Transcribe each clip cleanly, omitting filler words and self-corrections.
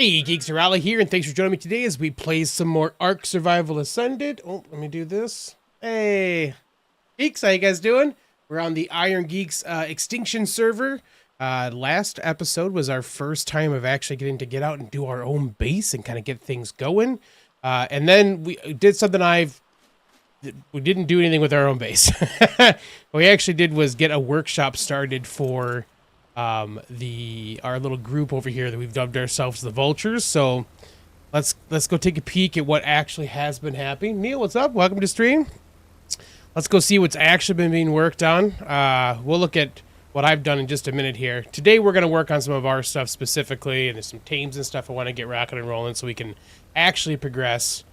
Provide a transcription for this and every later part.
Hey, Geeks, Arahli here, and thanks for joining me today as we play some more ARK Survival Ascended. Oh, let me do this. Hey, Geeks, how you guys doing? We're on the IronGeeks Extinction server. Last episode was our first time of actually getting to get out and do our own base and kind of get things going. And then we did something we didn't do anything with our own base. What we actually did was get a workshop started for our little group over here that we've dubbed ourselves the Vultures. So let's go take a peek at what actually has been happening. Neil, what's up? Welcome to stream. Let's go see what's actually been being worked on. We'll look at what I've done in just a minute here. Today we're going to work on some of our stuff specifically, and there's some tames and stuff I want to get rocking and rolling so we can actually progress.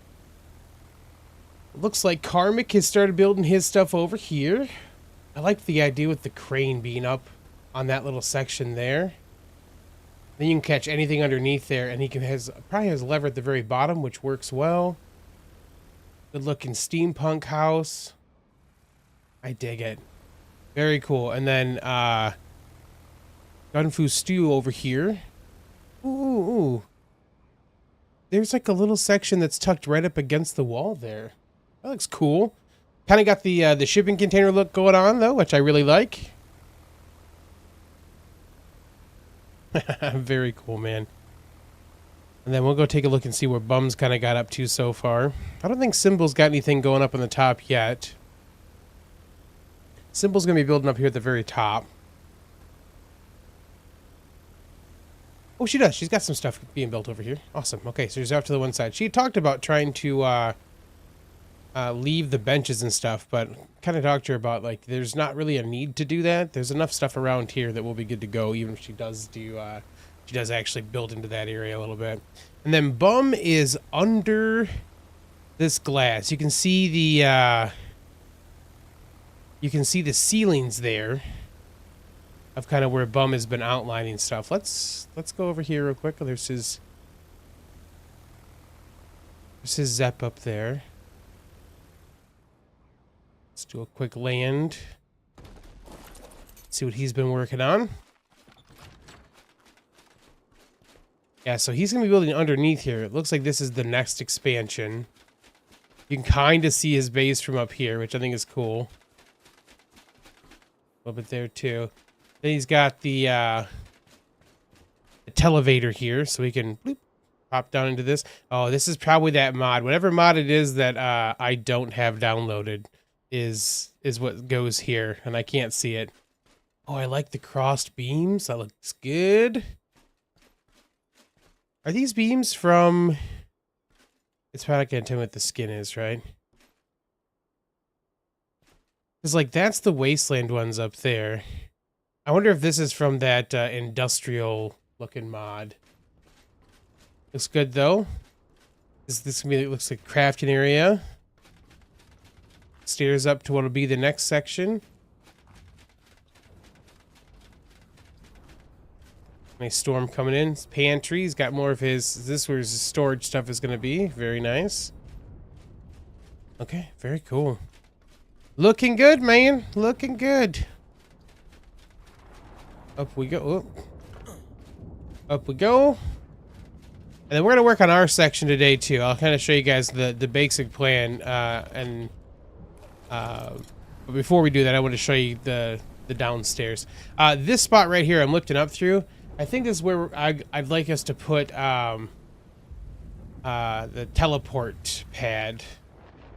Looks like Karmic has started building his stuff over here. I like the idea with the crane being up on that little section there. Then you can catch anything underneath there, and he probably has a lever at the very bottom, which works well. Good looking steampunk house. I dig it. Very cool. And then Gunfu Stew over here. Ooh. There's like a little section that's tucked right up against the wall there. That looks cool. Kind of got the shipping container look going on though, which I really like. Very cool, man. And then we'll go take a look and see where Bum's kind of got up to so far. I don't think Symbol's got anything going up on the top yet. Symbol's going to be building up here at the very top. Oh, she does. She's got some stuff being built over here. Awesome. Okay, so she's off to the one side. She had talked about trying to leave the benches and stuff, but kind of talked to her about, like, there's not really a need to do that. There's enough stuff around here that will be good to go, even if she does actually build into that area a little bit. And then Bum is under this glass. You can see the ceilings there of kind of where Bum has been outlining stuff. Let's go over here real quick. Oh, there's his Zep up there. Let's do a quick land. See what he's been working on. Yeah, so he's going to be building underneath here. It looks like this is the next expansion. You can kind of see his base from up here, which I think is cool. A little bit there, too. Then he's got the televator here, so we can bloop, pop down into this. Oh, this is probably that mod. Whatever mod it is that I don't have downloaded is what goes here, and I can't see it. Oh, I like the crossed beams. That looks good. Are these beams from... It's probably not going to tell me what the skin is, right? Because, like, that's the wasteland ones up there. I wonder if this is from that industrial-looking mod. Looks good, though. This looks like a crafting area. Stairs up to what will be the next section. Nice storm coming in. Pantry. He's got more of his... This is where his storage stuff is going to be. Very nice. Okay, very cool. Looking good, man. Looking good. Up we go. Oh. Up we go. And then we're going to work on our section today, too. I'll kind of show you guys the basic plan. But before we do that, I want to show you the downstairs. This spot right here, I'm looking up through. I think this is where I'd like us to put the teleport pad.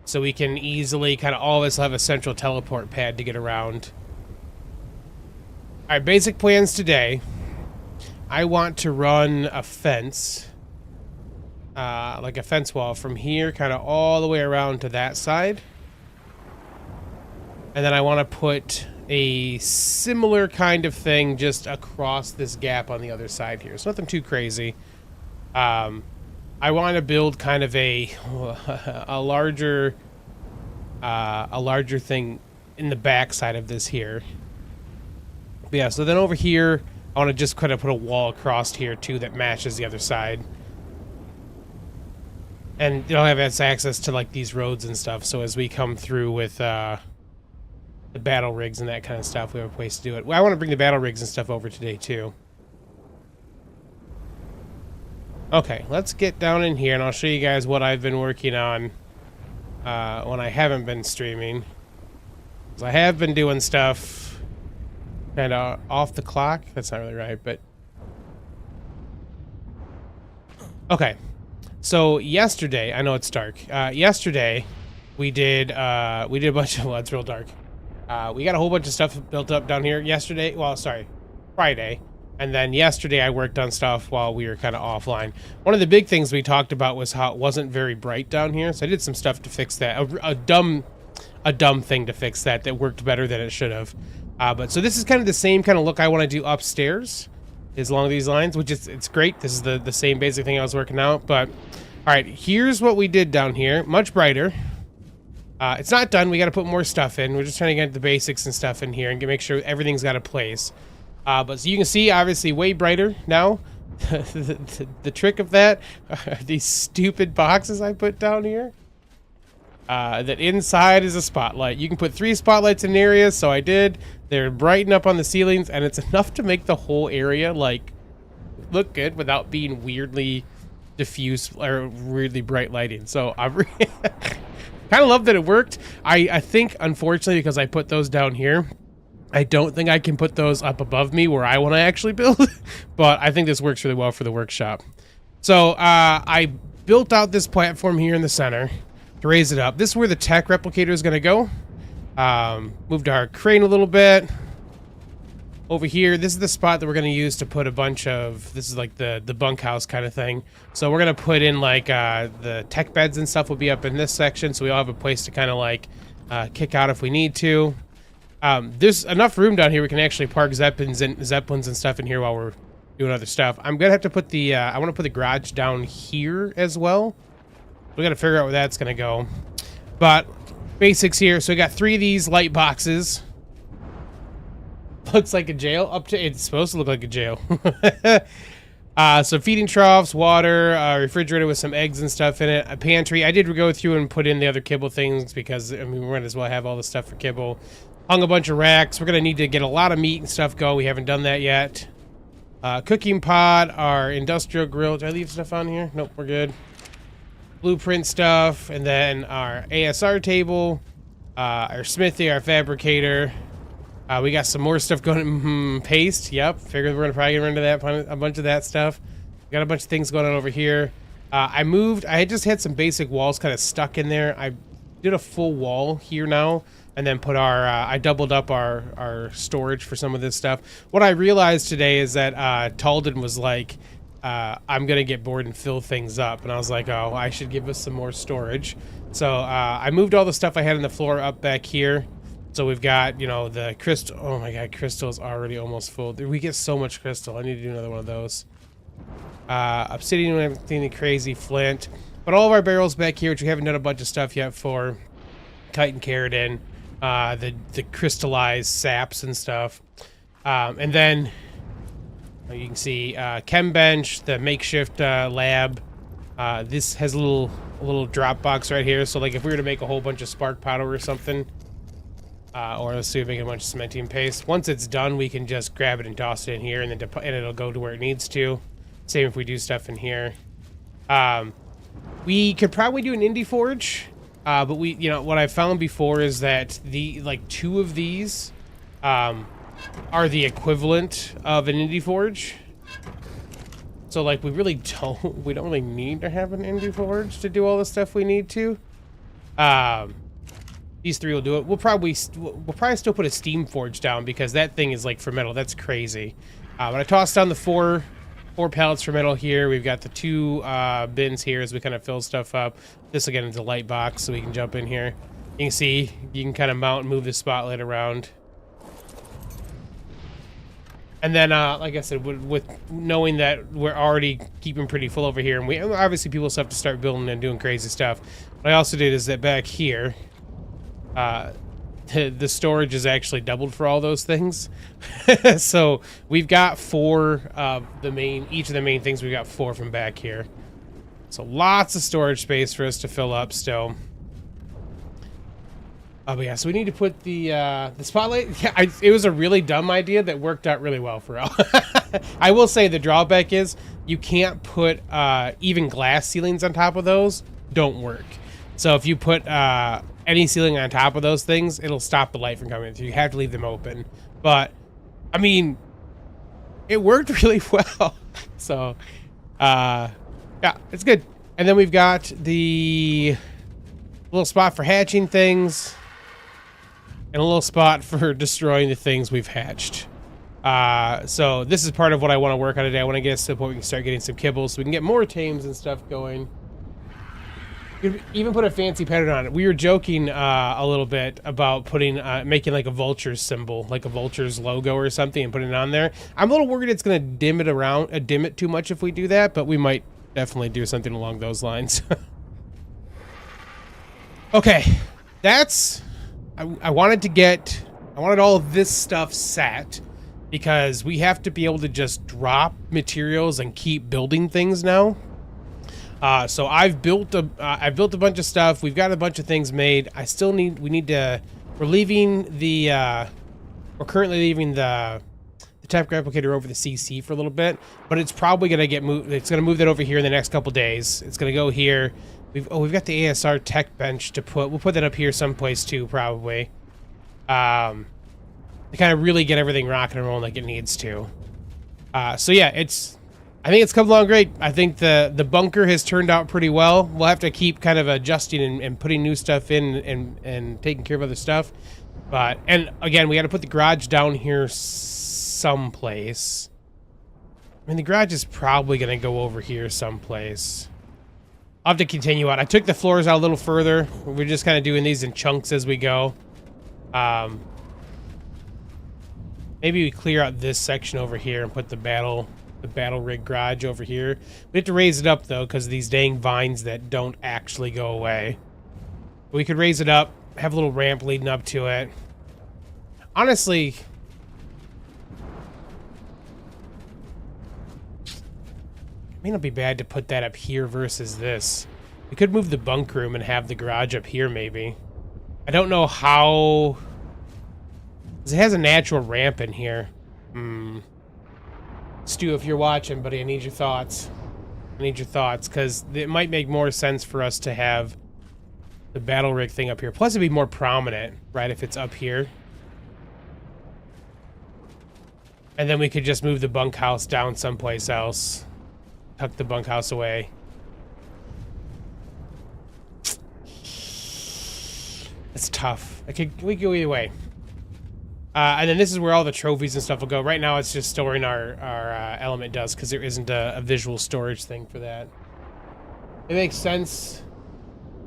So we can easily, kind of all of us have a central teleport pad to get around. All right, basic plans today. I want to run a fence, like a fence wall from here, kind of all the way around to that side. And then I want to put a similar kind of thing just across this gap on the other side here. It's nothing too crazy. I want to build kind of a larger thing in the back side of this here. But yeah, so then over here, I want to just kind of put a wall across here too that matches the other side. And you'll have access to like these roads and stuff. So as we come through with the battle rigs and that kind of stuff, we have a place to do it. Well, I want to bring the battle rigs and stuff over today too. Okay, let's get down in here and I'll show you guys what I've been working on when I haven't been streaming. 'Cause I have been doing stuff kind of off the clock. That's not really right, but... Okay, so yesterday, I know it's dark. Yesterday, we did a bunch of... Well, it's real dark. We got a whole bunch of stuff built up down here yesterday. Well, sorry, Friday. And then yesterday I worked on stuff while we were kind of offline. One of the big things we talked about was how it wasn't very bright down here. So I did some stuff to fix that. A dumb thing to fix that worked better than it should have. But so this is kind of the same kind of look I want to do upstairs, is along these lines, which is, it's great. This is the same basic thing I was working out. But all right, here's what we did down here. Much brighter. It's not done. We got to put more stuff in. We're just trying to get the basics and stuff in here and make sure everything's got a place. But so you can see, obviously, way brighter now. The trick of that are these stupid boxes I put down here. That inside is a spotlight. You can put 3 spotlights in an area, so I did. They're brighten up on the ceilings, and it's enough to make the whole area, like, look good without being weirdly diffuse or weirdly bright lighting. So I kind of love that it worked. I think, unfortunately, because I put those down here, I don't think I can put those up above me where I want to actually build, but I think this works really well for the workshop. So I built out this platform here in the center to raise it up. This is where the tech replicator is going to go. Moved our crane a little bit. Over here, this is the spot that we're going to use to put a bunch of, this is like the bunkhouse kind of thing. So we're going to put in like the tech beds and stuff will be up in this section, so we all have a place to kind of like kick out if we need to. There's enough room down here we can actually park zeppelins and stuff in here while we're doing other stuff. I'm gonna have to put the I want to put the garage down here as well. We got to figure out where that's gonna go. But basics here. So we got 3 of these light boxes. Looks like a jail. It's supposed to look like a jail. So feeding troughs, water, refrigerator with some eggs and stuff in it, a pantry. I did go through and put in the other kibble things because I mean we might as well have all the stuff for kibble. Hung a bunch of racks. We're gonna need to get a lot of meat and stuff going. We haven't done that yet. Cooking pot, our industrial grill. Did I leave stuff on here? Nope, we're good. Blueprint stuff, and then our ASR table, our smithy, our fabricator. We got some more stuff going. Paste. Yep. Figured we're gonna probably get into that a bunch of that stuff. Got a bunch of things going on over here. I had just had some basic walls kind of stuck in there. I did a full wall here now. And then put our, I doubled up our storage for some of this stuff. What I realized today is that Talden was like, I'm going to get bored and fill things up. And I was like, oh, I should give us some more storage. So I moved all the stuff I had on the floor up back here. So we've got, you know, the crystal. Oh my God, crystal is already almost full. We get so much crystal. I need to do another one of those. Obsidian and everything crazy, flint. But all of our barrels back here, which we haven't done a bunch of stuff yet for. Kite and Keratin. The crystallized saps and stuff. And then you can see chem bench, the makeshift lab. This has a little drop box right here. So like if we were to make a whole bunch of spark powder or something, or let's see if we make a bunch of cementine paste. Once it's done, we can just grab it and toss it in here, and then it'll go to where it needs to. Same if we do stuff in here. We could probably do an indie forge. But you know, what I found before is that like 2 of these, are the equivalent of an indie forge. So like we don't really need to have an indie forge to do all the stuff we need to. These 3 will do it. We'll probably still put a steam forge down because that thing is like for metal. That's crazy. But I tossed down the 4 pallets for metal here. We've got the 2 bins here as we kind of fill stuff up. This will get into the light box so we can jump in here. You can see, you can kind of mount and move the spotlight around. And then, like I said, with knowing that we're already keeping pretty full over here, and we obviously people still have to start building and doing crazy stuff. What I also did is that back here, the storage is actually doubled for all those things. So we've got 4 of each of the main things. We've got 4 from back here. So lots of storage space for us to fill up still. Oh, but yeah, so we need to put the spotlight. Yeah, it was a really dumb idea that worked out really well for all. I will say the drawback is you can't put even glass ceilings on top of those. Don't work. So if you put any ceiling on top of those things, it'll stop the light from coming through. You have to leave them open. But I mean, it worked really well. So yeah, it's good. And then we've got the little spot for hatching things. And a little spot for destroying the things we've hatched. So this is part of what I want to work on today. I want to get us to the point we can start getting some kibbles so we can get more tames and stuff going. You could even put a fancy pattern on it. We were joking a little bit about putting, making like a vulture symbol, like a vulture's logo or something, and putting it on there. I'm a little worried it's going to dim it too much if we do that, but we might definitely do something along those lines. Okay, that's... I wanted all of this stuff set because we have to be able to just drop materials and keep building things now. So I've built a bunch of stuff. We've got a bunch of things made. We're currently leaving the tech replicator over the CC for a little bit, but it's probably going to get moved. It's going to move that over here in the next couple days. It's going to go here. We've got the ASR tech bench to put. We'll put that up here someplace too, probably. To kind of really get everything rocking and rolling like it needs to. So yeah, I think it's come along great. I think the bunker has turned out pretty well. We'll have to keep kind of adjusting and putting new stuff in and taking care of other stuff. And again, we got to put the garage down here someplace. I mean, the garage is probably going to go over here someplace. I'll have to continue on. I took the floors out a little further. We're just kind of doing these in chunks as we go. Maybe we clear out this section over here and put the battle rig garage over here. We have to raise it up though because of these dang vines that don't actually go away. We could raise it up, have a little ramp leading up to it. Honestly, it may not be bad to put that up here versus this. We could move the bunk room and have the garage up here, maybe. I don't know how... It has a natural ramp in here. Stu, if you're watching, buddy, I need your thoughts. Because it might make more sense for us to have the battle rig thing up here. Plus, it'd be more prominent, right, if it's up here. And then we could just move the bunkhouse down someplace else. Tuck the bunkhouse away. It's tough. We could go either way. And then this is where all the trophies and stuff will go. Right now, it's just storing our element dust because there isn't a visual storage thing for that. It makes sense.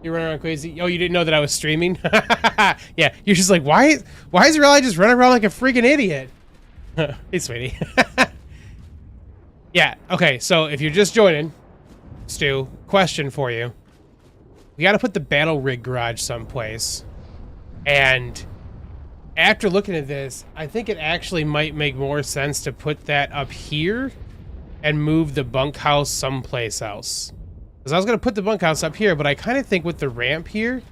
You're running around crazy. Oh, you didn't know that I was streaming? Yeah, you're just like, why is Arahli just running around like a freaking idiot? Hey, sweetie. Yeah, okay, so if you're just joining, Stu, question for you. We gotta put the battle rig garage someplace. And after looking at this, I think it actually might make more sense to put that up here and move the bunkhouse someplace else. Because I was gonna put the bunkhouse up here, but I kind of think with the ramp here,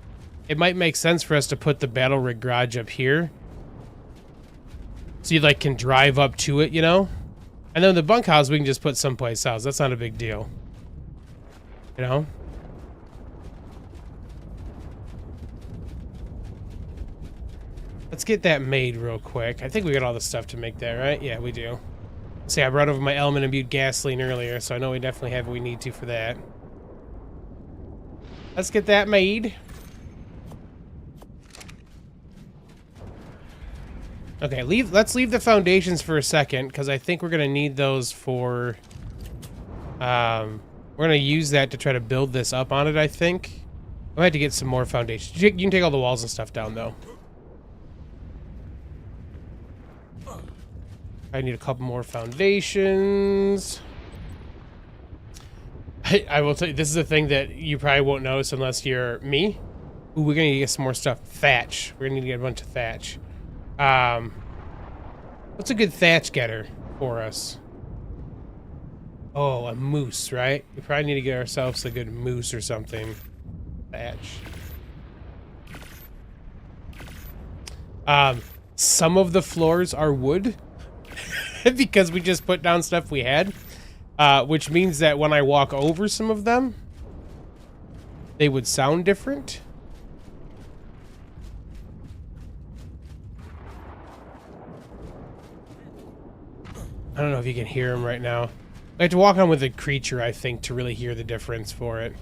it might make sense for us to put the battle rig garage up here. So you like can drive up to it, you know? And then the bunkhouse we can just put someplace else. That's not a big deal. You know? Let's get that made real quick. I think we got all the stuff to make that, right? Yeah, we do. See, I brought over my element imbued gasoline earlier, so I know we definitely have what we need to for that. Let's get that made. Okay, let's leave the foundations for a second, because I think we're going to need those for... we're going to use that to try to build this up on it, I think. I'm going to have to get some more foundations. You can take all the walls and stuff down, though. I need a couple more foundations. I will tell you, this is a thing that you probably won't notice unless you're me. Ooh, we're going to get some more stuff. Thatch. We're going to need to get a bunch of thatch. What's a good thatch getter for us? Oh, a moose, right? We probably need to get ourselves a good moose or something. Thatch. Some of the floors are wood because we just put down stuff we had, which means that when I walk over some of them, they would sound different. I don't know if you can hear them right now. I have to walk on with a creature, I think, to really hear the difference for it.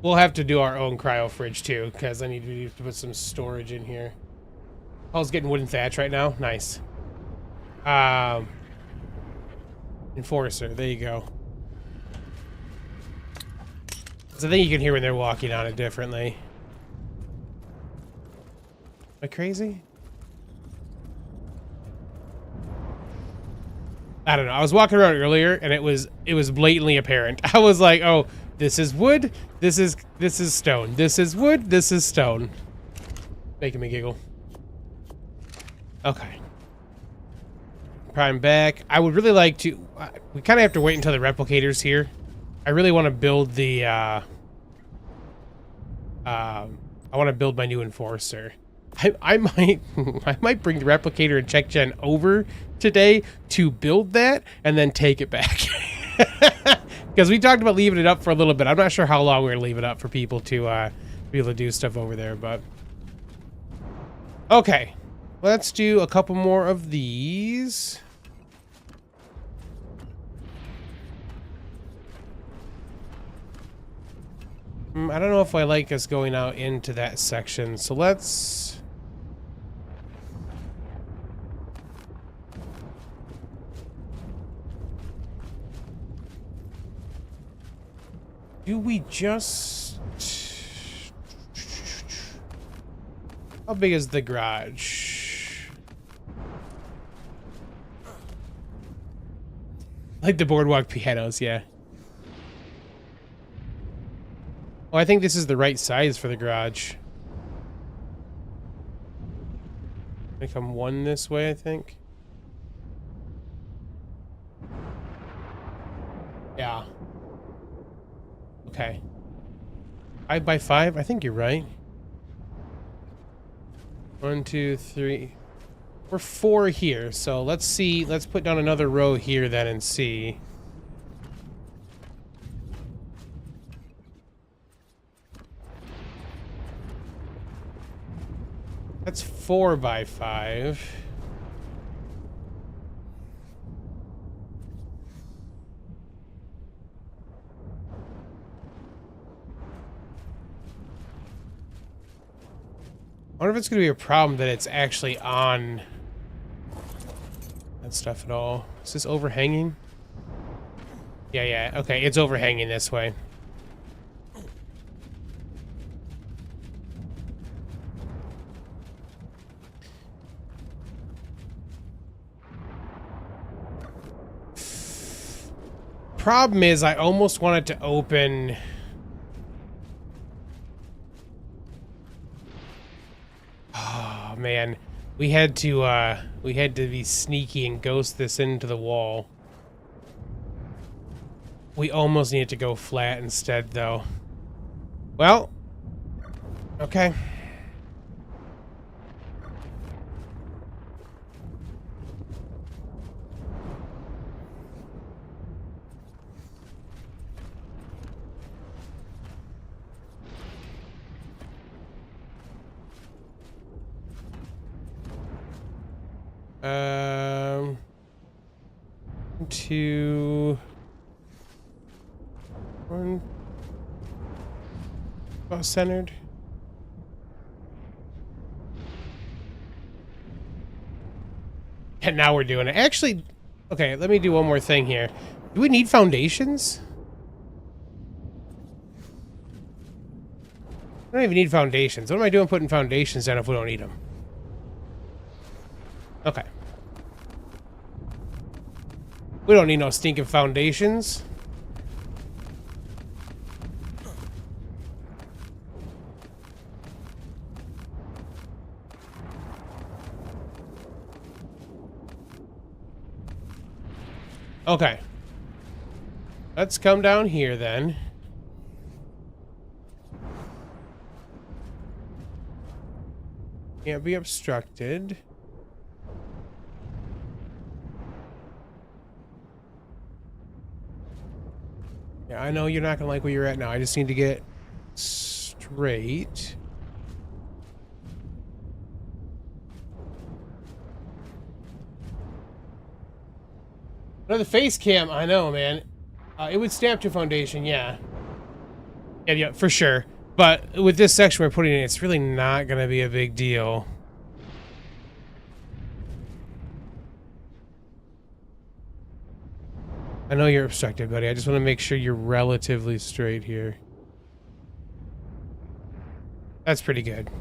We'll have to do our own cryo fridge too, because I need to put some storage in here. Paul's getting wooden thatch right now. Nice. Enforcer, there you go. So I think you can hear when they're walking on it differently. Am I crazy? I don't know. I was walking around earlier and it was blatantly apparent. I was like, "Oh, this is wood. This is stone. This is wood. This is stone." Making me giggle. Okay. Prime back. I would really like to. We kind of have to wait until the replicator's here. I really want to build the. I want to build my new enforcer. I might bring the replicator and check gen over today to build that and then take it back. Because we talked about leaving it up for a little bit. I'm not sure how long we're gonna leave it up for people to be able to do stuff over there, but okay. Let's do a couple more of these. I don't know if I like us going out into that section, so let's... Do we just... How big is the garage? Like the boardwalk pianos, yeah. Oh, I think this is the right size for the garage. I come one this way, I think. Yeah. Okay. 5 by 5? I think you're right. 1, 2, 3. We're 4 here, so let's see. Let's put down another row here then and see. That's 4 by 5. I wonder if it's going to be a problem that it's actually on that stuff at all. Is this overhanging? Yeah. Okay, it's overhanging this way. Problem is, I almost wanted to open... Man, we had to be sneaky and ghost this into the wall. We almost needed to go flat instead, though. Well, okay. Two, one, about centered. And now we're doing it. Actually, okay, let me do one more thing here. Do we need foundations? I don't even need foundations. What am I doing putting foundations down if we don't need them? Okay. We don't need no stinking foundations. Okay. Let's come down here then. Can't be obstructed. Yeah, I know you're not gonna like where you're at now. I just need to get straight. Another face cam. I know, man. It would stamp to foundation, yeah. Yeah, for sure. But with this section we're putting in, it's really not gonna be a big deal. I know you're obstructed, buddy. I just want to make sure you're relatively straight here. That's pretty good.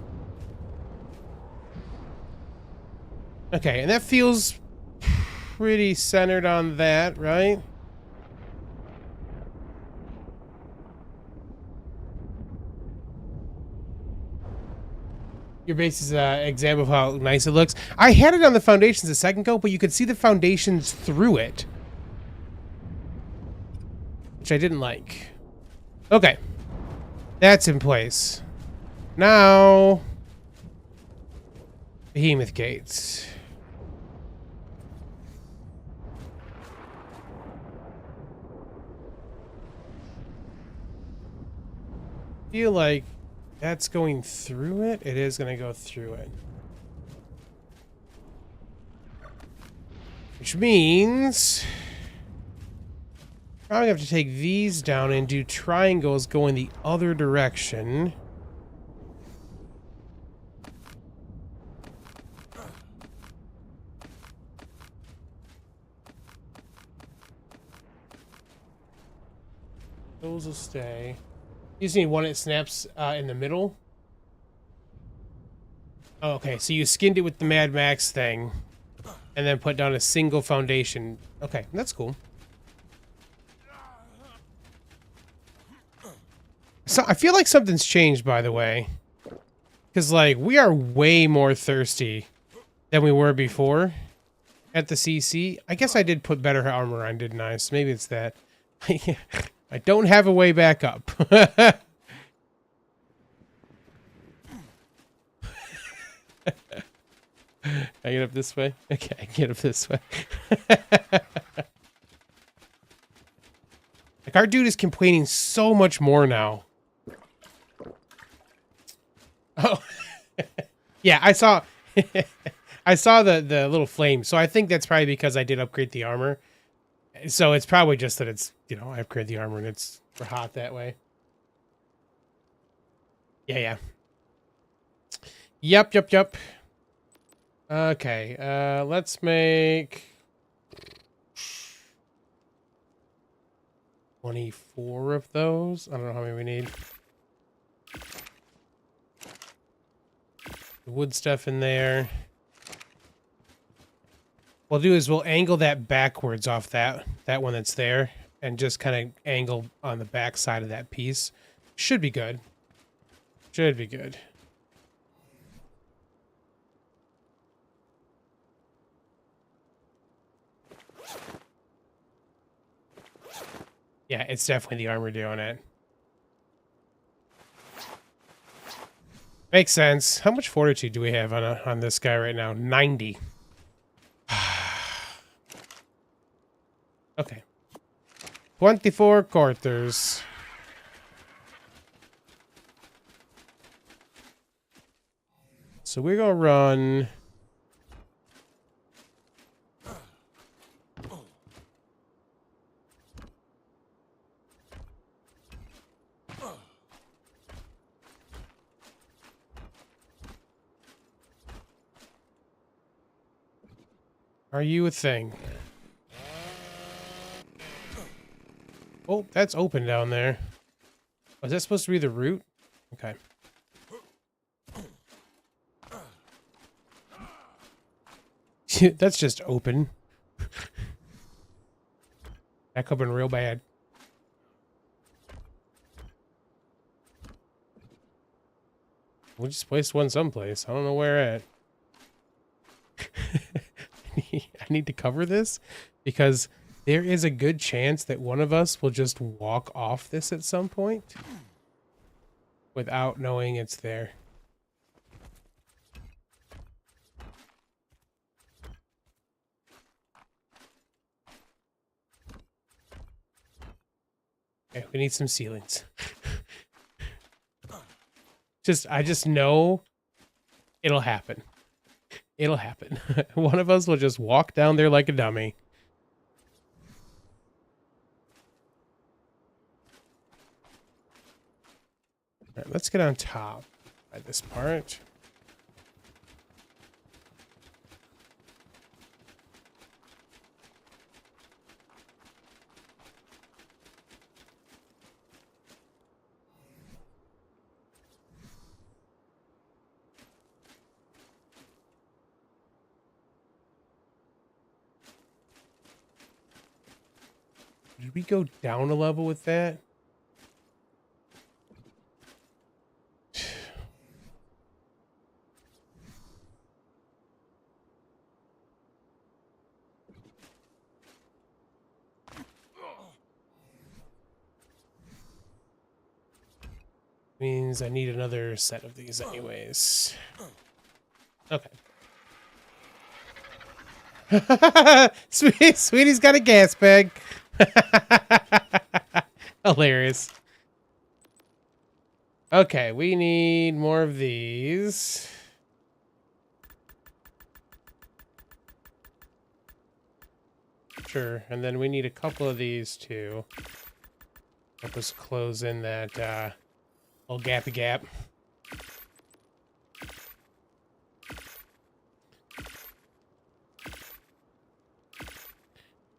Okay, and that feels pretty centered on that, right? Your base is an example of how nice it looks. I had it on the foundations a second ago, but you could see the foundations through it, which I didn't like. Okay. That's in place. Now, Behemoth Gates. I feel like that's going through it. It is going to go through it. Which means probably have to take these down and do triangles going the other direction. Those will stay. You just need one that snaps in the middle. Oh, okay, so you skinned it with the Mad Max thing and then put down a single foundation. Okay, that's cool. So I feel like something's changed, by the way. Because, like, we are way more thirsty than we were before at the CC. I guess I did put better armor on, didn't I? So maybe it's that. I don't have a way back up. I get up this way? Okay, I get up this way. Like, our dude is complaining so much more now. Oh. Yeah, I saw I saw the little flame. So I think that's probably because I did upgrade the armor. So it's probably just that it's, you know, I upgrade the armor and it's hot that way. Yeah, yeah. Yep. Okay, let's make 24 of those. I don't know how many we need. The wood stuff in there. What we'll do is we'll angle that backwards off that one that's there and just kind of angle on the back side of that piece. Should be good. Should be good. Yeah, it's definitely the armor doing it. Makes sense. How much fortitude do we have on this guy right now? 90. Okay. 24 quarters. So we're gonna run. Are you a thing? Oh, that's open down there. Oh, is that supposed to be the route? Okay. That's just open. That could have been real bad. We just placed one someplace. I don't know where at. I need to cover this because there is a good chance that one of us will just walk off this at some point without knowing it's there. Okay, we need some ceilings. I just know it'll happen. It'll happen. One of us will just walk down there like a dummy. All right, let's get on top by this part. Did we go down a level with that? Means I need another set of these anyways. Okay. Sweetie's got a gas bag. Hilarious. Okay, we need more of these. Sure, and then we need a couple of these too. Help us close in that little gappy gap.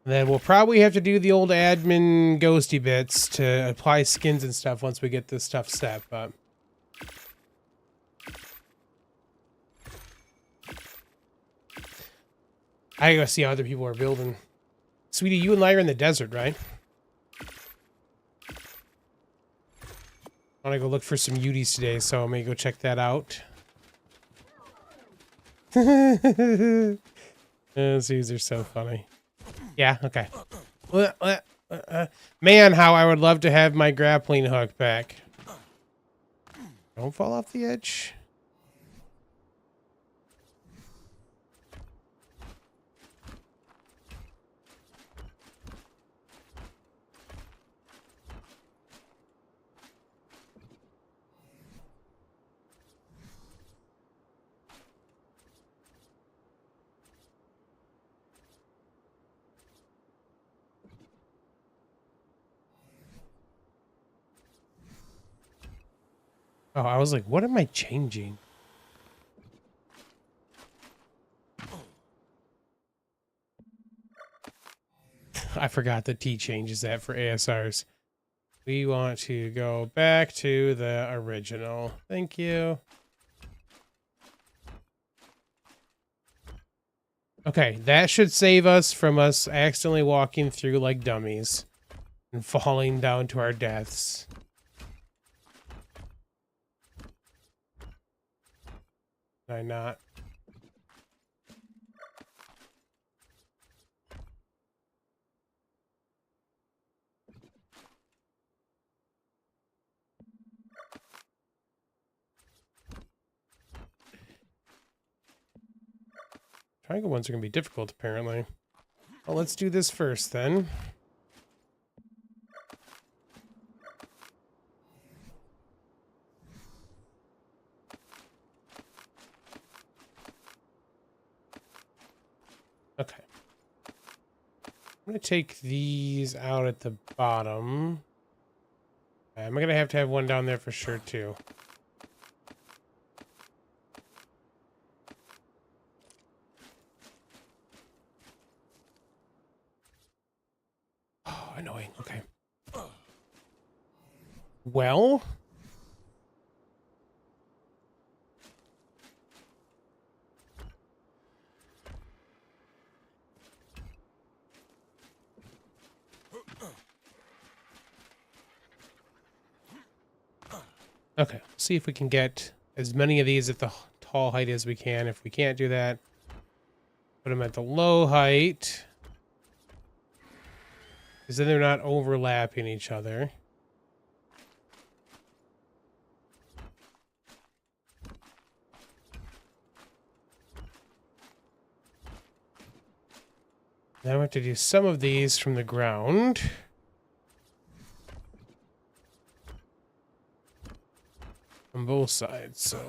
And then we'll probably have to do the old admin ghosty bits to apply skins and stuff once we get this stuff set, but... I gotta see how other people are building. Sweetie, you and I are in the desert, right? I want to go look for some Uties today, so I'm gonna go check that out. These are so funny. Yeah, okay. Man, how I would love to have my grappling hook back. Don't fall off the edge. Oh, I was like, what am I changing? I forgot that T changes that for ASRs. We want to go back to the original. Thank you. Okay, that should save us from us accidentally walking through like dummies and falling down to our deaths. Did I not? Triangle ones are going to be difficult, apparently. Well, let's do this first, then. Okay. I'm going to take these out at the bottom. I'm going to have one down there for sure, too. Oh, annoying. Okay. Well... Okay, see if we can get as many of these at the tall height as we can. If we can't do that, put them at the low height. Because then they're not overlapping each other. Now we have to do some of these from the ground. both sides, so.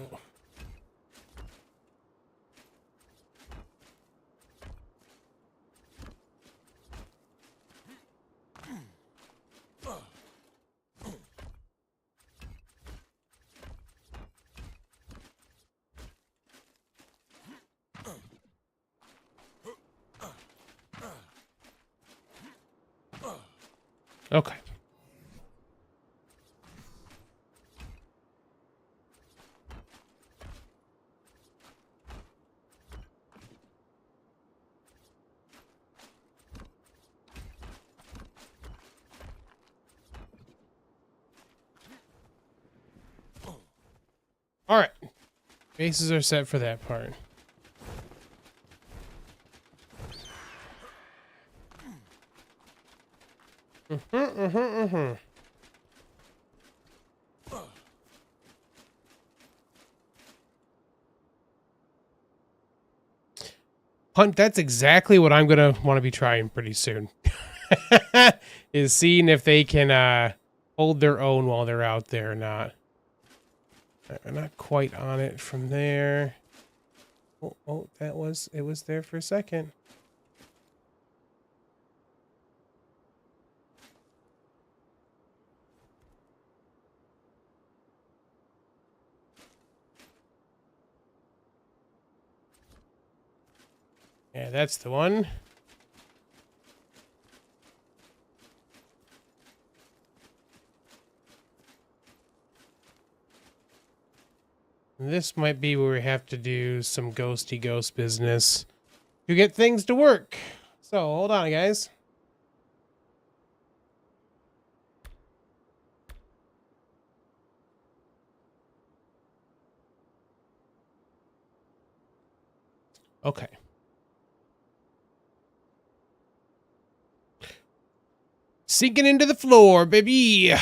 Okay. All right. Bases are set for that part. Hunt, that's exactly what I'm going to want to be trying pretty soon. Is seeing if they can hold their own while they're out there or not. I'm not quite on it from there. Oh, it was there for a second. Yeah, that's the one. This might be where we have to do some ghosty ghost business to get things to work. So, hold on, guys. Okay. Sinking into the floor, baby.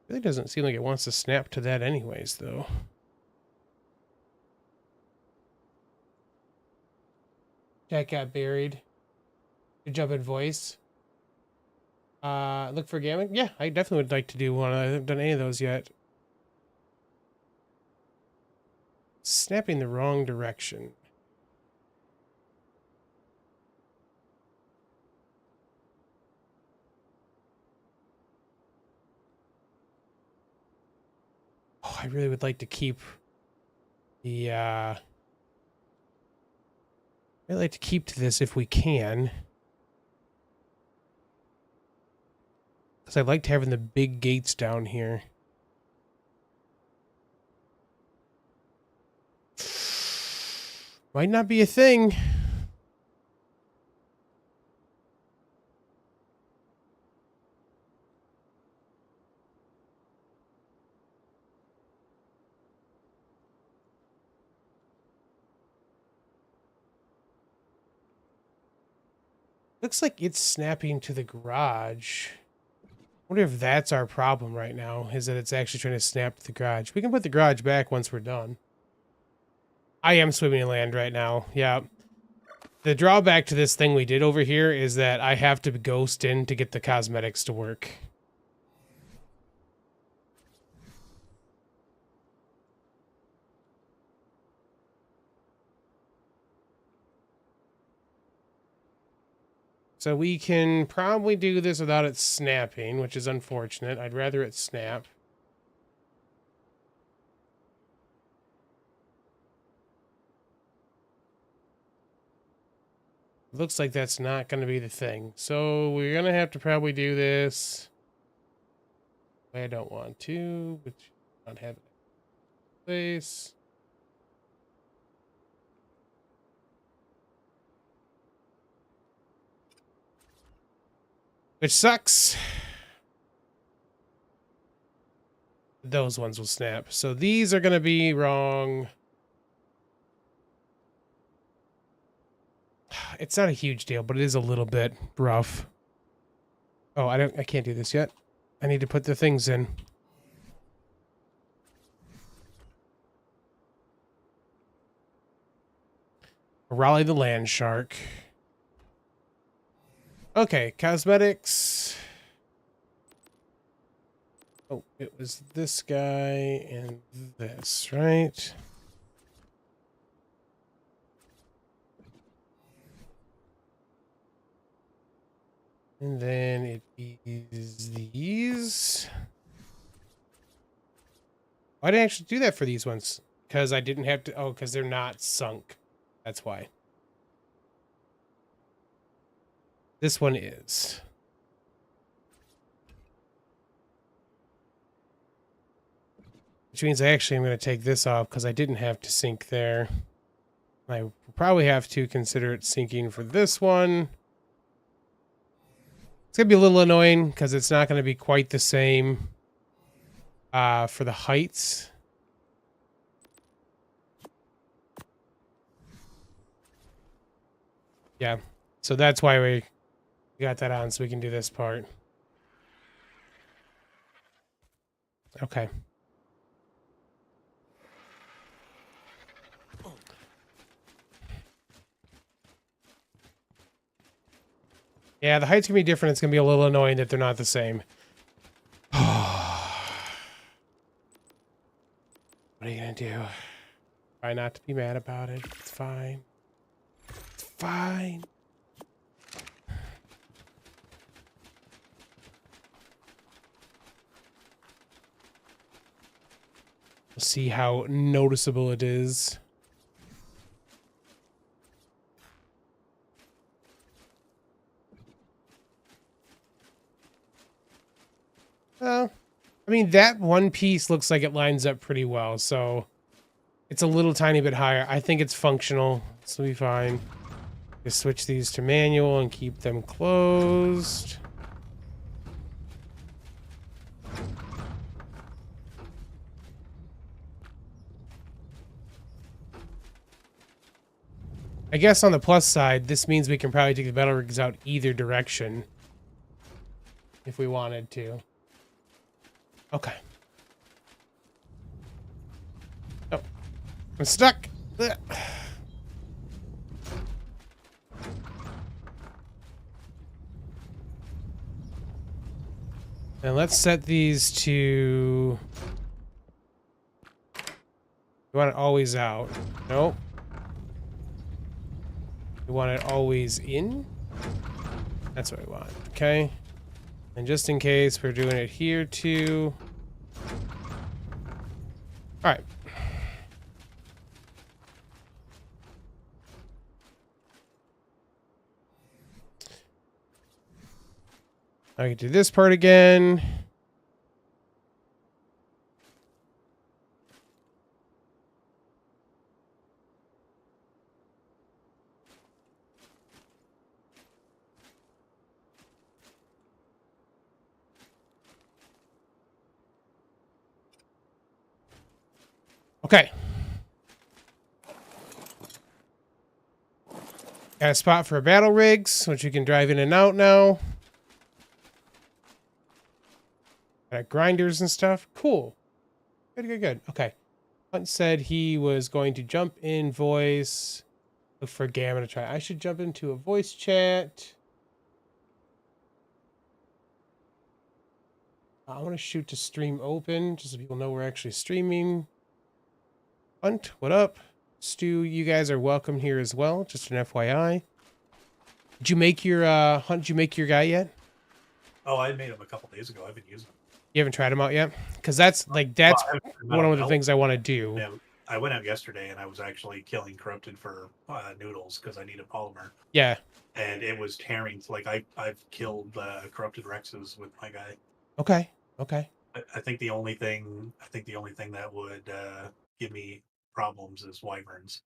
Really doesn't seem like it wants to snap to that anyways, though. That got buried. Good job in voice. Look for gaming? Yeah, I definitely would like to do one. I haven't done any of those yet. Snapping the wrong direction. Oh, I really would like to keep the, I'd like to keep to this if we can. Because I liked having the big gates down here. Might not be a thing. Looks like it's snapping to the garage. I wonder if that's our problem right now, is that it's actually trying to snap to the garage. We can put the garage back once we're done. I am swimming in land right now. Yeah. The drawback to this thing we did over here is that I have to ghost in to get the cosmetics to work. So we can probably do this without it snapping, which is unfortunate. I'd rather it snap. Looks like that's not going to be the thing. So we're going to have to probably do this. I don't want to, but not have it in place. Which sucks. Those ones will snap. So these are going to be wrong. It's not a huge deal, but it is a little bit rough. Oh, I can't do this yet. I need to put the things in. Arahli the land shark. Okay, cosmetics. Oh, it was this guy and this, right? And then it is these. I didn't actually do that for these ones because I didn't have to. Oh, because they're not sunk. That's why. This one is. Which means I actually am going to take this off because I didn't have to sink there. I will probably have to consider it sinking for this one. It's going to be a little annoying because it's not going to be quite the same for the heights. Yeah, so that's why we got that on, so we can do this part. Okay. Yeah, the height's gonna be different. It's gonna be a little annoying that they're not the same. What are you gonna do? Try not to be mad about it. It's fine. It's fine. We'll see how noticeable it is. Well, I mean, that one piece looks like it lines up pretty well, so it's a little tiny bit higher. I think it's functional. This will be fine. Just switch these to manual and keep them closed. I guess on the plus side, this means we can probably take the battle rigs out either direction if we wanted to. Okay. Oh, I'm stuck. Ugh. And let's set these to... We want it always out. Nope. We want it always in. That's what we want. Okay. And just in case, we're doing it here too. All right. I can do this part again. Okay. Got a spot for battle rigs, which you can drive in and out now. Got grinders and stuff. Cool. Good, good, good. Okay. Hunt said he was going to jump in voice. Look for Gamma to try. I should jump into a voice chat. I want to shoot to stream open, just so people know we're actually streaming. Hunt, what up? Stu, you guys are welcome here as well. Just an FYI. Did you make your Hunt? Did you make your guy yet? Oh, I made him a couple days ago. I've been using him. You haven't tried him out yet? Because that's one of the things I want to do. Yeah, I went out yesterday and I was actually killing corrupted for noodles because I needed polymer. Yeah. And it was tearing. Like I've killed corrupted Rexes with my guy. Okay. Okay. I think the only thing that would give me problems is wyverns.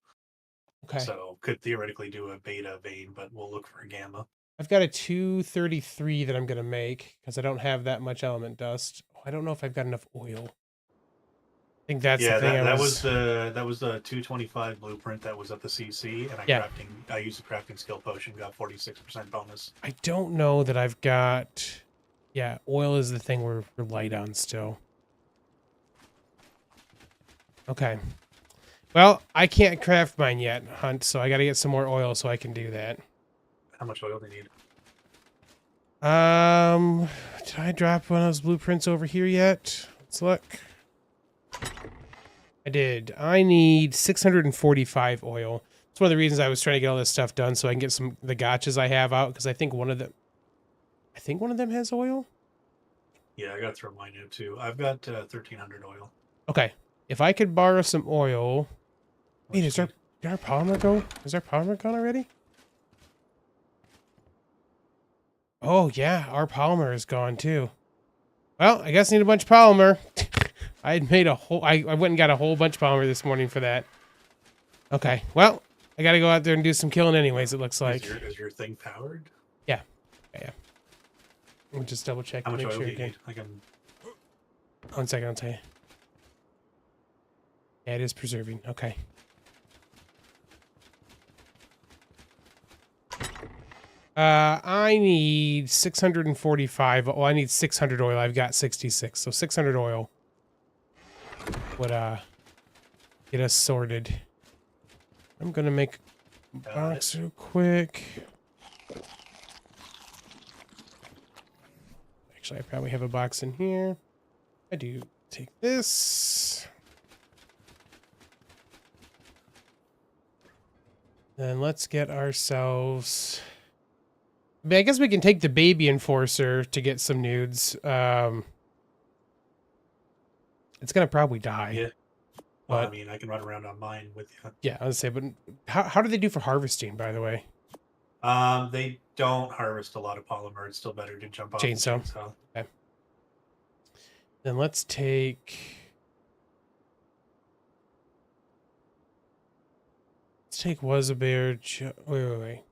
Okay. So could theoretically do a beta vein, but we'll look for a gamma. I've got a 233 that I'm gonna make because I don't have that much element dust. Oh, I don't know if I've got enough oil. I think that's the thing. That was the 225 blueprint that was at the CC, and I used a crafting skill potion, got 46% bonus. I don't know that I've got Yeah, oil is the thing we're light on still. Okay. Well, I can't craft mine yet, Hunt, so I gotta get some more oil so I can do that. How much oil do you need? Did I drop one of those blueprints over here yet? Let's look. I did. I need 645 oil. It's one of the reasons I was trying to get all this stuff done so I can get the gotchas I have out, because I think one of them has oil. Yeah, I got to throw mine in too. I've got 1,300 oil. Okay. If I could borrow some oil. Wait, did our polymer go? Is our polymer gone already? Oh yeah, our polymer is gone too. Well, I guess I need a bunch of polymer. I had made I went and got a whole bunch of polymer this morning for that. Okay, well, I gotta go out there and do some killing anyways, it looks like. Is your thing powered? Yeah. Let me just double check How to much make oil sure do you again. need? I can... 1 second, I'll tell you. Yeah, it is preserving. Okay. I need 645. Oh, I need 600 oil. I've got 66. So 600 oil would get us sorted. I'm going to make a box real quick. Actually, I probably have a box in here. I do. Take this. Then let's get ourselves... I guess we can take the baby enforcer to get some nudes. It's gonna probably die. Yeah. Well, But, I mean, I can run around on mine with you. yeah, I was say, but how do they do for harvesting, by the way? They don't harvest a lot of polymer. It's still better to jump off Chainsaw. the chainsaw. Okay. Then let's take... Was a bear... Wait.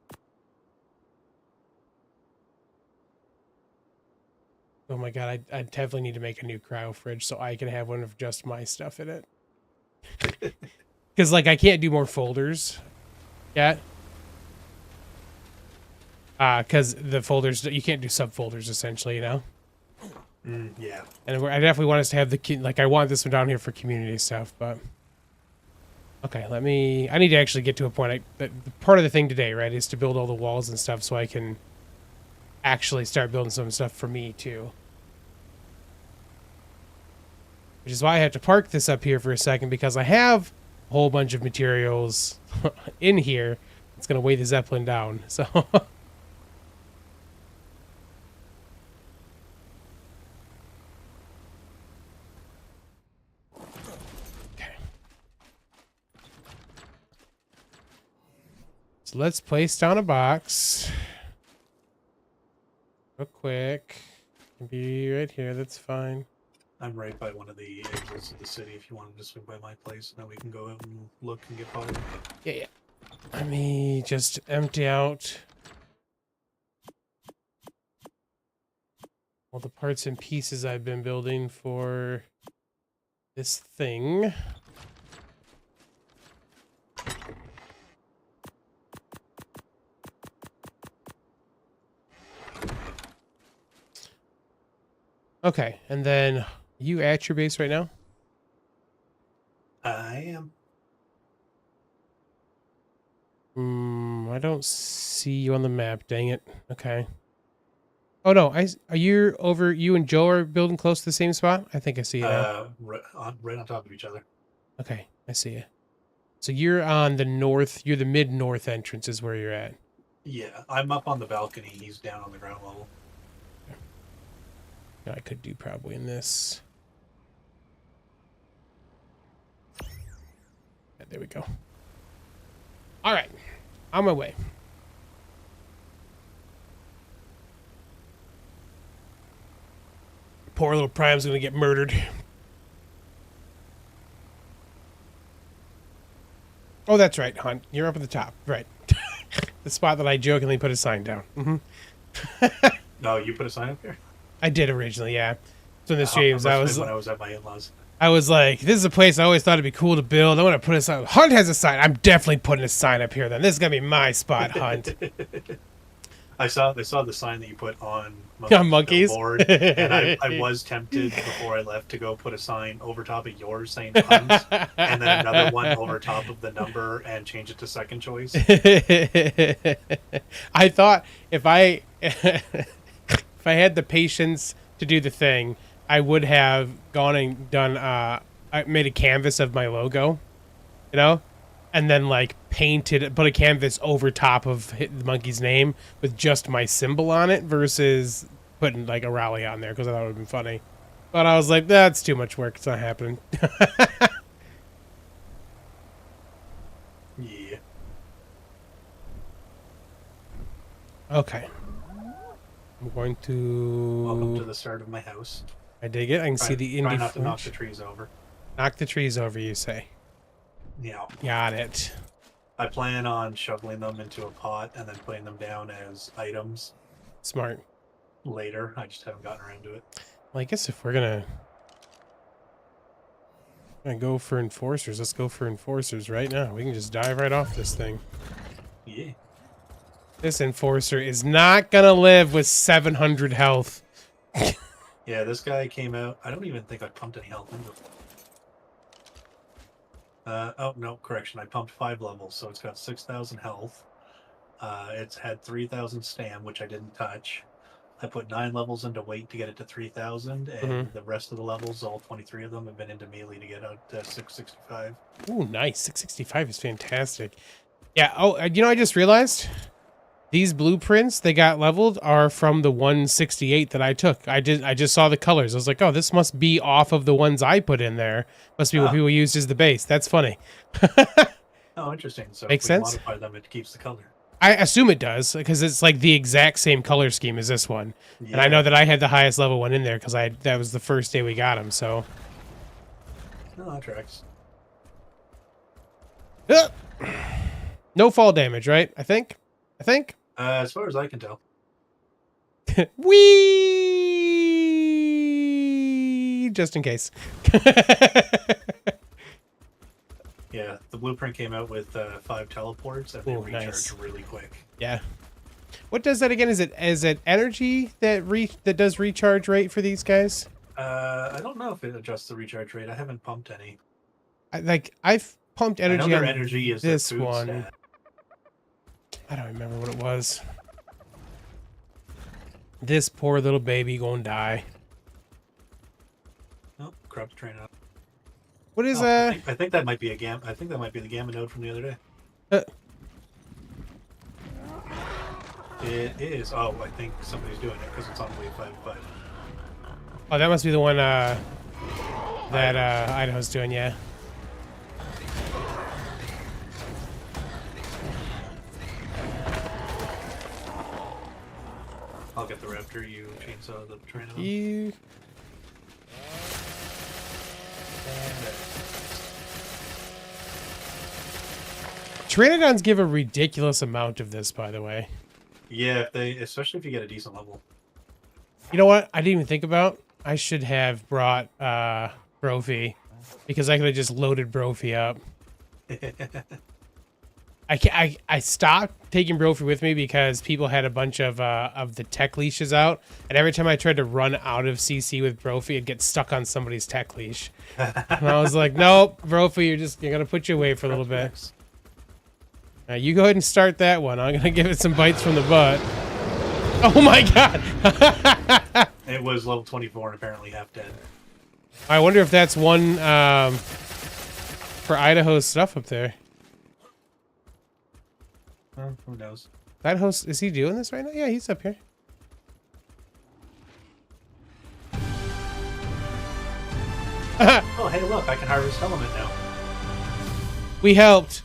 Oh my god, I definitely need to make a new cryo fridge so I can have one of just my stuff in it. Because, like, I can't do more folders yet. Because the folders, you can't do subfolders, essentially, you know? Yeah. And I definitely want us to have I want this one down here for community stuff, but... Okay, I need to actually get to a point, part of the thing today, right, is to build all the walls and stuff so I can actually start building some stuff for me, too. Which is why I have to park this up here for a second, because I have a whole bunch of materials in here. It's going to weigh the Zeppelin down, so... Okay. So let's place down a box. Real quick. Can be right here, that's fine. I'm right by one of the exits of the city if you wanted to swing by my place, and then we can go out and look and get polymer. Yeah. Let me just empty out all the parts and pieces I've been building for this thing. Okay, and then you at your base right now? I am. I don't see you on the map, dang it. Okay. Oh no, you and Joe are building close to the same spot? I think I see you now. Right on top of each other. Okay, I see you. So you're on the north, you're the mid-north entrance is where you're at. Yeah, I'm up on the balcony. He's down on the ground level. I could do probably in this. Yeah, there we go. All right, on my way. Poor little Prime's gonna get murdered. Oh, that's right, Hunt. You're up at the top, right? The spot that I jokingly put a sign down. No, you put a sign up here? I did originally, yeah. So in the streams, when I was at my in-laws. I was like, this is a place I always thought it'd be cool to build. I want to put a sign. Hunt has a sign. I'm definitely putting a sign up here then. This is going to be my spot, Hunt. I saw the sign that you put on Monkeys. board, and I was tempted before I left to go put a sign over top of yours saying puns, and then another one over top of the number and change it to second choice. I thought if I if I had the patience to do the thing, I would have gone and done I made a canvas of my logo, you know, and then like put a canvas over top of the monkey's name with just my symbol on it versus putting like Arahli on there because I thought it would have been funny. But I was like, that's too much work. It's not happening. Yeah. Okay. I'm going to... Welcome to the start of my house. I dig it. I can see the indie Try not to knock French. the trees over. Knock the trees over, you say. Yeah. Got it. I plan on shoveling them into a pot and then putting them down as items Smart. later. I just haven't gotten around to it. Well, I guess if we're gonna go for enforcers, let's go for enforcers right now. We can just dive right off this thing. Yeah. This enforcer is not gonna live with 700 health. Yeah, this guy came out. I don't even think I pumped any health into it. Oh, no, correction. I pumped 5 levels, so it's got 6,000 health. It's had 3,000 stam, which I didn't touch. I put 9 levels into weight to get it to 3,000, and the rest of the levels, all 23 of them, have been into melee to get out to 665. Ooh, nice. 665 is fantastic. Yeah, oh, you know, I just realized these blueprints they got leveled are from the 168 that I took. I just saw the colors. I was like, oh, this must be off of the ones I put in there. Must be what people used as the base. That's funny. Oh, interesting. So Makes if we sense. modify them, it keeps the color. I assume it does because it's like the exact same color scheme as this one. Yeah. And I know that I had the highest level one in there because that was the first day we got him. So No, that tracks. no fall damage, right? I think. As far as I can tell. Whee! Just in case. Yeah, the blueprint came out with 5 teleports, and they recharge nice. really quick. Yeah. What does that again? Is it energy that does recharge rate for these guys? I don't know if it adjusts the recharge rate. I haven't pumped any. I've pumped energy I know their on energy is their this food one. stat. I don't remember what it was. This poor little baby gonna die. Oh, crap, train out. What is I think that might be a gamma. I think that might be the gamma node from the other day. It is. Oh, I think somebody's doing it because it's on wave 5. Oh, that must be the one that Idaho's doing. Yeah. I'll get the raptor. You chainsaw the train. You. Pteranodons give a ridiculous amount of this, by the way. Yeah, especially if you get a decent level. You know what? I didn't even think about. I should have brought Brophy because I could have just loaded Brophy up. I stopped taking Brophy with me because people had a bunch of the tech leashes out, and every time I tried to run out of CC with Brophy, it'd get stuck on somebody's tech leash. And I was like, nope, Brophy, you're gonna put you away for a little bit. Now you go ahead and start that one. I'm gonna give it some bites from the butt. Oh my god! It was level 24 and apparently half dead. I wonder if that's one for Idaho's stuff up there. Who knows? Idaho, is he doing this right now? Yeah, he's up here. Oh, hey, look! I can harvest element now. We helped.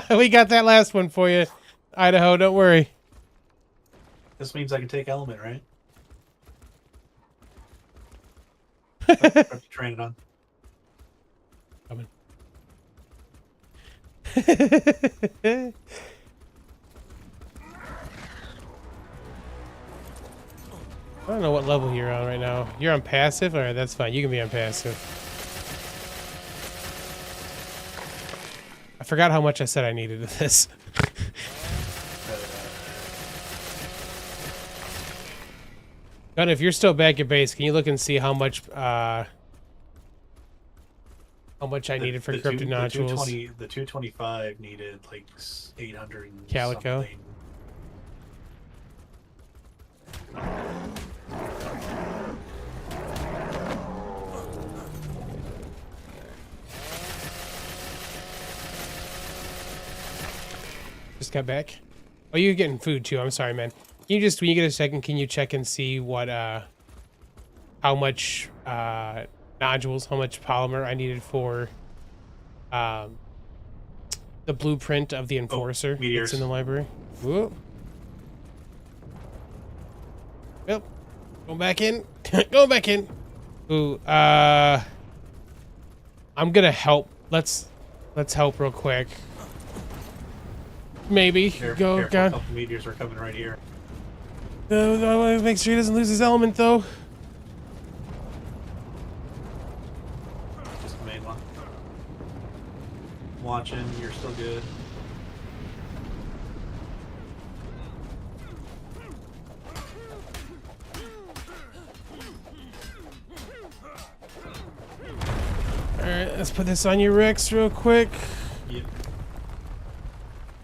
We got that last one for you, Idaho. Don't worry. This means I can take element, right? Train it on. Coming. I don't know what level you're on right now. You're on passive? Alright, that's fine. You can be on passive. I forgot how much I said I needed of this. Gun, if you're still back at base, can you look and see how much I needed for corrupted nodules? The 225 needed like 800 and Calico. something. Just got back. Oh, you're getting food too. I'm sorry, man. Can you just, when you get a second, can you check and see what, how much, nodules, how much polymer I needed for, the blueprint of the Enforcer that's in the library? Whoop. Yep. Going back in. Going back in. Ooh, I'm gonna help. Let's help real quick. Maybe. Go, careful, God. a couple meteors are coming right here. I want to make sure he doesn't lose his element, though. Just the main one. Watching, you're still good. Alright, let's put this on your Rex real quick. Yep.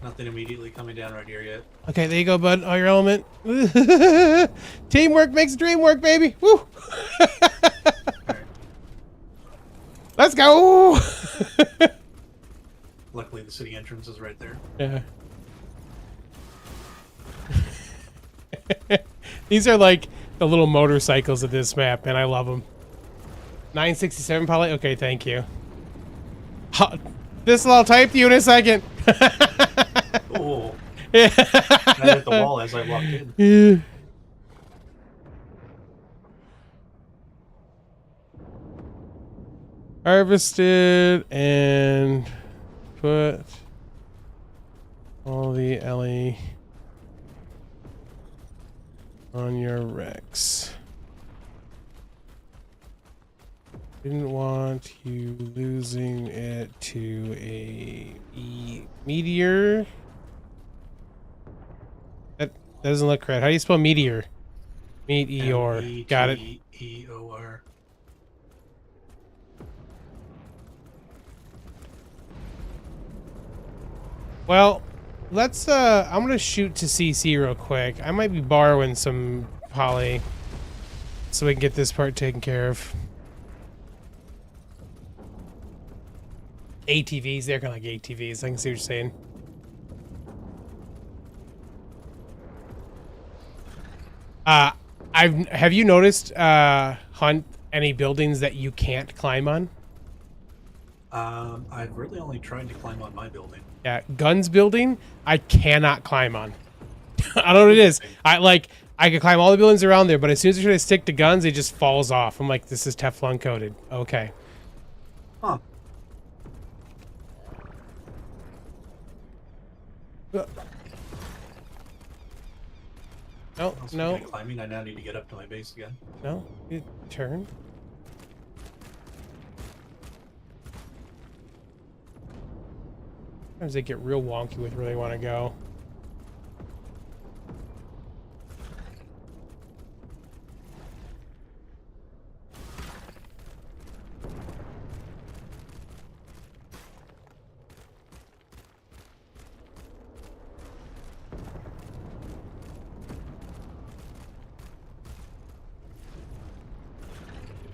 Nothing immediately coming down right here yet. Okay, there you go, bud. All your element. Teamwork makes the dream work, baby. Woo! Right. Let's go! Luckily, the city entrance is right there. Yeah. These are like the little motorcycles of this map, and I love them. 967 poly? Okay, thank you. This I'll type to you in a second. Oh. Yeah. I hit the wall as I walked in. Yeah. Harvested and put all the LE on your Rex. Didn't want you losing it to a meteor. That doesn't look correct. How do you spell meteor? Meteor. Got it. E-O-R. Well, let's I'm gonna shoot to CC real quick. I might be borrowing some poly so we can get this part taken care of. ATVs, they're kind of like ATVs. I can see what you're saying. Have you noticed, Hunt, any buildings that you can't climb on? I've really only tried to climb on my building. Yeah, Guns building, I cannot climb on. I don't know what it is. I can climb all the buildings around there, but as soon as I try to stick to Guns, it just falls off. I'm like, this is Teflon coated. Okay. Huh. No, no, Climbing, I now need to get up to my base again. no. You turn. Sometimes they get real wonky with where they want to go.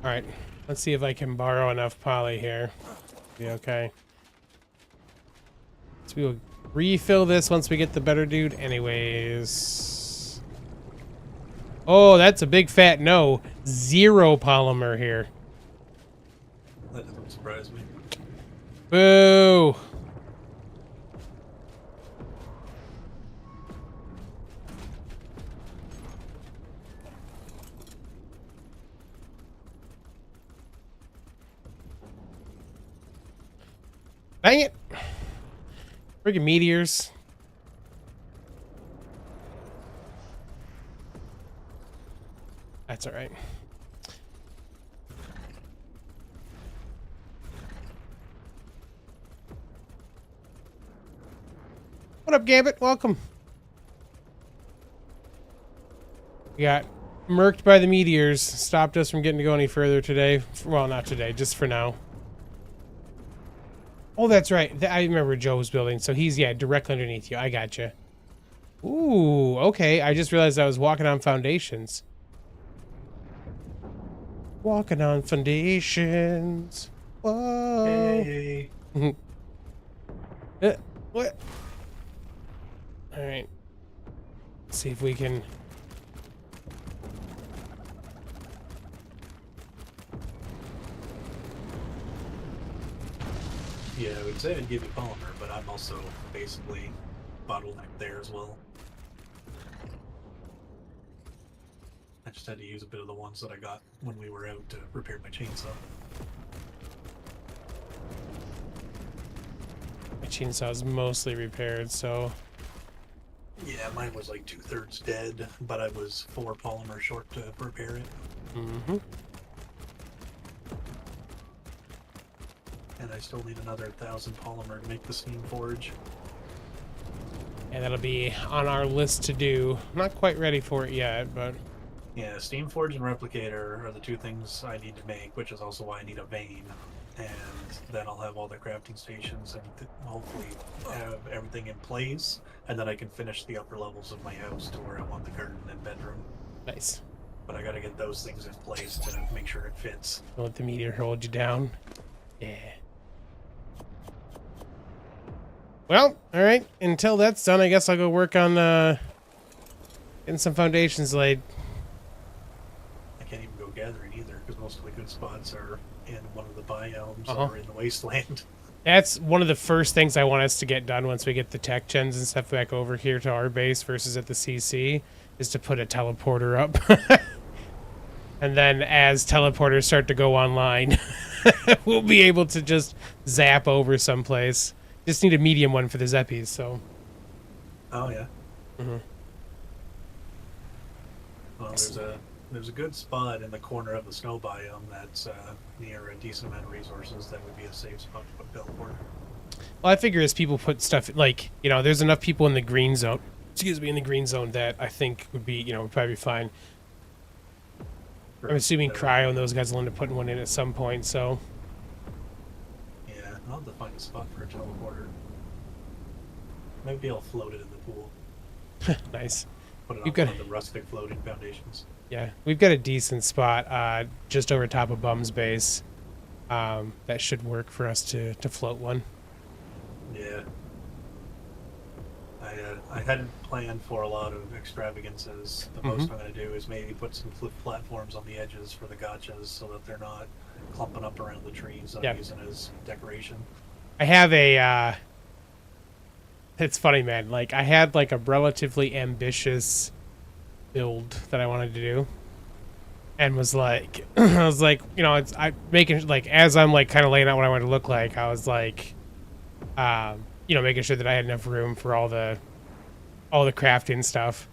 Alright, let's see if I can borrow enough poly here. Be okay. So we will refill this once we get the better dude anyways. Oh, that's a big fat no. 0 polymer here. That doesn't surprise me. Boo! Dang it! Friggin' meteors. That's alright. What up, Gambit? Welcome. We got murked by the meteors. Stopped us from getting to go any further today. Well, not today, just for now. Oh, that's right. I remember Joe was building. So he's, yeah, directly underneath you. I gotcha. Ooh, okay. I just realized I was walking on foundations. Walking on foundations. Whoa. Hey. What? All right. Let's see if we can. Yeah, I would say I'd give you polymer, but I'm also basically bottlenecked there as well. I just had to use a bit of the ones that I got when we were out to repair my chainsaw. My chainsaw's mostly repaired, so. Yeah, mine was like 2/3 dead, but I was 4 polymer short to repair it. Mm-hmm. And I still need another 1,000 polymer to make the steam forge. And that'll be on our list to do. I'm not quite ready for it yet, but. Yeah, steam forge and replicator are the 2 things I need to make, which is also why I need a vein. And then I'll have all the crafting stations and hopefully have everything in place. And then I can finish the upper levels of my house to where I want the garden and bedroom. Nice. But I gotta get those things in place to make sure it fits. Don't let the meteor hold you down. Yeah. Well, all right. Until that's done, I guess I'll go work on getting some foundations laid. I can't even go gathering either because most of the good spots are in one of the biomes Uh-huh. or in the wasteland. That's one of the first things I want us to get done once we get the tech gens and stuff back over here to our base versus at the CC, is to put a teleporter up. And then as teleporters start to go online, we'll be able to just zap over someplace. Just need a medium one for the Zeppies, so. Oh yeah. Mm-hmm. Well, there's a good spot in the corner of the snow biome that's near a decent amount of resources that would be a safe spot to put teleport. Well, I figure as people put stuff, like, you know, there's enough people in the green zone, in the green zone that I think would be, you know, would probably be fine. I'm assuming Cryo and those guys will end up putting one in at some point, so. Yeah, I'll have to find a spot for a teleporter. Maybe I'll float it in the pool. Nice. Put it on You've got one of the rustic floating foundations. Yeah, we've got a decent spot just over top of Bum's base. That should work for us to float one. Yeah. I hadn't planned for a lot of extravagances. The most I'm going to do is maybe put some flip platforms on the edges for the gotchas so that they're not clumping up around the trees that I'm using as decoration. I have a... it's funny, man. Like, I had, like, a relatively ambitious build that I wanted to do. And was like... I was like, you know, making, like, as I'm, like, kind of laying out what I wanted to look like, I was like... you know, making sure that I had enough room for all the crafting stuff.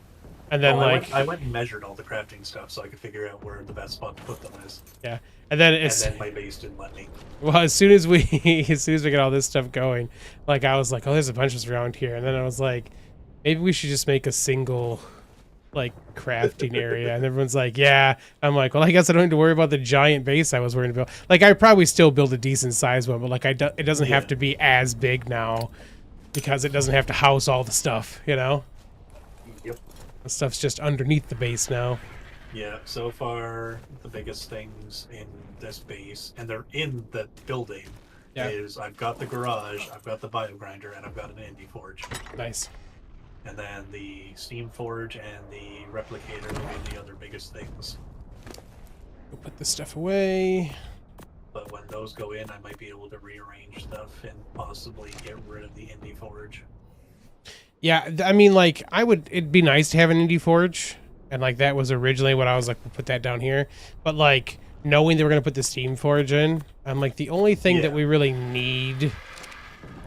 And then I went and measured all the crafting stuff so I could figure out where the best spot to put them is. Yeah. And then my base didn't let me. Well, as soon as we get all this stuff going, like, I was like, oh, there's a bunch of us around here. And then I was like, maybe we should just make a single, like, crafting area. And everyone's like, yeah. I'm like, well, I guess I don't need to worry about the giant base I was worried about. Like, I probably still build a decent sized one, but like, it doesn't have to be as big now because it doesn't have to house all the stuff, you know? Yep. The stuff's just underneath the base now. Yeah, so far the biggest things in this base, and they're in the building, is I've got the garage, I've got the bio grinder, and I've got an indie forge. Nice. And then the steam forge and the replicator will be the other biggest things. We'll put this stuff away. But when those go in, I might be able to rearrange stuff and possibly get rid of the indie forge. Yeah, I mean, like, it'd be nice to have an indie forge. And, like, that was originally what I was like, we'll put that down here. But, like, knowing that we're going to put the steam forge in, I'm like, the only thing that we really need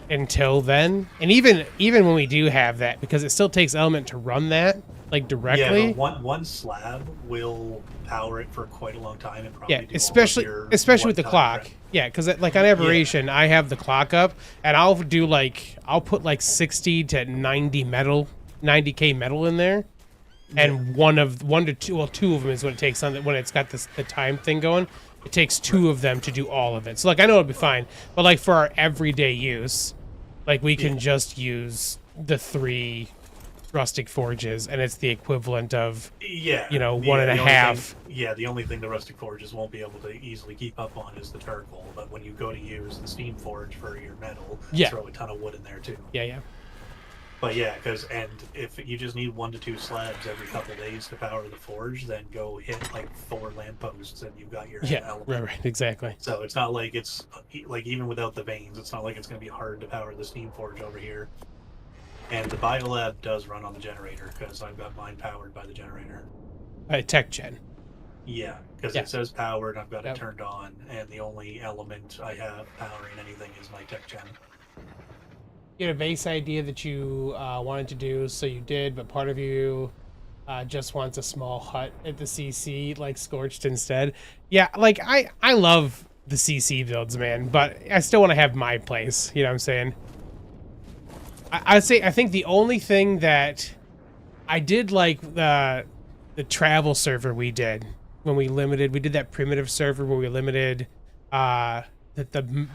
until then, and even when we do have that, because it still takes element to run that, like, directly. Yeah, but one slab will power it for quite a long time. And probably especially with the clock. Yeah, because, like, on Aberration, I have the clock up, and I'll put, like, 60 to 90K metal in there. and one to two, well, two of them is what it takes on when it's got the time thing going. It takes two of them to do all of it. So like I know it'll be fine, but like for our everyday use, like we can just use the 3 rustic forges, and it's the equivalent of one and a half. The only thing the rustic forges won't be able to easily keep up on is the charcoal. But when you go to use the steam forge for your metal, throw a ton of wood in there too. Yeah. But yeah, and if you just need 1 to 2 slabs every couple days to power the forge, then go hit like 4 lampposts and you've got your element. Right, exactly. So it's not like it's like, even without the veins, it's not like it's going to be hard to power the steam forge over here. And the biolab does run on the generator because I've got mine powered by the generator. Tech gen. Yeah, because it says powered, I've got it turned on, and the only element I have powering anything is my tech gen. You had a base idea that you wanted to do, so you did, but part of you just wants a small hut at the CC, like Scorched instead. Yeah, like I love the CC builds, man, but I still want to have my place. You know what I'm saying? I think the only thing that I did like the travel server we did when we did that primitive server where we limited the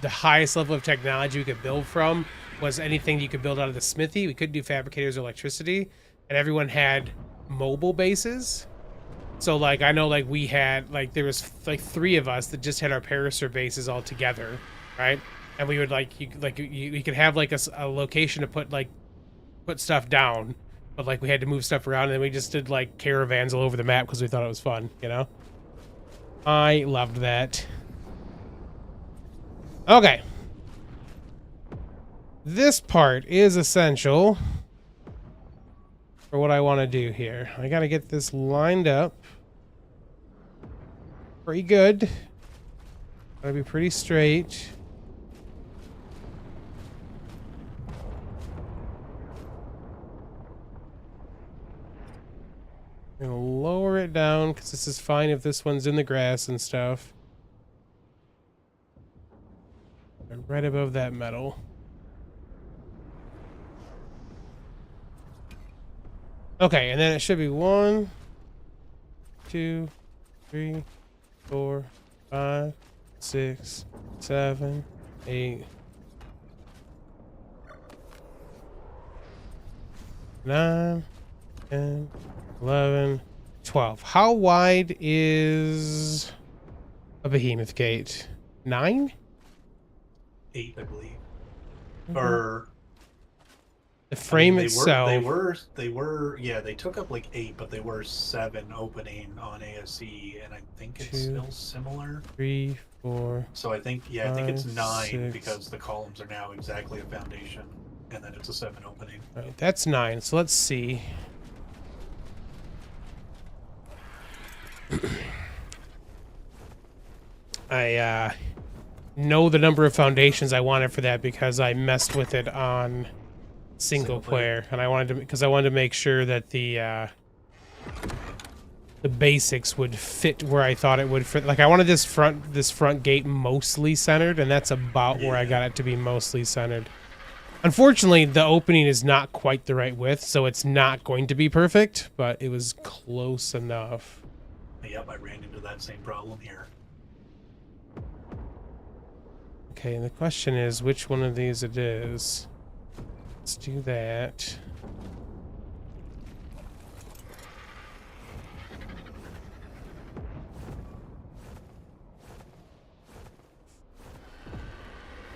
highest level of technology we could build from was anything you could build out of the smithy. We couldn't do fabricators or electricity, and everyone had mobile bases. So like I know like we had like there was like 3 of us that just had our Parasaur bases all together, right? And we would you could have like a location to put stuff down, but like we had to move stuff around, and then we just did like caravans all over the map because we thought it was fun, you know? I loved that. Okay. This part is essential for what I want to do here. I gotta get this lined up pretty good. Gotta be pretty straight. I'm gonna lower it down because this is fine if this one's in the grass and stuff. Right above that metal. Okay, and then it should be 1, 2, 3, 4, 5, 6, 7, 8, 9, 10, 11, 12. How wide is a behemoth gate? 9? 8, I believe. Or the frame itself. They took up like 8, but they were 7 opening on ASE, and I think it's still similar. 3, 4. So I think it's 9 because the columns are now exactly a foundation, and then it's a 7 opening. All right, that's 9. So let's see. I know the number of foundations I wanted for that because I messed with it on single player, and I wanted to make sure that the basics would fit where I thought it would fit. Like I wanted this front gate mostly centered, and that's about where I got it to be mostly centered. Unfortunately, the opening is not quite the right width, so it's not going to be perfect, but it was close enough. Yep, I ran into that same problem here. Okay, and the question is which one of these it is. Let's do that.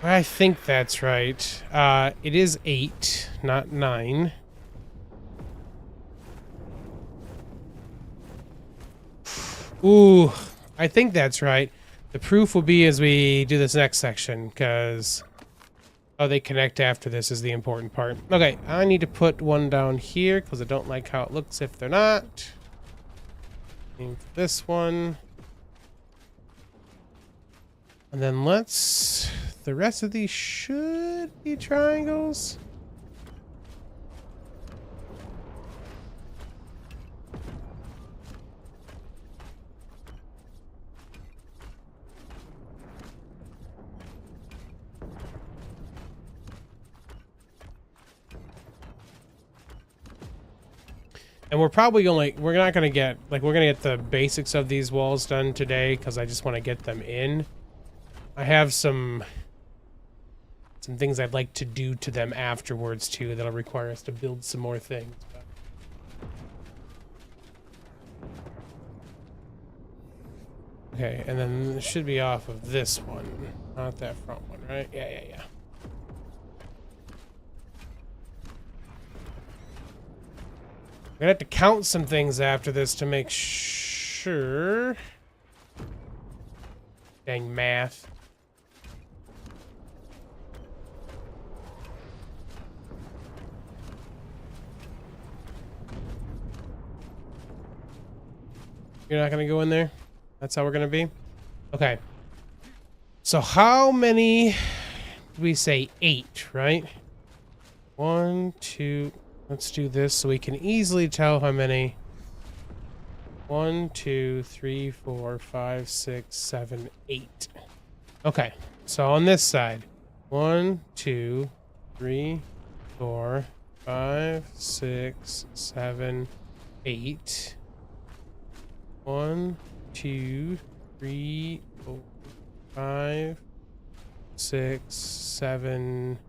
I think that's right. It is 8, not 9. Ooh, I think that's right. The proof will be as we do this next section, because how they connect after this is the important part. Okay, I need to put one down here, because I don't like how it looks if they're not. Aim for this one. And then the rest of these should be triangles. And we're probably we're not going to get, like, we're going to get the basics of these walls done today because I just want to get them in. I have some things I'd like to do to them afterwards, too, that'll require us to build some more things. But... Okay, and then it should be off of this one, not that front one, right? Yeah. I'm gonna have to count some things after this to make sure. Dang math. You're not gonna go in there? That's how we're gonna be? Okay. So how many did we say? 8, right? 1, 2... Let's do this so we can easily tell how many. 1, 2, 3, 4, 5, 6, 7, 8. Okay, so on this side. 1, 2, 3, 4, 5, 6, 7, 8. 1, 2, 3, 4, 5, 6, 7.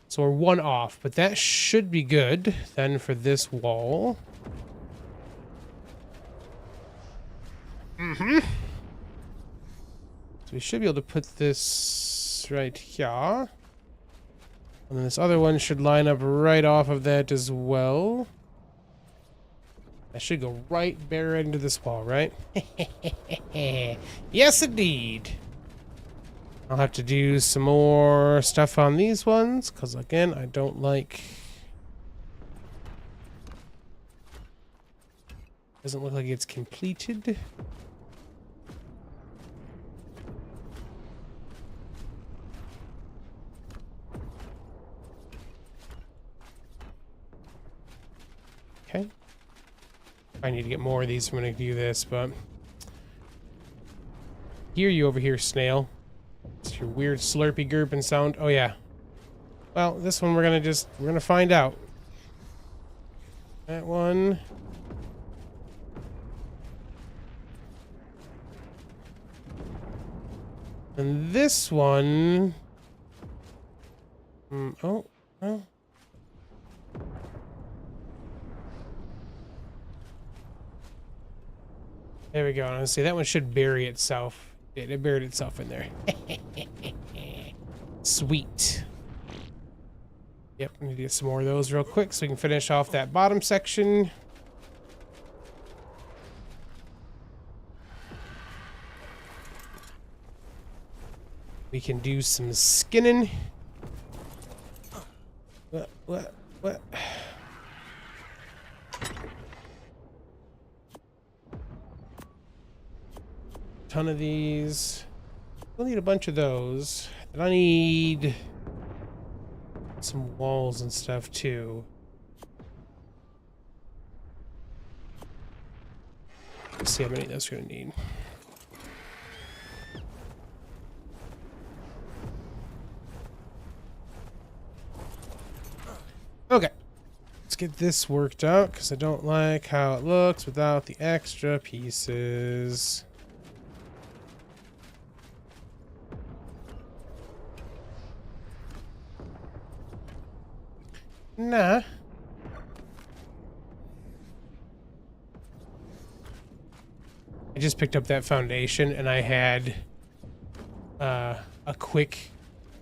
So we're 1 off, but that should be good then for this wall. So we should be able to put this right here. And then this other one should line up right off of that as well. That should go right bare into this wall, right? Yes, indeed. I'll have to do some more stuff on these ones, because again, I don't like... Doesn't look like it's completed. Okay. I need to get more of these if I'm going to do this, but... Hear you over here, snail. It's your weird slurpy gurping sound. Oh, yeah. Well, this one we're gonna find out. That one. And this one. Oh, well. There we go. And see, that one should bury itself. It buried itself in there. Sweet. Yep, I need to get some more of those real quick so we can finish off that bottom section. We can do some skinning. What? Ton of these. We'll need a bunch of those. And I need some walls and stuff too. Let's see how many that's gonna need. Okay. Let's get this worked out because I don't like how it looks without the extra pieces. Nah. I just picked up that foundation and I had a quick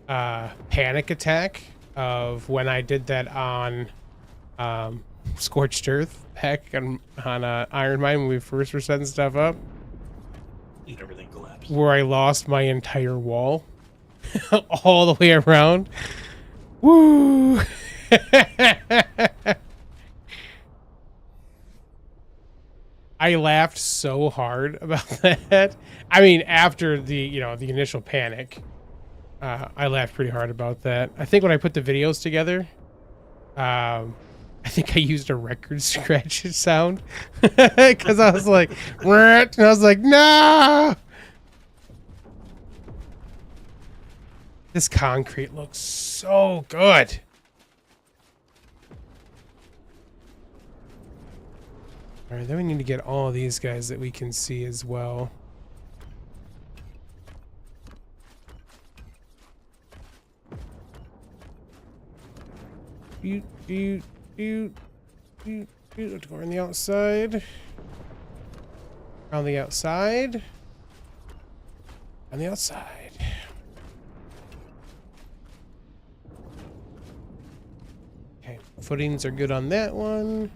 panic attack of when I did that on Scorched Earth back on Iron Mine when we first were setting stuff up. And everything collapsed. Where I lost my entire wall all the way around. Woo! I laughed so hard about that. I mean, after the initial panic, I laughed pretty hard about that. I think when I put the videos together, I think I used a record scratch sound because I was like, and I was like, no. This concrete looks so good. All right, then we need to get all of these guys that we can see as well. Go on the outside. On the outside. On the outside. Okay, footings are good on that one.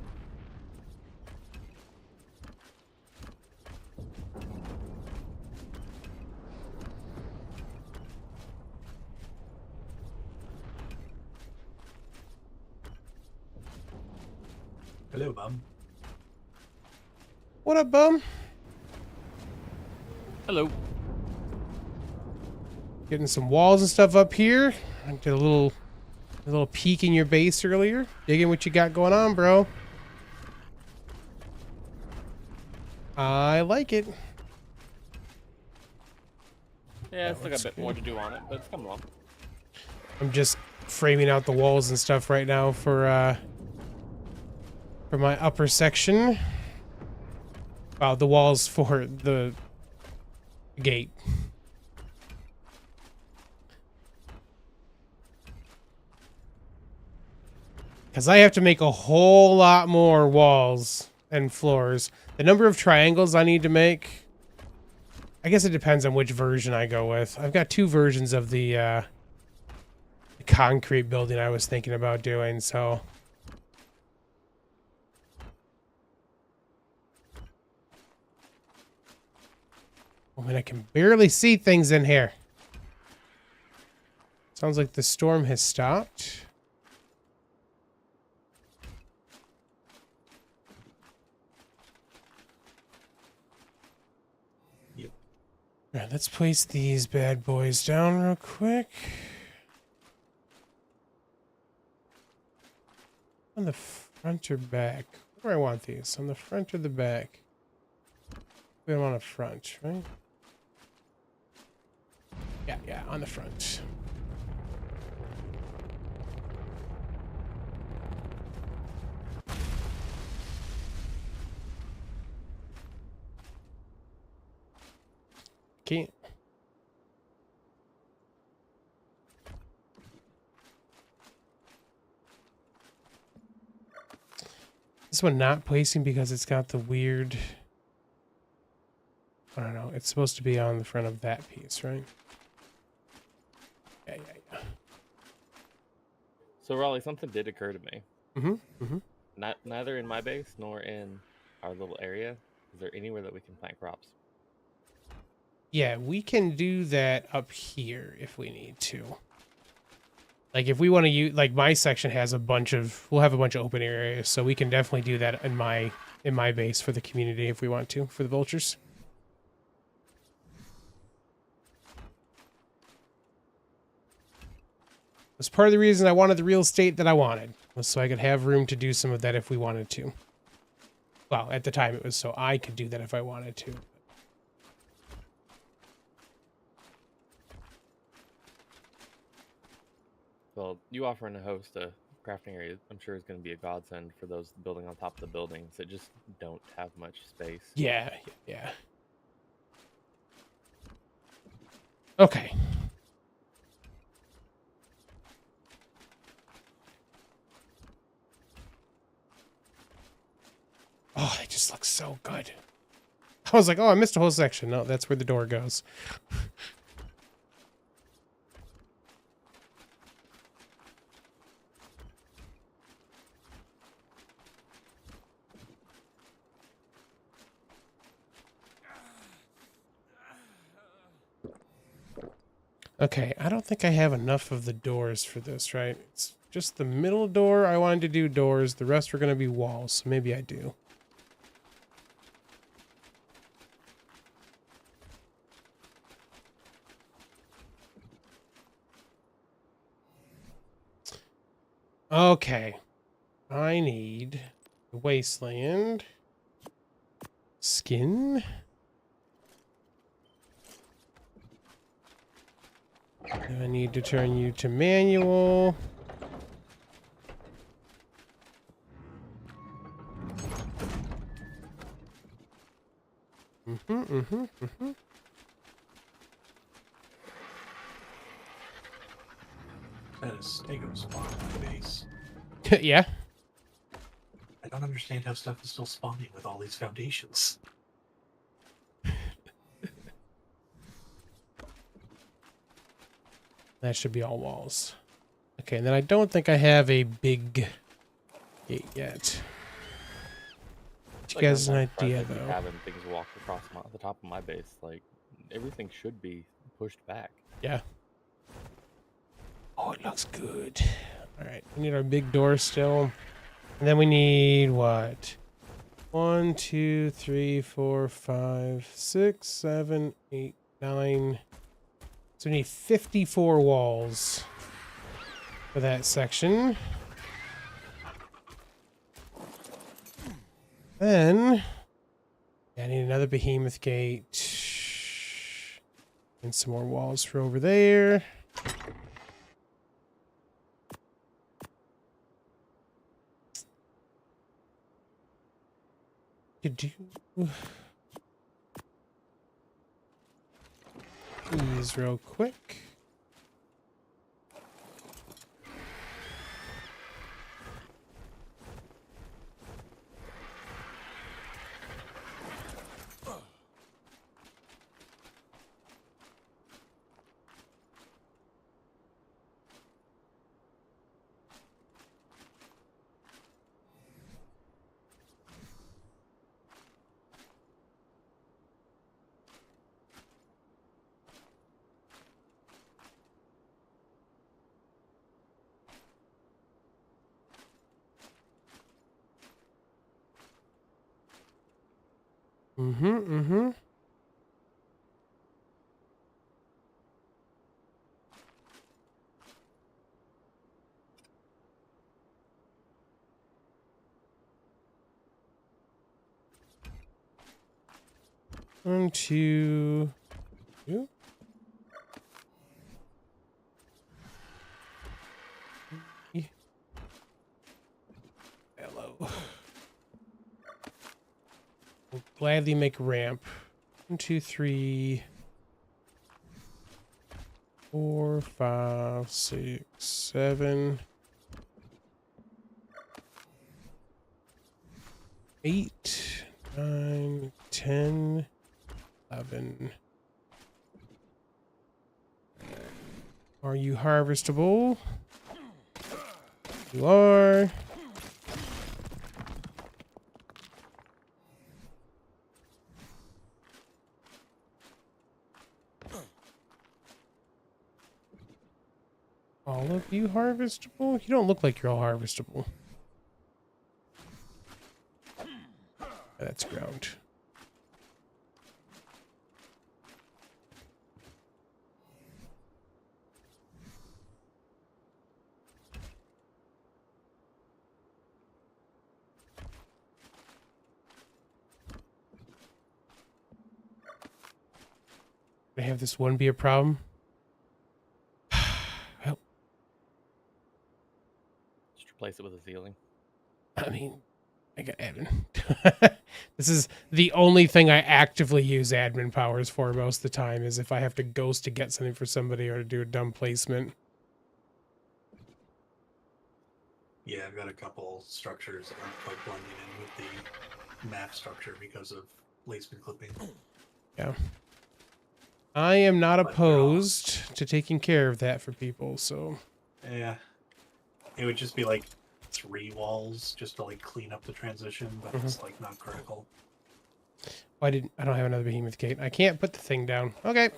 Hello, Bum. What up, bum? Hello. Getting some walls and stuff up here. I did a little peek in your base earlier. Digging what you got going on, bro. I like it. Yeah, it's still got a bit more to do on it, but it's coming along. I'm just framing out the walls and stuff right now for my upper section. Wow, the walls for the gate. Because I have to make a whole lot more walls and floors. The number of triangles I need to make, I guess it depends on which version I go with. I've got 2 versions of the concrete building I was thinking about doing, so... I mean, I can barely see things in here. Sounds like the storm has stopped. Yep. All right, let's place these bad boys down real quick. On the front or back? Where do I want these? On the front or the back? We don't want a front, right? Yeah, on the front. Okay. This one not placing because it's got the weird... I don't know. It's supposed to be on the front of that piece, right? Yeah. So, Raleigh, something did occur to me. Mm-hmm. Neither in my base nor in our little area is there anywhere that we can plant crops. Yeah, we can do that up here if we need to. Like, if we want to use... Like, my section has a bunch of... We'll have a bunch of open areas, so we can definitely do that in my base for the community if we want to, for the vultures. That's part of the reason I wanted the real estate that I wanted, was so I could have room to do some of that if we wanted to. Well, at the time it was so I could do that if I wanted to. Well, you offering to host a crafting area, I'm sure is going to be a godsend for those building on top of the buildings that just don't have much space. Yeah. Okay. Oh, it just looks so good. I was like, oh, I missed a whole section. No, that's where the door goes. Okay, I don't think I have enough of the doors for this, right? It's just the middle door I wanted to do doors. The rest were going to be walls, so maybe I do. Okay. I need the wasteland. Skin. I need to turn you to manual. That is Stego spawn on my base. Yeah. I don't understand how stuff is still spawning with all these foundations. That should be all walls. Okay, and then I don't think I have a big gate yet. You guys an idea, though? Having things walk across the top of my base, like everything should be pushed back. Yeah. Oh, it looks good. All right, we need our big door still, and then we need what? 1, 2, 3, 4, 5, 6, 7, 8, 9. So we need 54 walls for that section. Then I need another behemoth gate and some more walls for over there. Could do these real quick. Mm-hmm. 1, 2, 2. Hello. We'll gladly make a ramp. 1, 2, 3, 4, 5, 6, 7, 8, 9, 10, 11. Are you harvestable? You are. All of you harvestable? You don't look like you're all harvestable. That's ground. May have this one be a problem. Well, Just replace it with a ceiling. I mean, I got admin. This is the only thing I actively use admin powers for most of the time, is if I have to ghost to get something for somebody or to do a dumb placement. Yeah, I've got a couple structures that aren't quite blending in with the map structure because of placement clipping. Yeah. I am not But opposed to taking care of that for people, so... Yeah. It would just be like 3 walls just to like clean up the transition, but it's like not critical. Oh, I don't have another behemoth gate. I can't put the thing down. Okay.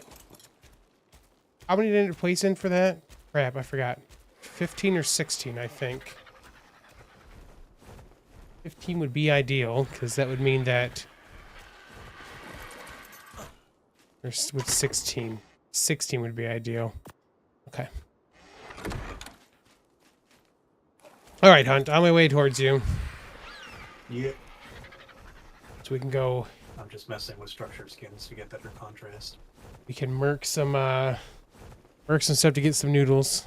How many did it place in for that? Crap, I forgot. 15 or 16, I think. 15 would be ideal, because that would mean that... Or with 16. 16 would be ideal. Okay. All right, Hunt. On my way towards you. Yeah. So we can go... I'm just messing with structure skins to get better contrast. We can merc some stuff to get some noodles.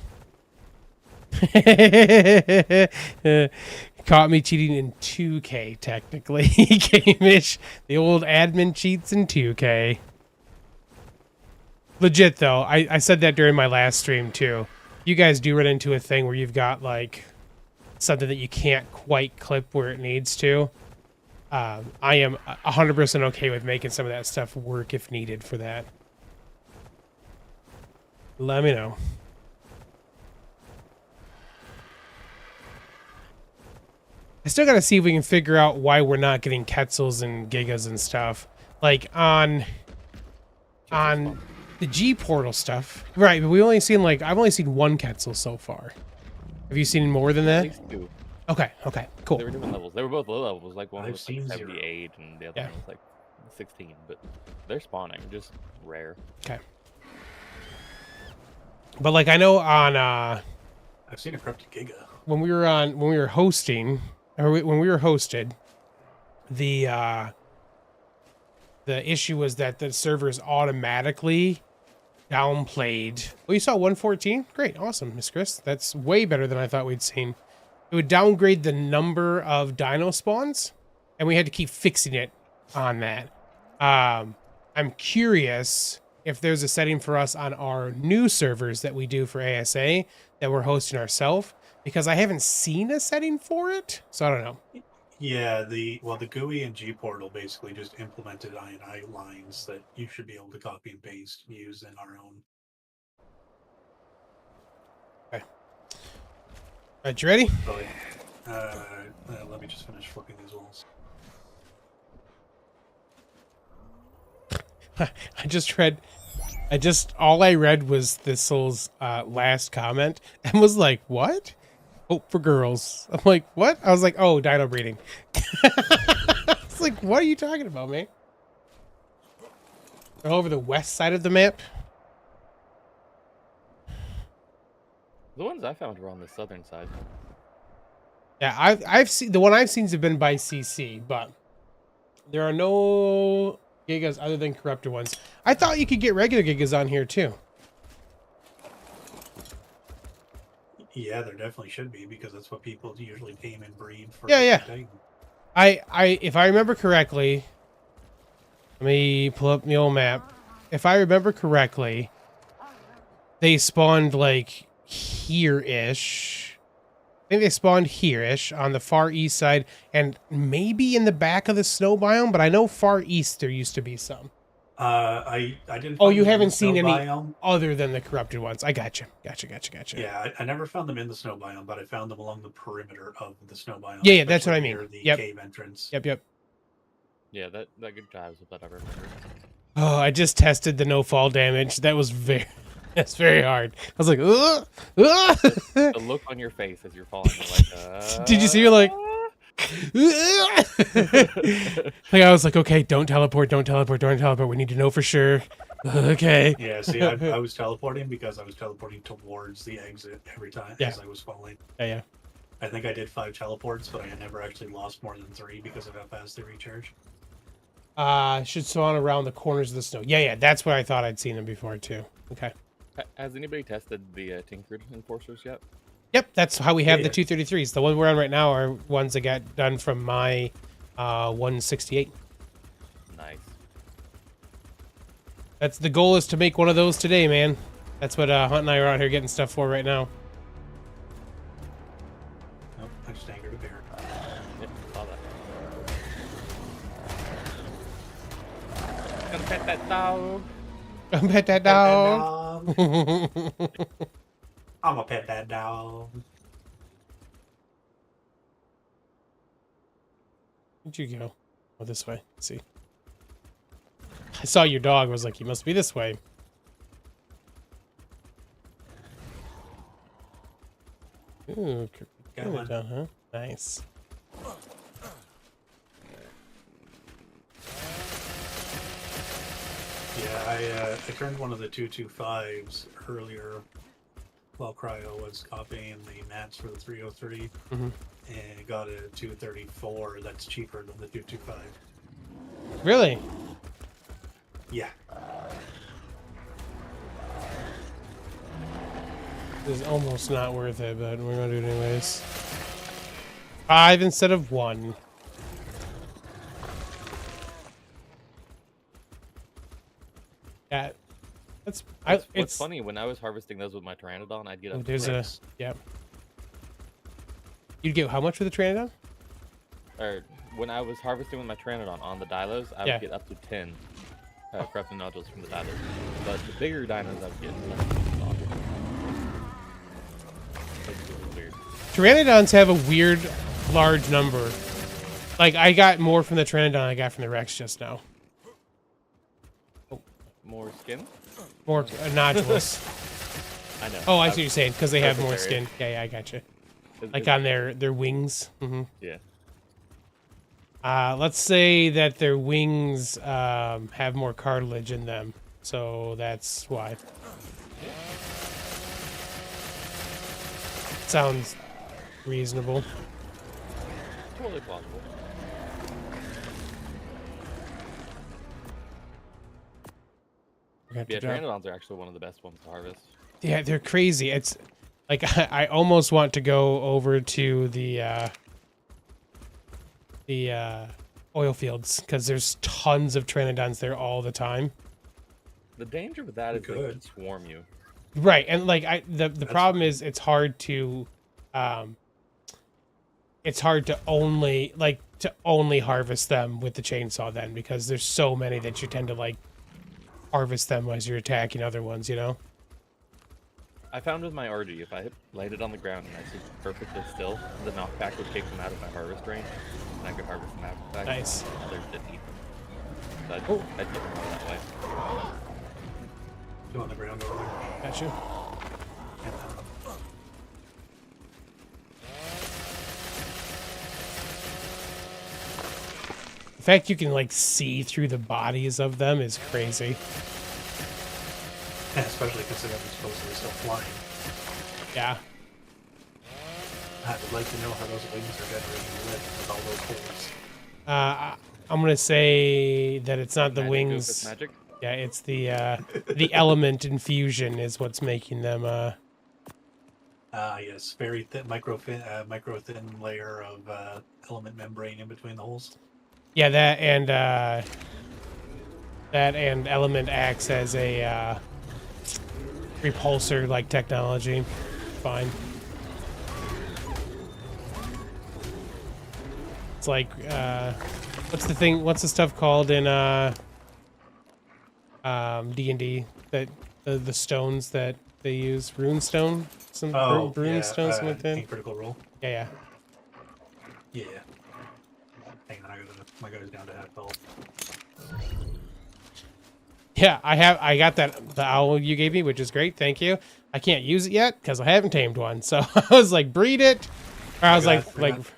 Caught me cheating in 2K, technically. Game-ish. The old admin cheats in 2K. Legit, though. I said that during my last stream, too. You guys do run into a thing where you've got, like, something that you can't quite clip where it needs to. I am 100% okay with making some of that stuff work if needed for that. Let me know. I still gotta see if we can figure out why we're not getting Quetzals and Gigas and stuff. Like on the G portal stuff. Right, but we only seen like I've only seen one Quetzal so far. Have you seen more than that? At least 2. Okay, cool. They were different levels. They were both low levels. Like one I've was like seen 78 and the other one was like 16. But they're spawning, just rare. Okay. But like I know on I've seen a corrupted Giga. when we were hosting or when we were hosted, the issue was that the servers automatically downplayed. Well, you saw 114? Great, awesome, Miss Chris. That's way better than I thought we'd seen. It would downgrade the number of dino spawns, and we had to keep fixing it on that. I'm curious if there's a setting for us on our new servers that we do for ASA that we're hosting ourselves, because I haven't seen a setting for it, so I don't know. Yeah, the GUI and G portal basically just implemented INI lines that you should be able to copy and paste and use in our own. Okay. All right, you ready? Let me just finish flipping these walls. All I read was Thistle's last comment and was like, what? Hope for girls. I'm like, what? I was like, oh, dino breeding. It's like, what are you talking about, man? They're over the west side of the map. The ones I found were on the southern side. Yeah, I've seen the one I've seen has been by CC, but there are no Gigas other than corrupted ones. I thought you could get regular Gigas on here too. Yeah, there definitely should be, because that's what people usually tame and breed for. Yeah. Titan. If I remember correctly, let me pull up the old map. If I remember correctly, they spawned like here-ish. I think they spawned here-ish on the far east side, and maybe in the back of the snow biome, but I know far east there used to be some. I didn't. Oh, find you them in haven't the seen snow any biome. other than the corrupted ones. I gotcha. Yeah, I never found them in the snow biome, but I found them along the perimeter of the snow biome. Yeah, that's what I especially mean. near the Yep. cave entrance. Yep. Yeah, that good jives with that I remember. Oh, I just tested the no fall damage. That's very hard. I was like, ugh, ugh. The look on your face as you're falling, you're like, Did you see her like? Like I was like, okay, don't teleport. We need to know for sure. Okay. Yeah, see, I was teleporting because I was teleporting towards the exit every time as I was falling. Yeah. I think I did 5 teleports, but I had never actually lost more than 3 because of how fast they recharge. Should spawn around the corners of the snow. Yeah, that's what I thought I'd seen them before too. Okay. Has anybody tested the Tinkered Enforcers yet? Yep, that's how we have Yeah. the 233s. The ones we're on right now are ones that got done from my 168. Nice. That's the goal, is to make one of those today, man. That's what Hunt and I are out here getting stuff for right now. Nope, I just angered a bear. Yep, saw that. Gonna pet that dog. Pet that dog. I'm gonna pet that dog. Where'd you go? Oh, this way. Let's see. I saw your dog. I was like, you must be this way. Ooh, Got one. down, huh? Nice. Yeah, I turned one of the 225s earlier while Cryo was copying the mats for the 303, and got a 234 that's cheaper than the 225. Really? Yeah. This is almost not worth it, but we're gonna do it anyways. 5 instead of 1. Yeah, that's What's it's funny, when I was harvesting those with my Pteranodon, I'd get oh, up to there's a 6. yep. You'd get how much for the Pteranodon? Or when I was harvesting with my Pteranodon on the Dilos, I Yeah. would get up to 10 corrupted nodules from the Dilos. But the bigger dinos, I would get less. It's weird. Pteranodons have a weird large number. Like I got more from the Pteranodon than I got from the Rex just now. More skin? More nodules. I know. Oh, I see what you're saying, because they have more Surface area. skin. Yeah, I got you. It's- Like it's- on their wings. Mm-hmm. Yeah. Let's say that their wings have more cartilage in them, so that's why. Sounds reasonable. Totally plausible. Got Yeah, to drop- Pteranodons are actually one of the best ones to harvest. Yeah, they're crazy. It's like I almost want to go over to the oil fields because there's tons of Pteranodons there all the time. The danger with that is they Good. can swarm you. Right, and like the problem fine. is it's hard to only harvest them with the chainsaw then because there's so many that you tend to like harvest them as you're attacking other ones, you know? I found with my RG, if I laid it on the ground and I stood perfectly still, the knockback would take them out of my harvest range, and I could harvest them back. Nice. Others didn't eat them. So I'd get them out that way. Two on the ground over there. Got you. The fact you can like see through the bodies of them is crazy. And especially considering they're supposedly still flying. Yeah. I would like to know how those wings are generating lift with all those holes. I'm gonna say that it's not the Magic wings. Goofus magic. Yeah, it's the element infusion is what's making them Yes, very thin, micro thin layer of element membrane in between the holes. yeah, that and element acts as a repulsor like technology. Fine. It's like what's the stuff called in D&D that the stones that they use, runestone, rune stones, something like that. King critical roll. Yeah. Yeah. Hang on, my guy's down to half health. Yeah, I got the owl you gave me, which is great. Thank you. I can't use it yet because I haven't tamed one. So I was like, breed it. Or I was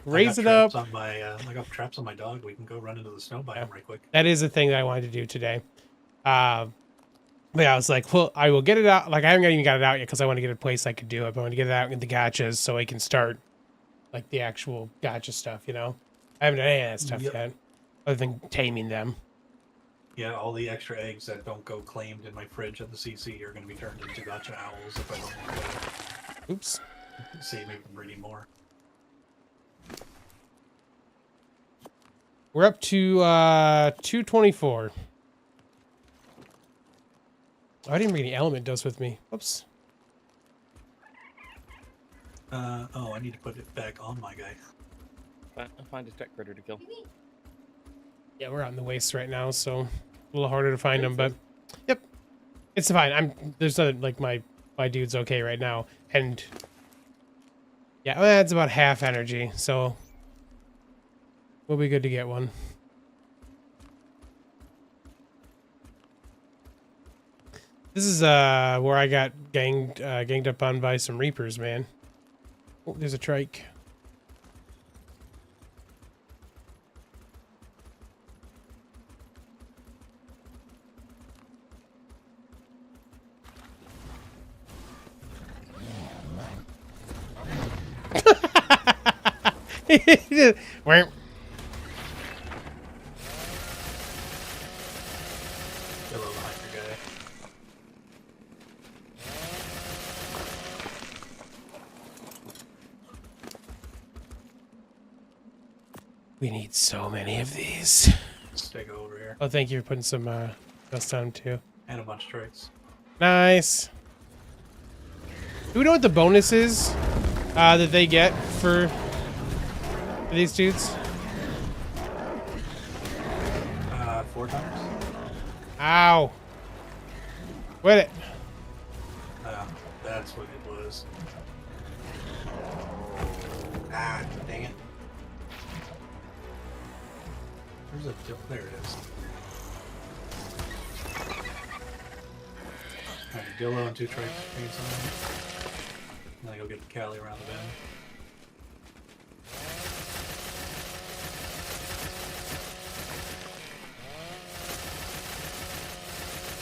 raise it up. I got traps on my dog. We can go run into the snow biome right quick. That is a thing that I wanted to do today. But yeah, I was like, well, I will get it out. Like I haven't even got it out yet because I want to get a place I could do it. But I want to get it out in the gotchas so I can start like the actual gotcha stuff. You know, I haven't done any of that stuff yet, other than taming them. Yeah, all the extra eggs that don't go claimed in my fridge at the CC are going to be turned into gotcha owls if I don't Oops. save me from breeding more. We're up to 224. I didn't bring any element dose with me. Whoops. I need to put it back on my guy. I'll find a tech critter to kill. Yeah, we're out in the wastes right now, so a little harder to find them, but yep. It's fine. There's nothing like my dude's okay right now. And yeah, well, that's about half energy, so we'll be good to get one. This is where I got ganged up on by some reapers, man. Oh, there's a trike. Where? Hello, the hiker guy. We need so many of these. Stego over here. Oh, thank you for putting some dust down too. And a bunch of traits. Nice. Do we know what the bonus is that they get for these dudes? 4 times? Ow. Quit it. That's what it was. Ah, dang it. There's a... There it is. Alright, Dillo and 2 traits on there. And then I go get the Cali around the bend.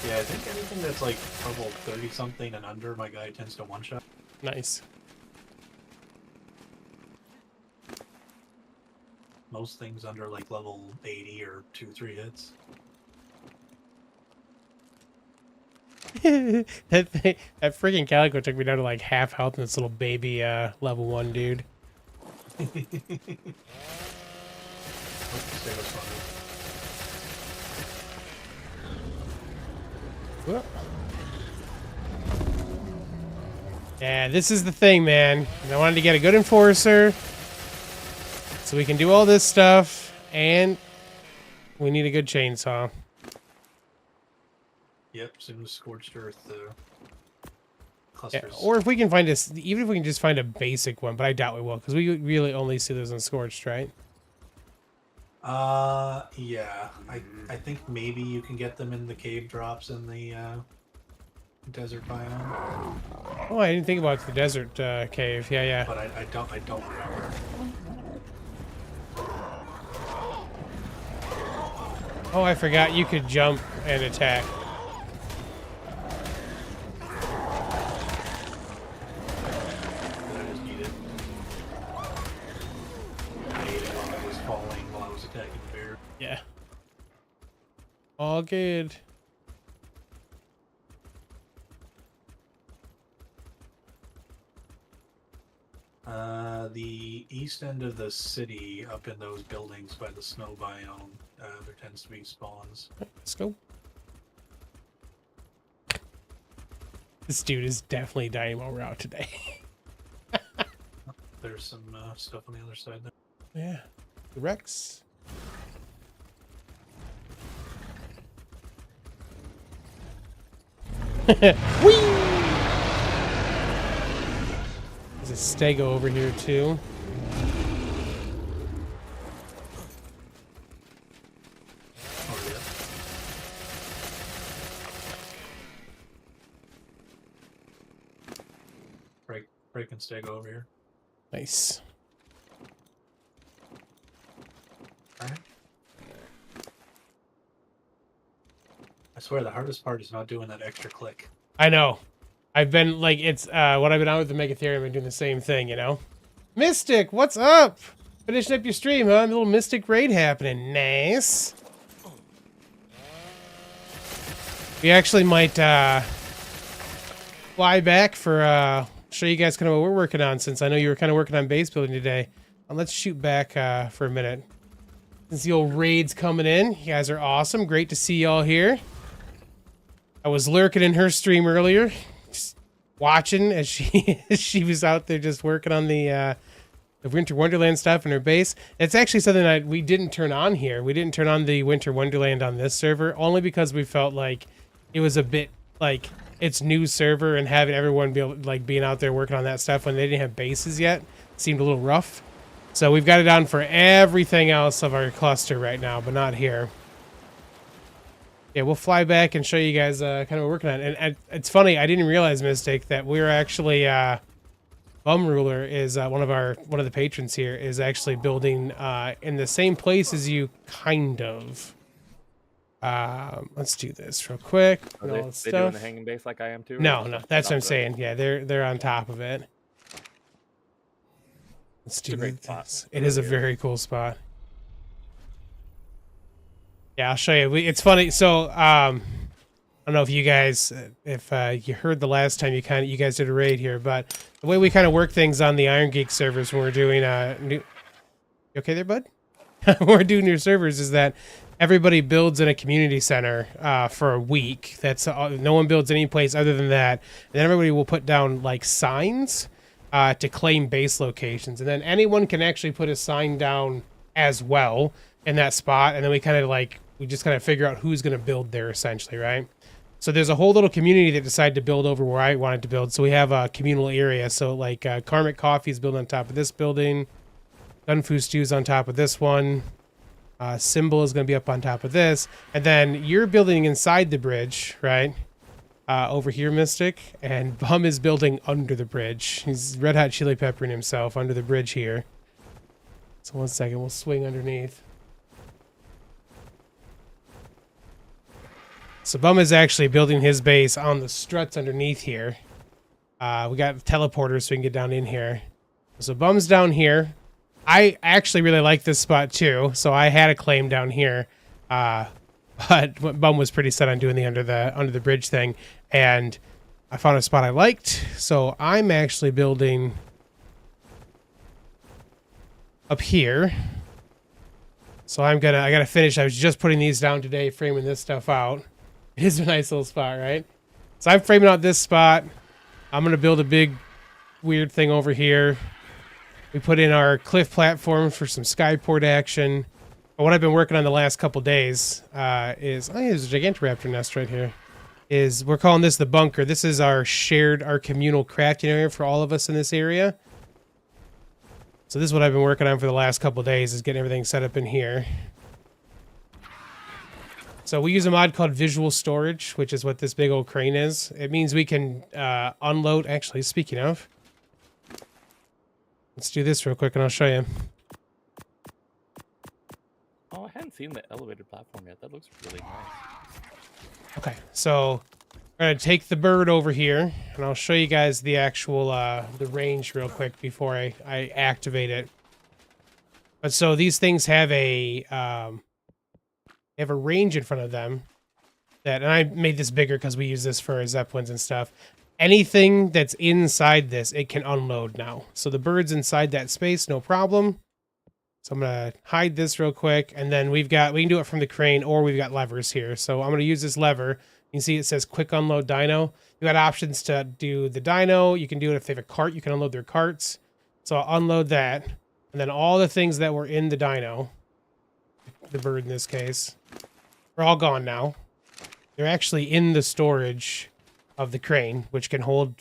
Yeah, I think anything that's like level 30-something and under, my guy tends to one-shot. Nice. Most things under like level 80 or 2-3 hits. that freaking Calico took me down to like half health in this little baby level 1 dude. Whoop. Yeah, this is the thing, man. I wanted to get a good enforcer so we can do all this stuff, and we need a good chainsaw. Yep, soon as Scorched Earth Yeah, clusters. or if we can find even if we can just find a basic one, but I doubt we will, because we really only see those in Scorched, right? Yeah. I think maybe you can get them in the cave drops in the desert biome. Oh, I didn't think about the desert cave. Yeah, yeah. But I don't remember. Oh, I forgot you could jump and attack. I just need it. I ate it while I was falling while I was attacking the bear. Yeah. All good. The east end of the city, up in those buildings by the snow biome, there tends to be spawns. Let's go. This dude is definitely dying while we're out today. There's some stuff on the other side there. Yeah. The Rex. Whee! There's a stego over here too. Oh, yeah. Break and stego over here. Nice. Alright. I swear the hardest part is not doing that extra click. I know. I've been like, it's when I've been out with the Megatherium, I've been doing the same thing, you know? Mystic, what's up? Finishing up your stream, huh? A little Mystic raid happening. Nice. We actually might fly back for show you guys kind of what we're working on, since I know you were kind of working on base building today. Let's shoot back for a minute. Since the old raid's coming in, you guys are awesome. Great to see y'all here. I was lurking in her stream earlier, just watching as she was out there just working on the Winter Wonderland stuff in her base. It's actually something that we didn't turn on here. We didn't turn on the Winter Wonderland on this server, only because we felt like it was a bit like it's new server, and having everyone be able, like being out there working on that stuff when they didn't have bases yet seemed a little rough. So we've got it on for everything else of our cluster right now, but not here. Yeah, we'll fly back and show you guys kind of what we're working on. And it's funny, I didn't realize, Mystic, that we're actually Bum Ruler is one of the patrons here is actually building in the same place as you, kind of. Let's do this real quick. Are they doing the hanging base like I am too? No, that's what I'm saying. Yeah, they're on top of it. Let's do this. It is a very cool spot. Yeah, I'll show you. It's funny. So, I don't know if you guys, you heard the last time you guys did a raid here, but the way we kind of work things on the IronGeeks servers when we're doing new. You okay there, bud? we're doing your servers is that everybody builds in a community center for a week. That's no one builds any place other than that. And then everybody will put down like signs to claim base locations, and then anyone can actually put a sign down as well in that spot. And then we just kind of figure out who's going to build there essentially, right? So there's a whole little community that decided to build over where I wanted to build. So we have a communal area. So like Karmic Coffee is built on top of this building. Gunfu Stew's on top of this one. Symbol is going to be up on top of this. And then you're building inside the bridge, right? Over here, Mystic. And Bum is building under the bridge. He's red hot chili peppering himself under the bridge here. So 1 second, we'll swing underneath. So Bum is actually building his base on the struts underneath here. We got teleporters so we can get down in here. So Bum's down here. I actually really like this spot too, so I had a claim down here. But Bum was pretty set on doing the under the bridge thing, and I found a spot I liked. So I'm actually building up here. So I gotta finish. I was just putting these down today, framing this stuff out. It is a nice little spot, right? So I'm framing out this spot. I'm going to build a big weird thing over here. We put in our cliff platform for some skyport action. But what I've been working on the last couple days is... Oh, there's a Gigantoraptor nest right here. We're calling this the bunker. This is our communal crafting area for all of us in this area. So this is what I've been working on for the last couple days, is getting everything set up in here. So we use a mod called Visual Storage, which is what this big old crane is. It means we can unload... Actually, speaking of... Let's do this real quick and I'll show you. Oh, I hadn't seen the elevated platform yet. That looks really nice. Okay, so we're going to take the bird over here, and I'll show you guys the actual the range real quick before I activate it. But so these things have a... They have a range in front of them and I made this bigger because we use this for Zeppelins and stuff. Anything that's inside this, it can unload now. So the bird's inside that space, no problem. So I'm going to hide this real quick. And then we can do it from the crane, or we've got levers here. So I'm going to use this lever. You can see it says quick unload dyno. You got options to do the dyno. You can do it if they have a cart, you can unload their carts. So I'll unload that. And then all the things that were in the dyno, the bird in this case, are all gone now. They're actually in the storage of the crane, which can hold...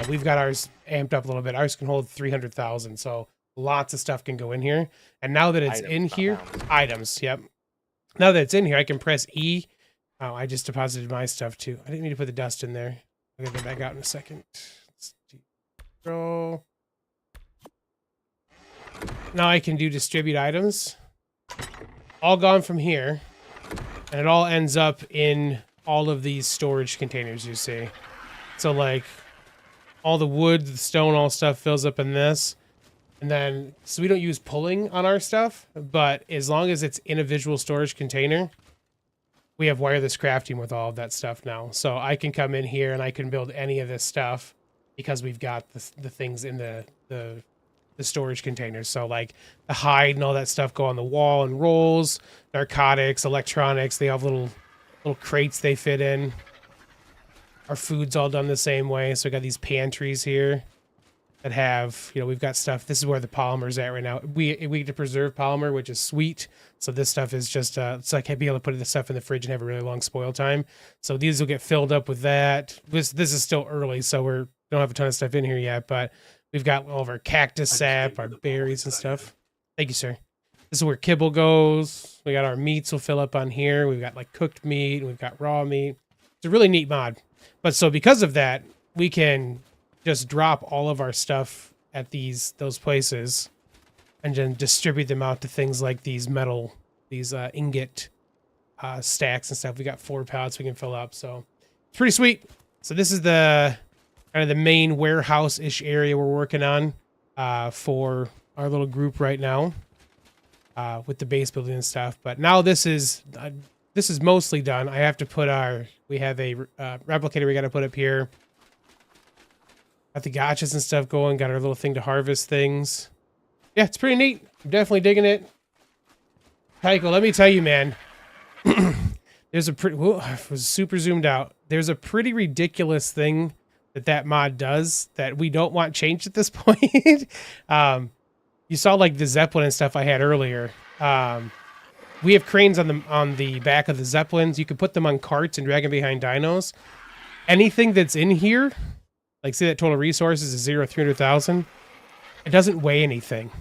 we've got ours amped up a little bit. Ours can hold 300,000, so lots of stuff can go in here. And now that it's in here... Items, yep. Now that it's in here, I can press E. Oh, I just deposited my stuff, too. I didn't mean to put the dust in there. I'm going to get back out in a second. Let's do... Now I can do distribute items. All gone from here. And it all ends up in all of these storage containers you see. So like all the wood, the stone, all stuff fills up in this. And then, so we don't use pulling on our stuff, but as long as it's in a visual storage container, we have wireless crafting with all of that stuff now. So I can come in here and I can build any of this stuff because we've got the things in the storage containers. So like the hide and all that stuff go on the wall and rolls, narcotics, electronics, they have little crates they fit in. Our food's all done the same way. So we got these pantries here that have, we've got stuff. This is where the polymer's at right now. We get to preserve polymer, which is sweet. So this stuff is just, so I can't be able to put this stuff in the fridge and have a really long spoil time. So these will get filled up with that. This is still early, so we don't have a ton of stuff in here yet, but we've got all of our cactus sap, our berries and stuff. Thank you, sir. This is where kibble goes. We got our meats will fill up on here. We've got like cooked meat and we've got raw meat. It's a really neat mod. But so because of that, we can just drop all of our stuff at those places and then distribute them out to things like these ingot stacks and stuff. We got 4 pallets we can fill up. So it's pretty sweet. So this is the kind of the main warehouse-ish area we're working on for our little group right now with the base building and stuff. But now this is mostly done. I have to we have a replicator we got to put up here. Got the gotchas and stuff going. Got our little thing to harvest things. Yeah, it's pretty neat. I'm definitely digging it. Tycho, let me tell you, man. There's a pretty. Whoa, I was super zoomed out. There's a pretty ridiculous thing that mod does that we don't want changed at this point. You saw like the Zeppelin and stuff I had earlier. We have cranes on the back of the Zeppelins. You can put them on carts and drag them behind dynos. Anything that's in here, like say that total resources is 300,000, it doesn't weigh anything.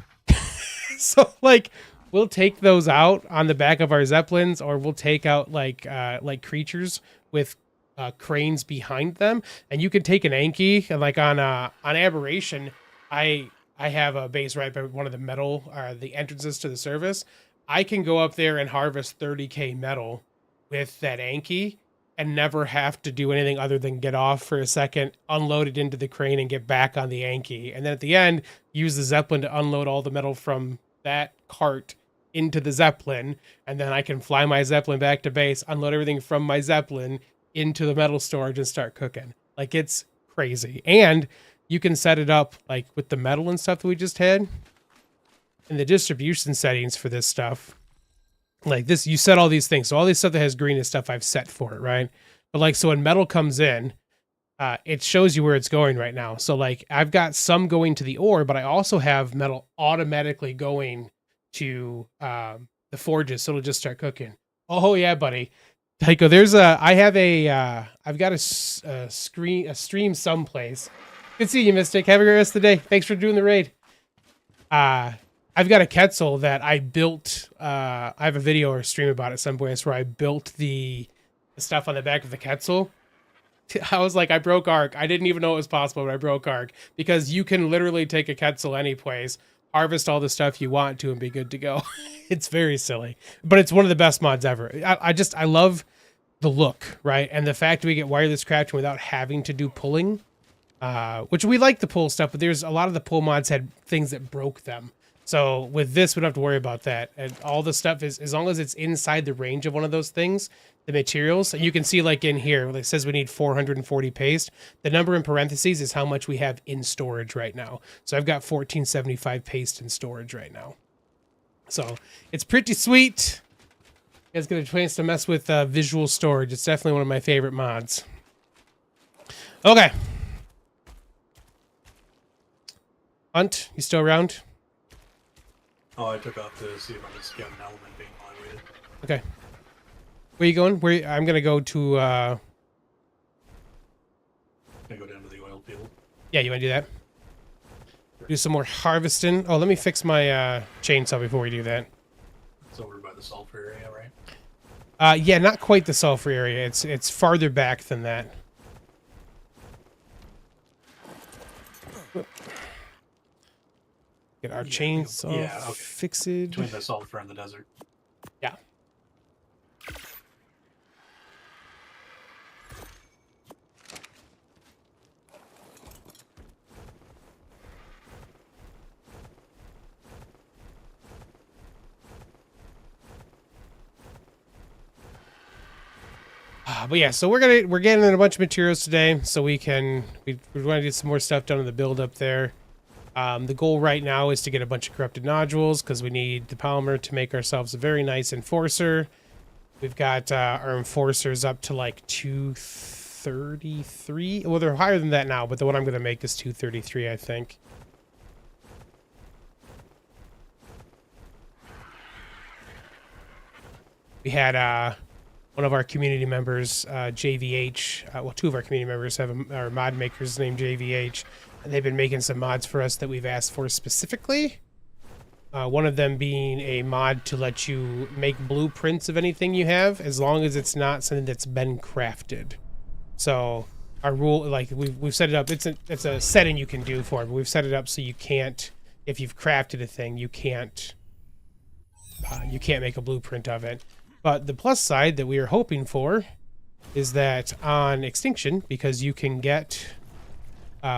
So like we'll take those out on the back of our Zeppelins, or we'll take out like creatures with cranes behind them, and you can take an Anki and like on Aberration, I have a base right by one of the metal the entrances to the service. I can go up there and harvest 30k metal with that Anki and never have to do anything other than get off for a second, unload it into the crane, and get back on the Anki. And then at the end, use the Zeppelin to unload all the metal from that cart into the Zeppelin. And then I can fly my Zeppelin back to base, unload everything from my Zeppelin into the metal storage, and start cooking. Like, it's crazy. And you can set it up like with the metal and stuff that we just had. In the distribution settings for this stuff, like this, you set all these things. So all this stuff that has green is stuff I've set for it, right? But like, so when metal comes in, it shows you where it's going right now. So like I've got some going to the ore, but I also have metal automatically going to the forges. So it'll just start cooking. Oh yeah, buddy. Tycho, I've got a stream someplace. Good seeing you, Mystic. Have a great rest of the day. Thanks for doing the raid. I've got a Quetzal that I built. I have a video or a stream about it some points where I built the stuff on the back of the Quetzal. I was like, I broke ARK. I didn't even know it was possible, but I broke ARK because you can literally take a Quetzal any place, harvest all the stuff you want to, and be good to go. It's very silly, but it's one of the best mods ever. I love the look, right? And the fact that we get wireless crafting without having to do pulling, which we like the pull stuff, but there's a lot of the pull mods had things that broke them. So with this, we don't have to worry about that. And all the stuff is, as long as it's inside the range of one of those things, the materials, and you can see like in here, it says we need 440 paste. The number in parentheses is how much we have in storage right now. So I've got 1475 paste in storage right now. So it's pretty sweet. You guys get a chance to mess with visual storage. It's definitely one of my favorite mods. Okay. Hunt, you still around? Oh, I took off to see if I could scout an element being moderated. Okay. Where are you going? I'm gonna go to Gonna go down to the oil field. Yeah, you wanna do that? Do some more harvesting. Oh, let me fix my chainsaw before we do that. It's over by the sulfur area, right? Yeah, not quite the sulfur area. It's farther back than that. Get our chainsaw fixed. Between the sulfur and the desert. Yeah. But yeah, so we're getting in a bunch of materials today, so we want to get some more stuff done in the build up there. The goal right now is to get a bunch of corrupted nodules because we need the polymer to make ourselves a very nice enforcer. We've got our enforcers up to like 233. Well, they're higher than that now, but the one I'm going to make is 233, I think. We had one of our community members, JVH, well, two of our community members are mod makers named JVH, and they've been making some mods for us that we've asked for specifically. One of them being a mod to let you make blueprints of anything you have, as long as it's not something that's been crafted. So our rule, like we've set it up, it's a setting you can do for it, but we've set it up so you can't, if you've crafted a thing, you can't make a blueprint of it. But the plus side that we are hoping for is that on Extinction, because you can get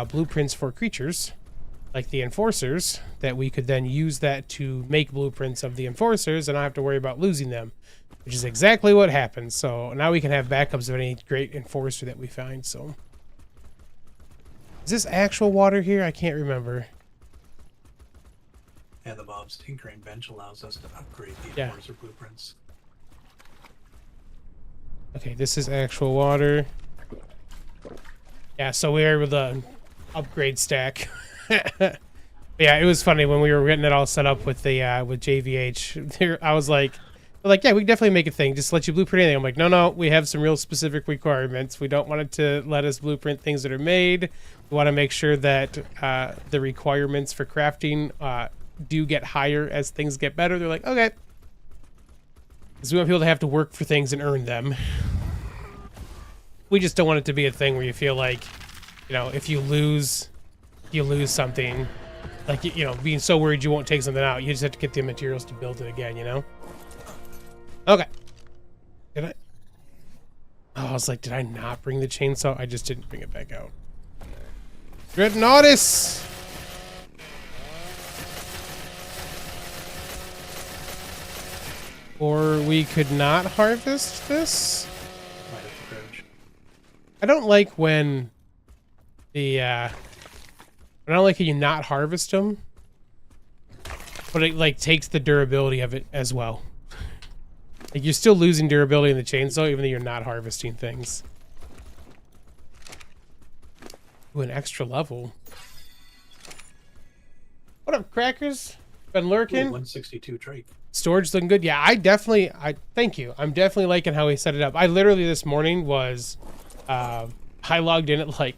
blueprints for creatures, like the enforcers, that we could then use that to make blueprints of the enforcers and not have to worry about losing them, which is exactly what happens. So now we can have backups of any great enforcer that we find. So is this actual water here? I can't remember. And the Bob's tinkering bench allows us to upgrade the Yeah. enforcer blueprints. Okay, this is actual water. Yeah, so we were able to upgrade stack. Yeah, it was funny when we were getting it all set up with the with JVH. There, I was like, yeah, we can definitely make a thing. Just let you blueprint anything. I'm like, no, we have some real specific requirements. We don't want it to let us blueprint things that are made. We want to make sure that the requirements for crafting do get higher as things get better. They're like, okay. Because we want people to have to work for things and earn them. We just don't want it to be a thing where you feel like, you know, if you lose something. Like, you know, being so worried you won't take something out. You just have to get the materials to build it again, you know? Okay. Did I? Oh, I was like, did I not bring the chainsaw? I just didn't bring it back out. Dreadnoughtus! Or we could not harvest this? Might have to crouch. I don't like when the, I don't like how you not harvest them, but it like takes the durability of it as well. Like you're still losing durability in the chainsaw even though you're not harvesting things. Ooh, an extra level. What up, crackers? Been Ooh, lurking? 162 trait. Storage looking good. Yeah, I thank you. I'm definitely liking how he set it up. I literally this morning was, I logged in at like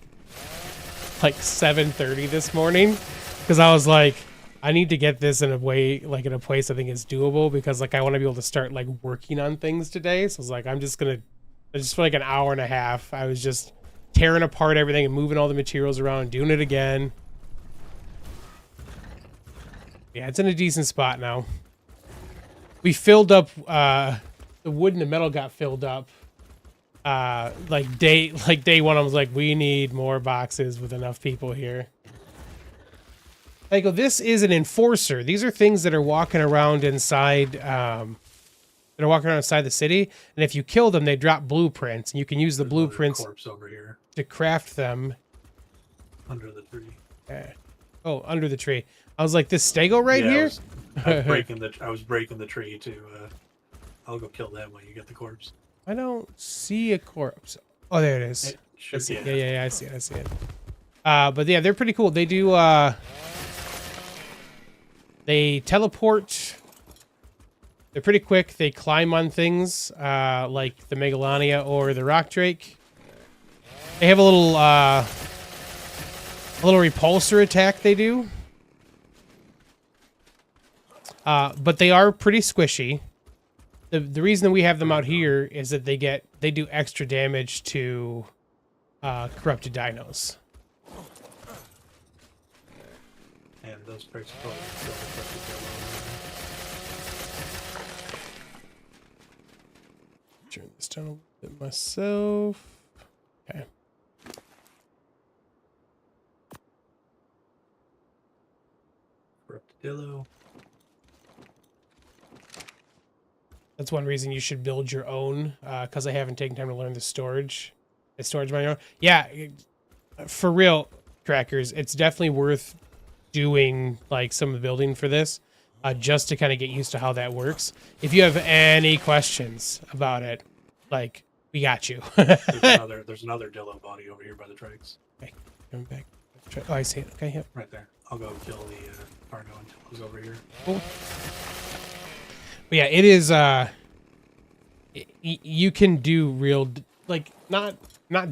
7:30 this morning because I was like, I need to get this in a way, like in a place I think is doable because like I want to be able to start like working on things today. So I was like, just for like an hour and a half, I was just tearing apart everything and moving all the materials around and doing it again. Yeah, it's in a decent spot now. We filled up, the wood and the metal got filled up. Like day one, I was like, we need more boxes with enough people here. I go, this is an enforcer. These are things that are walking around inside, the city. And if you kill them, they drop blueprints, and you can use the There's another blueprints corpse over here to craft them. under the tree. Oh, under the tree. I was like, this stego right Yeah, here? I was breaking the tree to. I'll go kill them when you get the corpse. I don't see a corpse. Oh, there it is. It should, Yeah, I see it. But yeah, they're pretty cool. They do, they teleport. They're pretty quick. They climb on things, like the Megalania or the Rock Drake. They have a little repulsor attack they do. But they are pretty squishy. The reason that we have them out here is that they do extra damage to corrupted dinos. And those traits probably kill the corrupted dino. Turn this down a little bit myself. Okay. Corrupted dillo. That's one reason you should build your own, because I haven't taken time to learn the storage manual. Yeah, for real, crackers, it's definitely worth doing like some of the building for this, just to kind of get used to how that works. If you have any questions about it, like, we got you. There's another dillo body over here by the trikes. Okay, coming back. Oh, I see it. Okay, yep. Right there. I'll go kill the Arno until he's over here. Cool. But yeah, it is, you can do real, like, not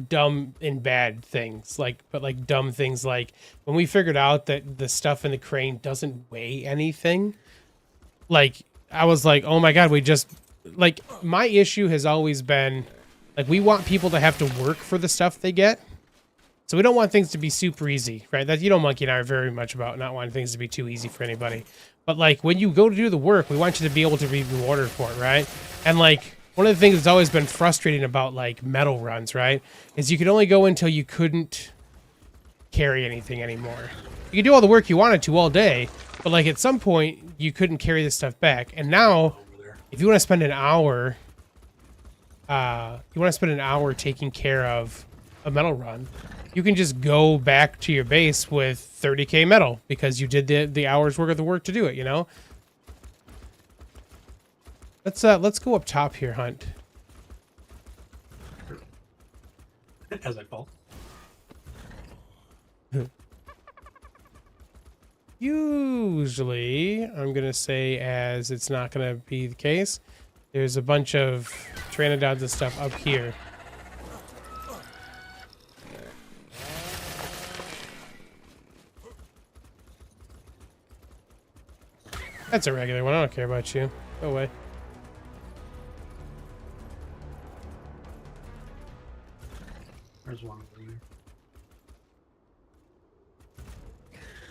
dumb and bad things, like, but like dumb things like when we figured out that the stuff in the crane doesn't weigh anything, like, I was like, oh my God, we just, like, my issue has always been, like, we want people to have to work for the stuff they get. So we don't want things to be super easy, right? That, you know, Monkey and I are very much about not wanting things to be too easy for anybody. But like when you go to do the work, we want you to be able to be rewarded for it, right? And like one of the things that's always been frustrating about like metal runs, right, is you could only go until you couldn't carry anything anymore. You could do all the work you wanted to all day, but like at some point you couldn't carry this stuff back. And now, if you want to spend an hour, taking care of a metal run, you can just go back to your base with 30k metal because you did the hours worth of the work to do it, you know? Let's go up top here, Hunt. As I fall. Usually, I'm gonna say as it's not gonna be the case, there's a bunch of Pteranodons and stuff up here. That's a regular one. I don't care about you. Go away. There's one over here.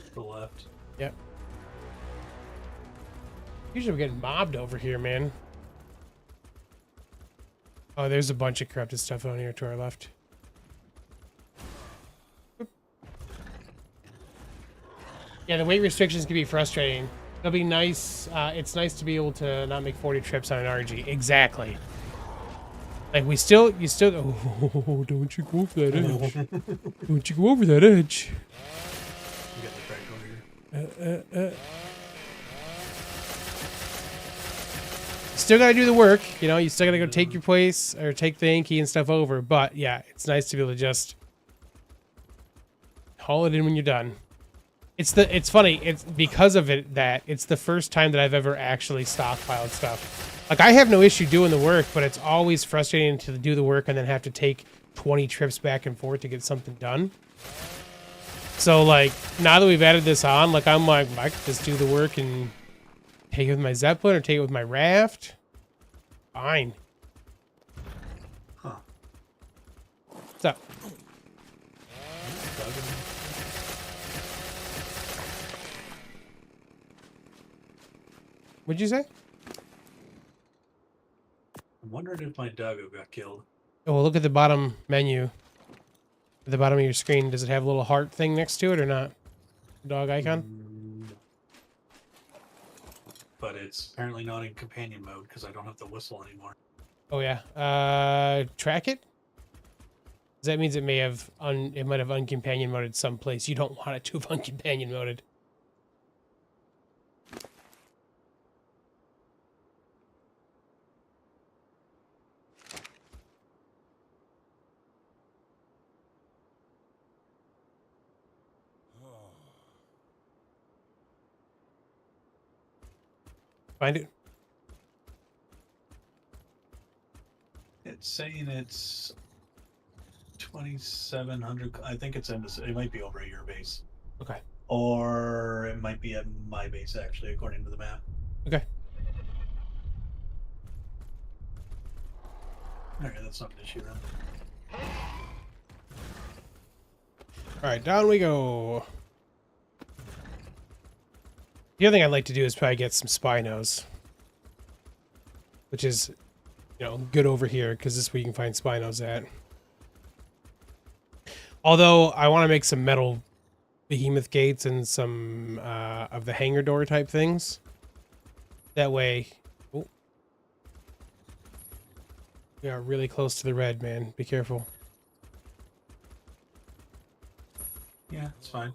To the left. Yep. Usually we're getting mobbed over here, man. Oh, there's a bunch of corrupted stuff on here to our left. Oop. Yeah, the weight restrictions can be frustrating. It'll be nice. It's nice to be able to not make 40 trips on an RG. Exactly. Like you still. Oh, don't you go over that edge. Don't you go over that edge. You got the track over here. Still gotta do the work, you know. You still gotta go take your place or take the Yankee and stuff over. But yeah, it's nice to be able to just haul it in when you're done. It's funny. It's because of it that it's the first time that I've ever actually stockpiled stuff. Like I have no issue doing the work, but it's always frustrating to do the work and then have to take 20 trips back and forth to get something done. So like now that we've added this on, like I'm like I could just do the work and take it with my Zeppelin or take it with my raft. Fine. Huh. What's up? What'd you say? I'm wondering if my doggo got killed. Oh, well, look at the bottom menu. At the bottom of your screen, does it have a little heart thing next to it or not? Dog icon? But it's apparently not in companion mode because I don't have the whistle anymore. Oh yeah. Track it? That means it may have it might have uncompanion moded someplace. You don't want it to have uncompanion moded. Find it. It's saying it's 2,700. I think it's in this. It might be over at your base. Okay. Or it might be at my base, actually, according to the map. Okay. Alright, that's not an issue then. Alright, down we go. The other thing I'd like to do is probably get some Spinos. Which is, you know, good over here, because this is where you can find Spinos at. Although, I want to make some metal behemoth gates and some of the hangar door type things. That way... Oh, we are really close to the red, man. Be careful. Yeah, it's fine.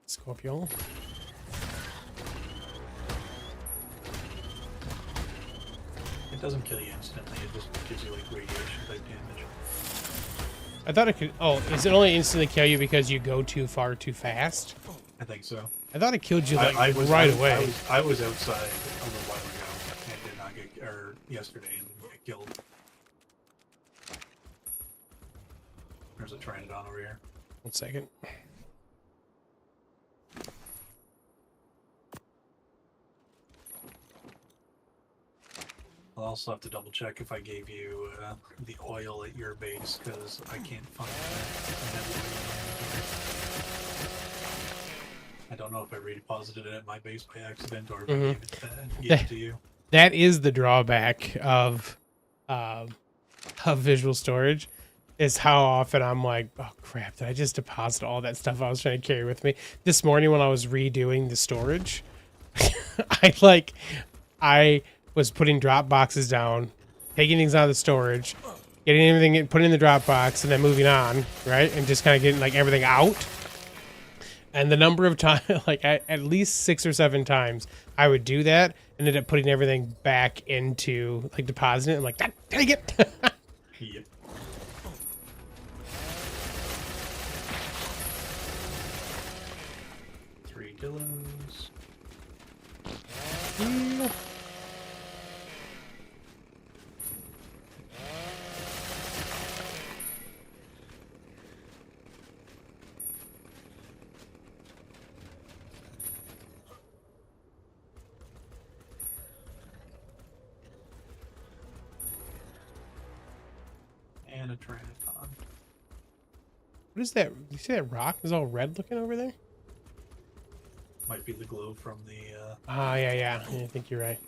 Scorpion. It doesn't kill you instantly, it just gives you like radiation type damage. I thought it could... Oh, is it only instantly kill you because you go too far too fast? I think so. I thought it killed you like right away. I was outside a little while ago and did not get, or yesterday and didn't get killed. There's a Pteranodon over here. 1 second. I'll also have to double check if I gave you the oil at your base because I can't find it. I don't know if I redeposited it at my base by accident or if I gave it to you. That is the drawback of visual storage, is how often I'm like, oh crap, did I just deposit all that stuff I was trying to carry with me? This morning when I was redoing the storage, I was putting drop boxes down, taking things out of the storage, getting everything, putting in the drop box, and then moving on, right? And just kind of getting like everything out. And the number of times, like at least 6 or 7 times, I would do that and ended up putting everything back into, like, depositing it. I'm like, dang it. Yep. Three Dylans. And a Tyrannicon. What is that? You see that rock is all red looking over there? Might be the glow from the Ah, yeah, I think you're right.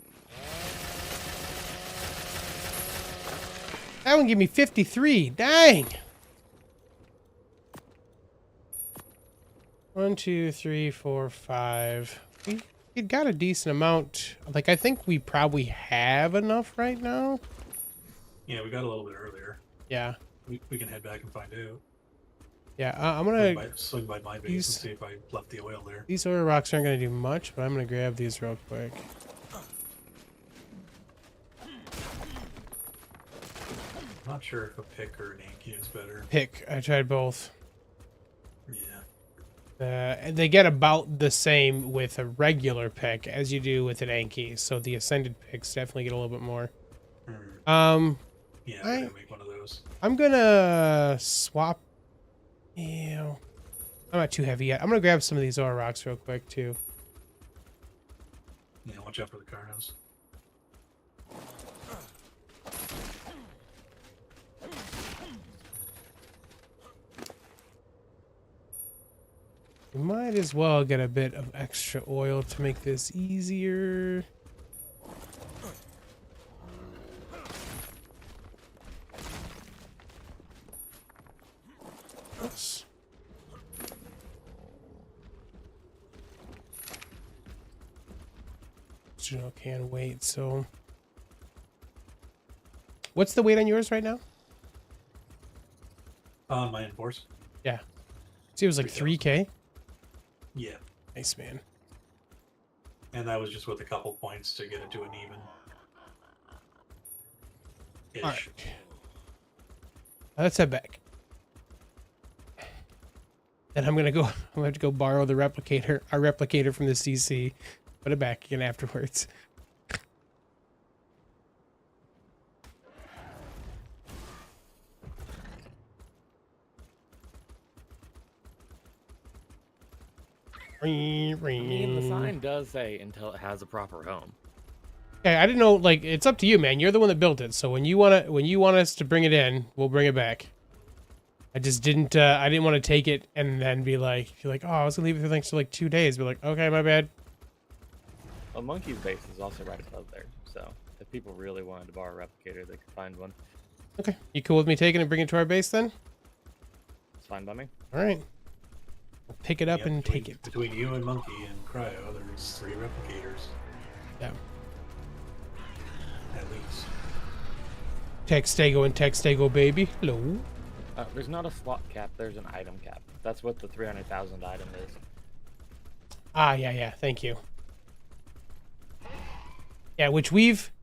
That one gave me 53. Dang. 1, 2, 3, 4, 5. We got a decent amount. Like, I think we probably have enough right now. Yeah, we got a little bit earlier. Yeah. We can head back and find out. Yeah, I'm gonna Swing by my base and see if I left the oil there. These oil rocks aren't gonna do much, but I'm gonna grab these real quick. I'm not sure if a pick or an Anki is better. Pick. I tried both. Yeah. And they get about the same with a regular pick as you do with an Anki, so the Ascended picks definitely get a little bit more. Yeah, I'm gonna make one of those. I'm gonna swap. Yeah, I'm not too heavy yet. I'm gonna grab some of these oil rocks real quick too. Yeah, watch out for the Carnos. We might as well get a bit of extra oil to make this easier. Oops. Can wait. So, what's the weight on yours right now? On my Enforce. Yeah. See, it was like 3K. Yeah. Nice, man. And that was just with a couple points to get it to an even. Ish. All right. Let's head back. Then I'm gonna go. I'm gonna have to go borrow the replicator, our replicator from the CC. Put it back again afterwards. I mean, the sign does say until it has a proper home. Okay, I didn't know. Like, it's up to you, man. You're the one that built it. So when you want us to bring it in, we'll bring it back. I just didn't. I didn't want to take it and then be like, you're like, oh, I was gonna leave it for thanks for like 2 days. Be like, okay, my bad. Well, Monkey's base is also right above there, so if people really wanted to borrow a replicator, they could find one. Okay, you cool with me taking it and bringing it to our base then? It's fine by me. All right. We'll pick it up Yeah, and between, take it. Between you and Monkey and Cryo, there's 3 replicators. Yeah. At least. Textago and Textago, baby. Hello. There's not a slot cap, there's an item cap. That's what the 300,000 item is. Ah, yeah. Thank you. Yeah, which we've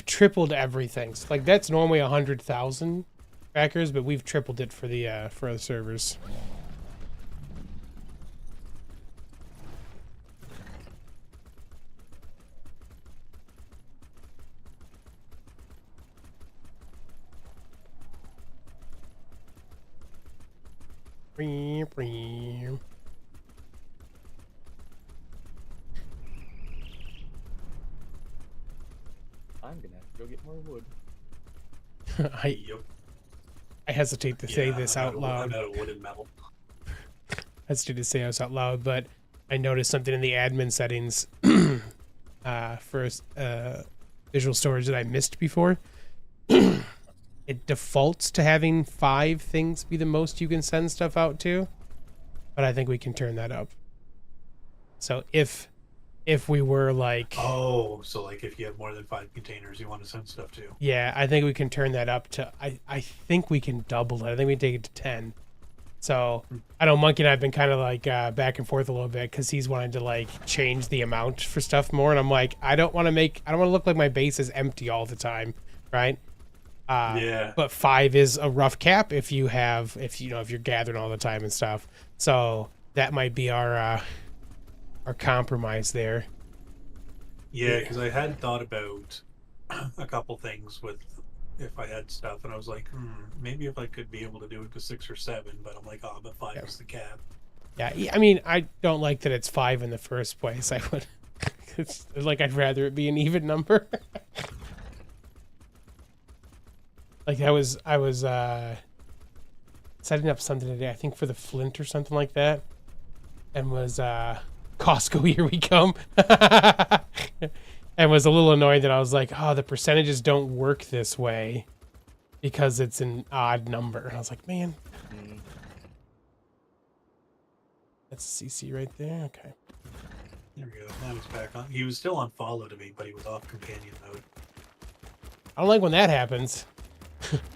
tripled everything. So, like, that's normally 100,000 backers, but we've tripled it for the servers. I'm gonna have to go get more wood. Yep. I hesitate to say this out I'm loud. out of wood and metal. I hesitate to say this out loud, but I noticed something in the admin settings for visual storage that I missed before. It defaults to having 5 things be the most you can send stuff out to, but I think we can turn that up. So if if we were like, Oh, so like if you have more than 5 containers, you want to send stuff to. yeah, I think we can turn that up to, I think we can double it. I think we take it to 10. So I know Monkey and I have been kind of like back and forth a little bit because he's wanted to like change the amount for stuff more. And I'm like, I don't want to look like my base is empty all the time. Right. Yeah. But 5 is a rough cap if you're gathering all the time and stuff. So that might be our compromise there. Yeah, because I had thought about a couple things with if I had stuff, and I was like, maybe if I could be able to do it to 6 or 7, but I'm like, oh, but 5 is the cap. Yeah, I mean, I don't like that it's 5 in the first place. I would, it's like I'd rather it be an even number. Like I was setting up something today, I think for the flint or something like that, and was Costco, here we come. And was a little annoyed that I was like, oh, the percentages don't work this way because it's an odd number. And I was like, man. That's CC right there. Okay. There we go. Now he's back on. He was still on follow to me, but he was off companion mode. I don't like when that happens.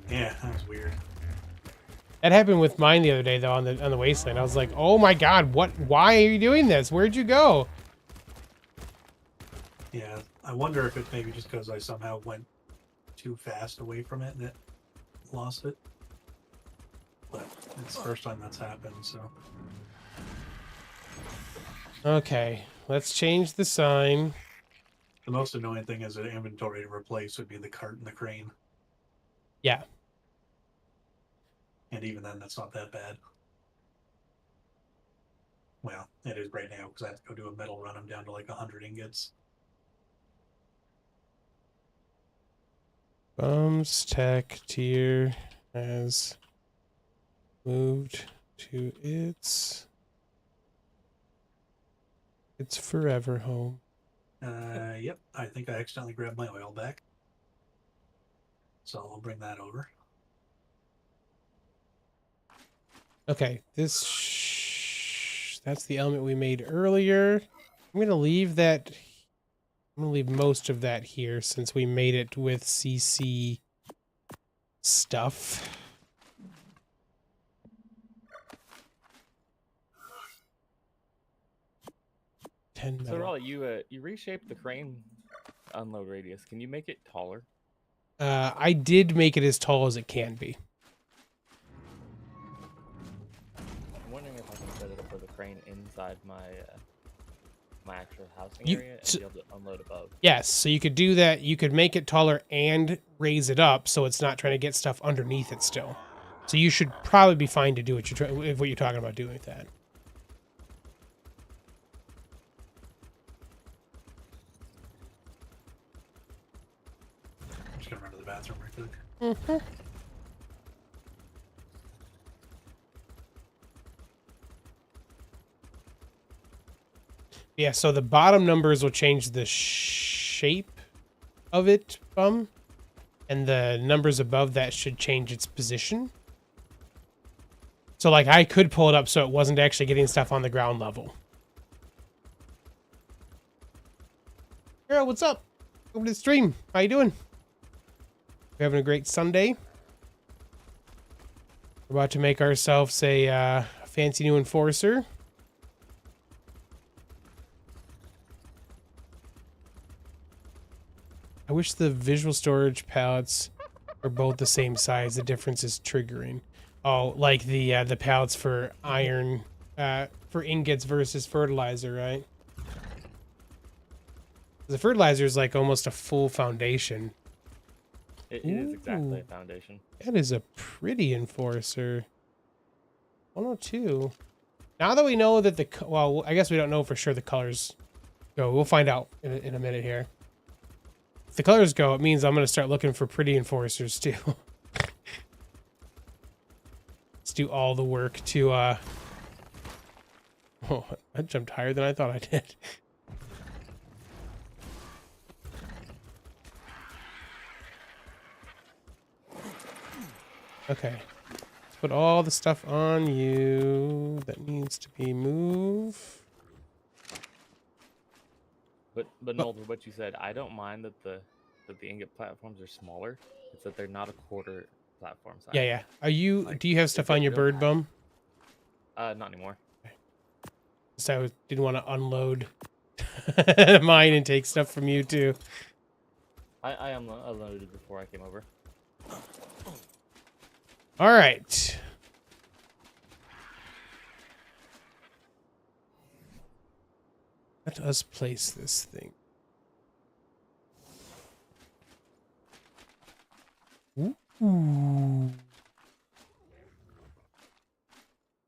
Yeah, that was weird. That happened with mine the other day though on the wasteland. I was like, oh my god, what? Why are you doing this? Where'd you go? Yeah, I wonder if it's maybe just because I somehow went too fast away from it and it lost it. But it's the first time that's happened, so. Okay, let's change the sign. The most annoying thing as an inventory to replace would be the cart and the crane. Yeah. And even then, that's not that bad. Well, it is right now because I have to go do a metal run. I'm down to like 100 ingots. Bums tech tier has moved to its forever home. Yep, I think I accidentally grabbed my oil back. So I'll bring that over. Okay, that's the element we made earlier. I'm gonna leave that. I'm gonna leave most of that here since we made it with CC stuff. So Arahli, you reshaped the crane unload radius. Can you make it taller? I did make it as tall as it can be. I'm wondering if I can set it up for the crane inside my my actual housing area and be able to unload above. Yes, so you could do that. You could make it taller and raise it up so it's not trying to get stuff underneath it still. So you should probably be fine to do what you're talking about doing with that. I'm just gonna run to the bathroom right quick. Mm-hmm. Yeah, so the bottom numbers will change the shape of it, and the numbers above that should change its position. So, like, I could pull it up so it wasn't actually getting stuff on the ground level. Girl, what's up? Welcome to the stream. How you doing? We're having a great Sunday. We're about to make ourselves a fancy new enforcer. I wish the visual storage pallets are both the same size. The difference is triggering. Oh, like the pallets for iron, for ingots versus fertilizer, right? The fertilizer is like almost a full foundation. It is exactly a foundation. That is a pretty enforcer. 102. Now that we know that well, I guess we don't know for sure the colors go. We'll find out in a minute here. If the colors go, it means I'm going to start looking for pretty enforcers too. Let's do all the work to, oh, I jumped higher than I thought I did. Okay. Let's put all the stuff on you that needs to be moved. But Noel, to what you said, I don't mind that the ingot platforms are smaller. It's that they're not a quarter platform size. Yeah, yeah. Are you? Like, do you have stuff on your bird bum? Not anymore. So I didn't want to unload mine and take stuff from you too. I unloaded before I came over. All right. Let us place this thing. Ooh.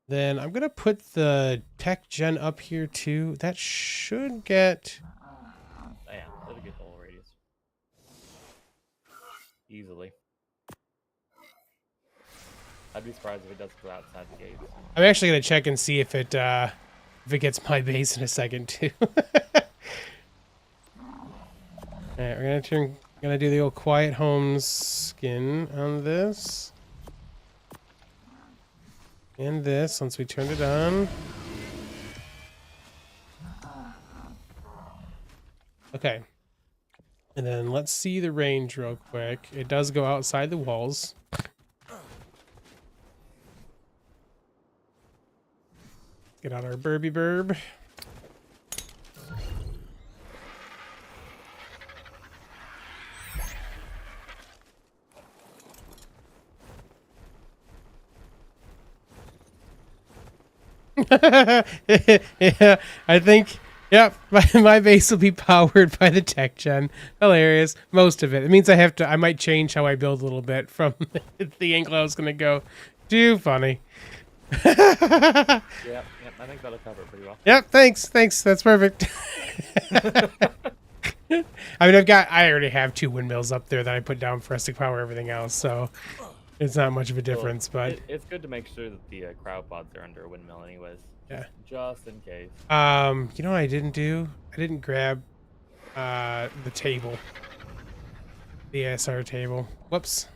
Then I'm gonna put the tech gen up here too. That should get. Oh, yeah, that'll get the whole radius easily. I'd be surprised if it doesn't go outside the gates. I'm actually gonna check and see if it gets my base in a second too. Alright, we're gonna do the old quiet homes skin on this. And this once we turned it on. Okay. And then let's see the range real quick. It does go outside the walls. Get out our burby burb. Yeah, I think, yep, my base will be powered by the tech gen. Hilarious. Most of it. It means I might change how I build a little bit from the angle I was going to go. Too funny. Yep, I think that'll cover it pretty well. Yep, thanks. That's perfect. I mean, I already have 2 windmills up there that I put down for us to power everything else, so it's not much of a difference, but it's good to make sure that the cryo pods are under a windmill anyways. Yeah. Just in case. You know what I didn't do? I didn't grab the table. The ASR table. Whoops.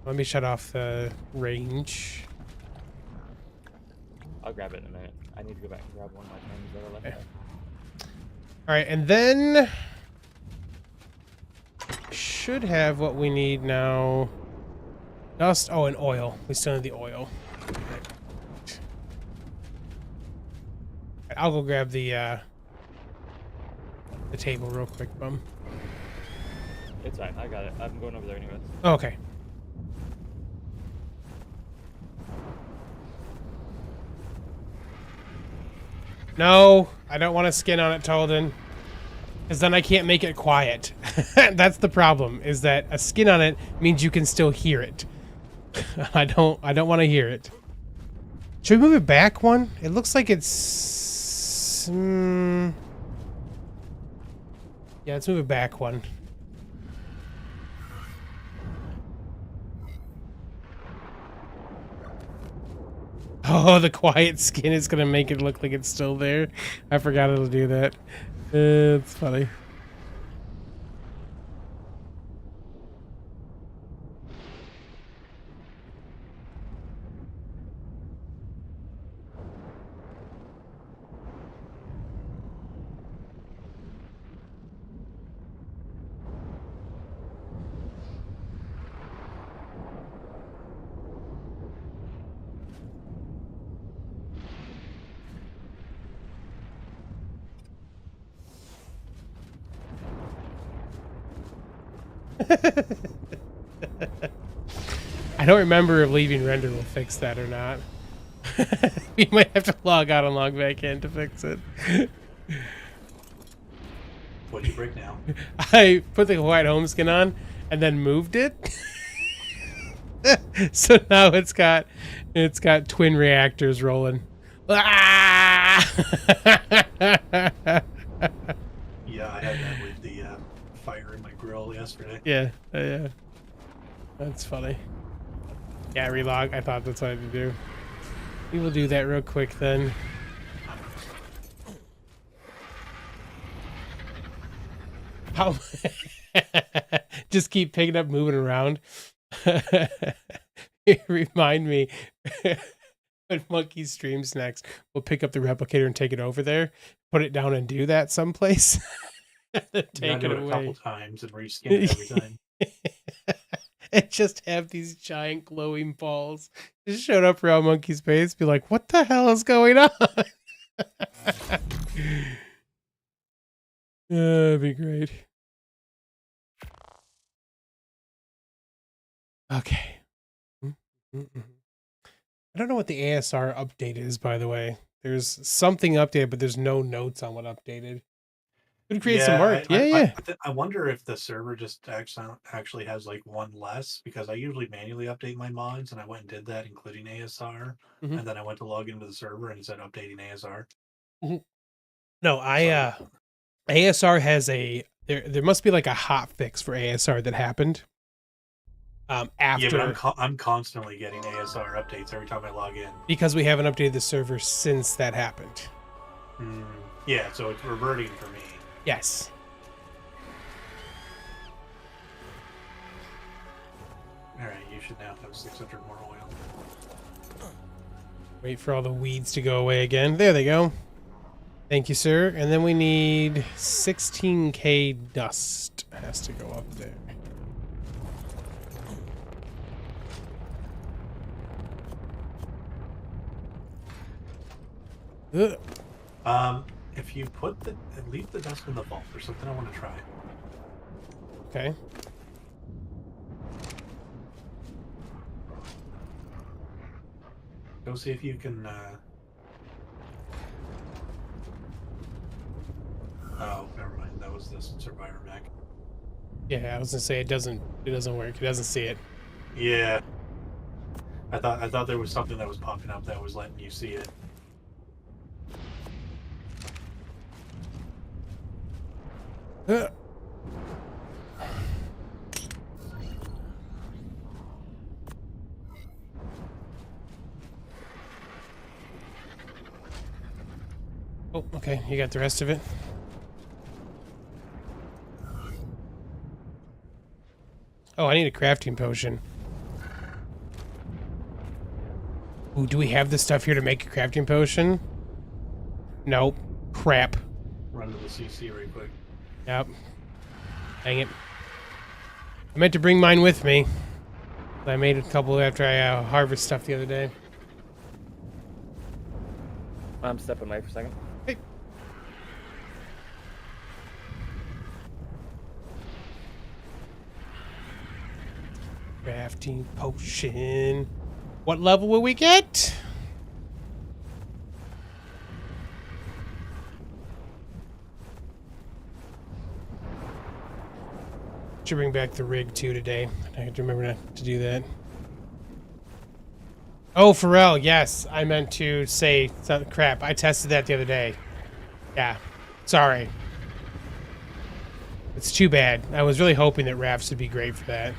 Let me shut off the range. I'll grab it in a minute. I need to go back and grab one of my things that I left there. All right, and then should have what we need now. Dust. Oh, and oil. We still need the oil. I'll go grab the table real quick, bum. It's fine. I got it. I'm going over there anyways. Okay. No, I don't want a skin on it, Tolden. Because then I can't make it quiet. That's the problem, is that a skin on it means you can still hear it. I don't want to hear it. Should we move it back one? It looks like it's... yeah, let's move it back one. Oh, the quiet skin is going to make it look like it's still there. I forgot it'll do that. It's funny. I don't remember if leaving render will fix that or not. We might have to log out and log back in to fix it. What'd you break now? I put the white home skin on and then moved it. So now it's got twin reactors rolling. Ah! Yeah, I had that with the fire in my grill yesterday. Yeah, yeah. That's funny. Yeah, relog. I thought that's what I had to do. We will do that real quick then. How? Just keep picking up, moving around. Remind me when Monkey streams next. We'll pick up the replicator and take it over there. put it down and do that someplace. You Take gotta it do it a couple away. times and reskin it every time. And just have these giant glowing balls just showed up around Monkey's base. Be like, what the hell is going on? That'd be great. Okay. I don't know what the ASR update is, by the way. There's something updated, but there's no notes on what updated. Could create some art. I wonder if the server just actually has like one less, because I usually manually update my mods, and I went and did that, including ASR, and then I went to log into the server and it said updating ASR. No, ASR has there must be like a hot fix for ASR that happened. After, yeah, but I'm constantly getting ASR updates every time I log in, because we haven't updated the server since that happened. Yeah, so it's reverting for me. Yes. All right, you should now have 600 more oil. Wait for all the weeds to go away again. There they go. Thank you, sir. And then we need 16K dust. Has to go up there. If you leave the dust in the vault, there's something I want to try. Okay. Go see if you can. Oh, never mind. That was this survivor mech. Yeah, I was gonna say it doesn't work. It doesn't see it. Yeah. I thought there was something that was popping up that was letting you see it. Oh, okay. You got the rest of it? Oh, I need a crafting potion. Ooh, do we have the stuff here to make a crafting potion? Nope. Crap. Run to the CC right quick. Yep. Dang it. I meant to bring mine with me. I made a couple after I harvest stuff the other day. I'm stepping away for a second. Hey. Crafting potion. What level will we get? Should bring back the rig too today. I have to remember not to do that. Oh, Pharrell, yes. I meant to say crap. I tested that the other day. Yeah. Sorry. It's too bad. I was really hoping that rafts would be great for that.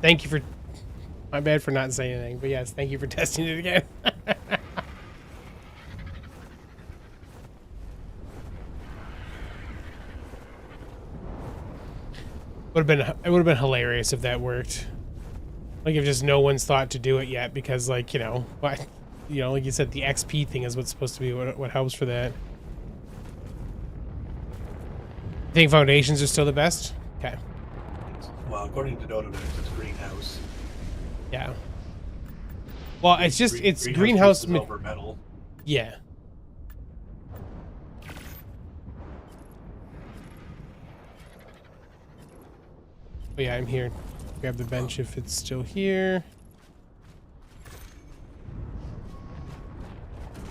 Thank you for... My bad for not saying anything, but yes, thank you for testing it again. It would have been hilarious if that worked. Like if just no one's thought to do it yet, because like, you know, like you said, the XP thing is what's supposed to be what helps for that. You think foundations are still the best? Okay. Well, according to Dodo, it's greenhouse. Yeah. Well, it's just greenhouse over metal. Yeah. Oh yeah, I'm here. Grab the bench if it's still here.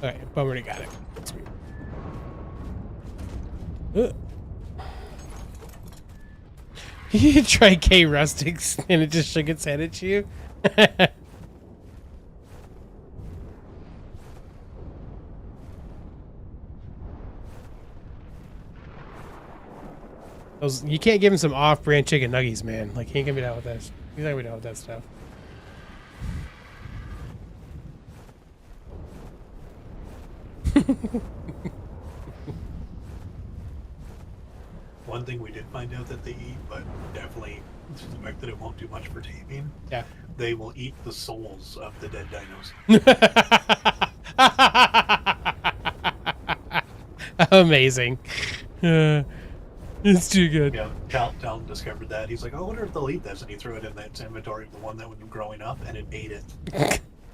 Okay, bummer, already got it. Sweet. You try K Rustics and it just shook its head at you. You can't give him some off-brand chicken nuggies, man. Like, he ain't gonna be down with that. He's not gonna be down with that stuff. One thing we did find out that they eat, but definitely suspect that it won't do much for taming. Yeah. They will eat the souls of the dead dinos. Amazing. It's too good. Yeah, Talon discovered that. He's like, oh, I wonder if they'll eat this. And he threw it in its inventory of the one that was growing up, and it ate it.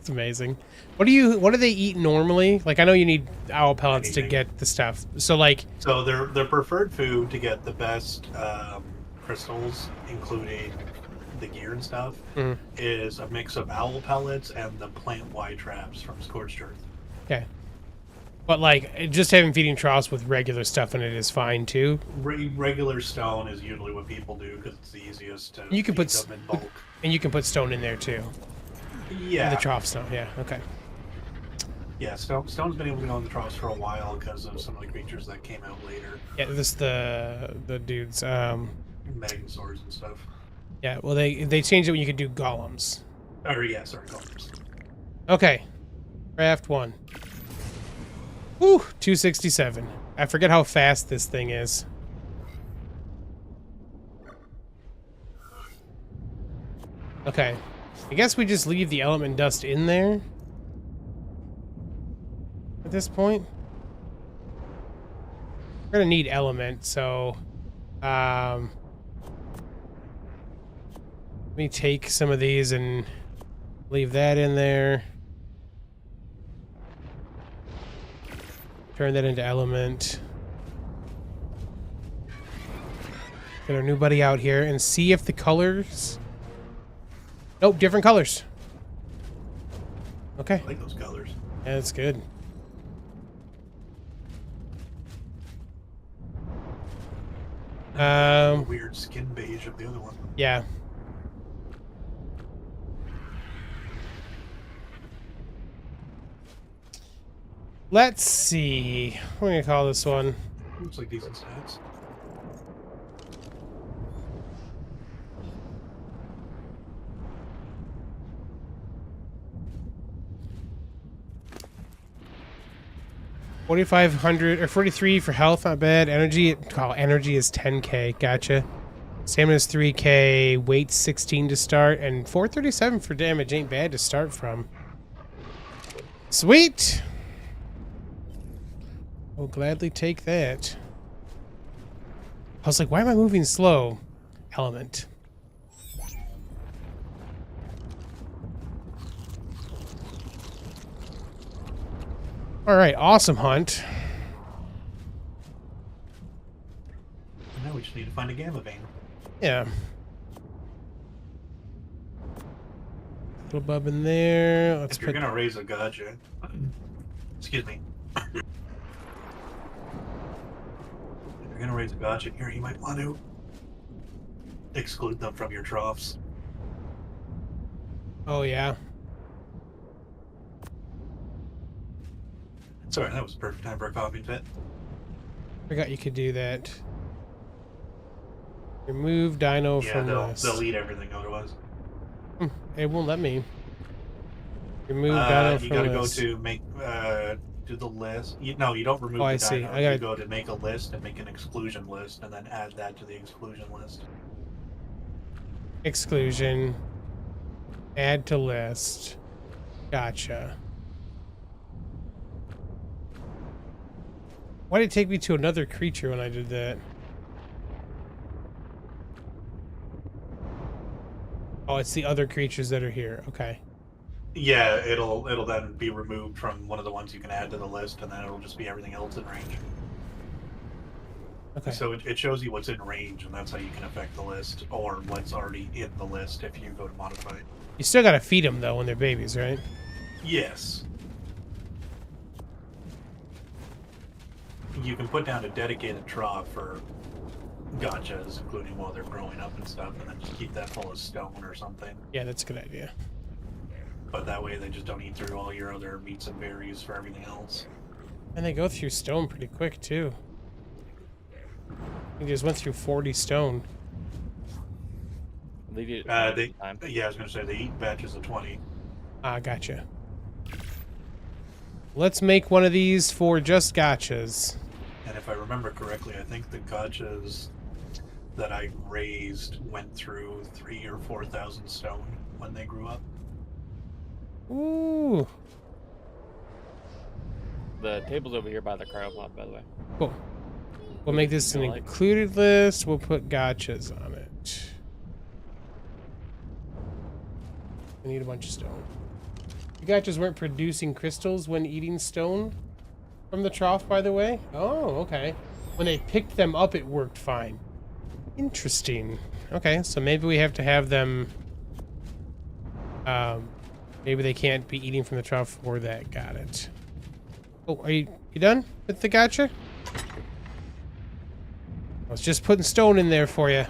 It's amazing. What do they eat normally? Like, I know you need owl pellets to get the stuff. So like, so their preferred food to get the best crystals, including the gear and stuff, is a mix of owl pellets and the plant Y traps from Scorched Earth. okay. But like, just having feeding troughs with regular stuff in it is fine too. Regular stone is usually what people do because it's the easiest to You can put them in bulk. And you can put stone in there too. Yeah. In the trough stone, yeah, okay. Yeah, Stone's been able to go in the troughs for a while because of some of the creatures that came out later. Yeah, the dudes. Magnosaurs and stuff. Yeah, well they changed it when you could do golems. Or yeah, sorry, golems. Okay. Craft 1. Whew, 267. I forget how fast this thing is. Okay. I guess we just leave the element dust in there at this point. We're gonna need element, so let me take some of these and leave that in there. Turn that into element. Get our new buddy out here and see if the colors... Nope, different colors. Okay. I like those colors. Yeah, that's good. The weird skin beige of the other one. Yeah. Let's see. What are we gonna call this one? Looks like decent stats. $4,500 or 43 for health, not bad. Energy, energy is 10k. Gotcha. Stamina is 3k. Weight 16 to start, and 437 for damage ain't bad to start from. Sweet. I'll gladly take that. I was like, why am I moving slow? Element. All right, awesome hunt. Now we just need to find a gamma vein. Yeah. Little bub in there. Let's If you're gonna raise a gotcha, excuse me. If you're gonna raise a gotcha here, you might want to exclude them from your troughs. Oh yeah. Sorry, that was a perfect time for a coffee fit. Forgot you could do that. Remove dino from list. They'll eat everything otherwise. It won't let me. Remove dino from You gotta list. go to make do the list. No, you don't remove Oh, the I see. dino. You go to make a list and make an exclusion list, and then add that to the exclusion list. Exclusion. Add to list. Gotcha. Why did it take me to another creature when I did that? Oh, it's the other creatures that are here. Okay. Yeah, it'll then be removed from one of the ones you can add to the list, and then it'll just be everything else in range. Okay. So it shows you what's in range, and that's how you can affect the list, or what's already in the list if you go to modify it. You still gotta feed them though when they're babies, right? Yes. You can put down a dedicated trough for gotchas, including while they're growing up and stuff, and then just keep that full of stone or something. Yeah, that's a good idea. But that way they just don't eat through all your other meats and berries for everything else. And they go through stone pretty quick too. We just went through 40 stone. Leave you Yeah, I was gonna say they eat batches of 20. Ah, gotcha. Let's make one of these for just gotchas. And if I remember correctly, I think the gotchas that I raised went through 3,000 or 4,000 stone when they grew up. Ooh. The table's over here by the cryopod, by the way. Cool. We'll make this an included list. We'll put gotchas on it. I need a bunch of stone. The gotchas weren't producing crystals when eating stone from the trough, by the way. Oh, okay. When they picked them up, it worked fine. Interesting. Okay, so maybe we have to have them... maybe they can't be eating from the trough for that. Got it. Oh, are you done with the gotcha? I was just putting stone in there for you.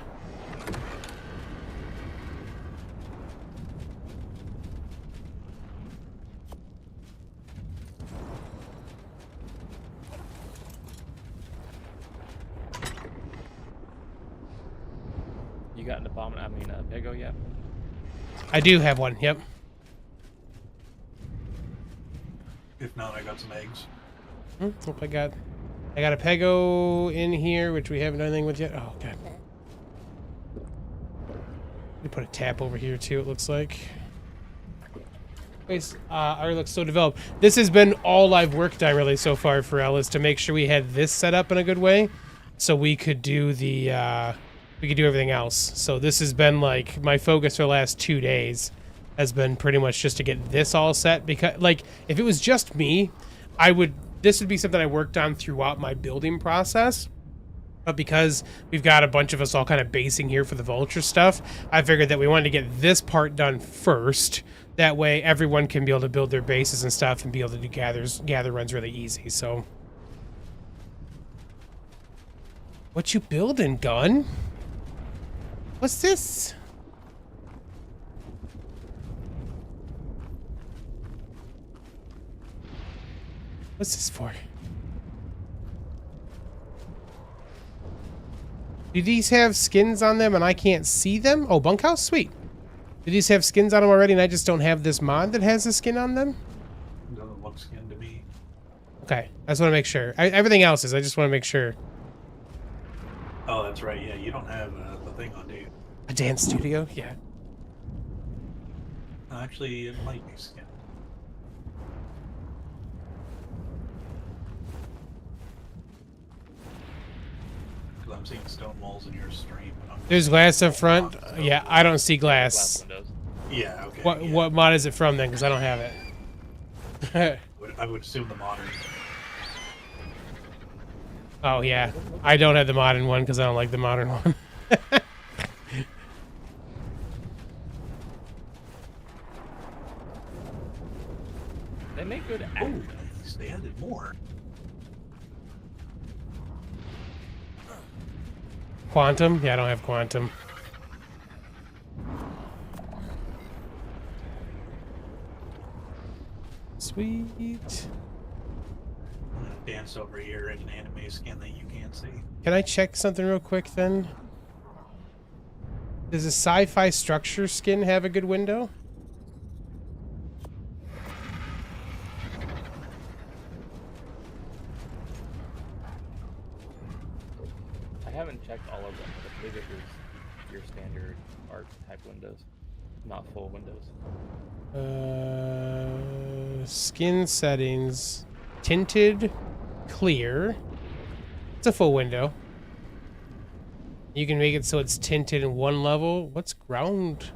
You got an abomination, Pego yet? I do have one, yep. If not, I got some eggs. Hope I got a Pego in here, which we haven't done anything with yet. Oh, God. We put a tap over here, too, it looks like. Already looks so developed. This has been all I've worked on, really, so far for Ellis, to make sure we had this set up in a good way, so we could do the, we could do everything else. So this has been, like, my focus for the last 2 days has been pretty much just to get this all set, because, like, if it was just me, this would be something I worked on throughout my building process. But because we've got a bunch of us all kind of basing here for the vulture stuff, I figured that we wanted to get this part done first. That way everyone can be able to build their bases and stuff and be able to do gather runs really easy, so. What you building, gun? What's this? What's this for? Do these have skins on them and I can't see them? Oh, bunkhouse? Sweet. Do these have skins on them already and I just don't have this mod that has a skin on them? Doesn't look skin to me. Okay, I just want to make sure. Everything else is, I just want to make sure. Oh, that's right. Yeah, you don't have the thing on, do you? A dance studio? Yeah. Actually, it might be skin. Because I'm seeing stone walls in your stream. There's glass up front? Yeah, I don't see glass. Windows. Yeah, okay. What mod is it from then? Because I don't have it. I would assume the modern. Oh, yeah. I don't have the modern one because I don't like the modern one. They make good Oh, nice. They added more. Quantum? Yeah, I don't have quantum. Sweet. Dance over here in an anime skin that you can't see. Can I check something real quick then? Does a sci-fi structure skin have a good window? I haven't checked all of them, but I believe it was your standard ARK type windows, not full windows. Skin settings. Tinted, clear. It's a full window. You can make it so it's tinted in one level. What's ground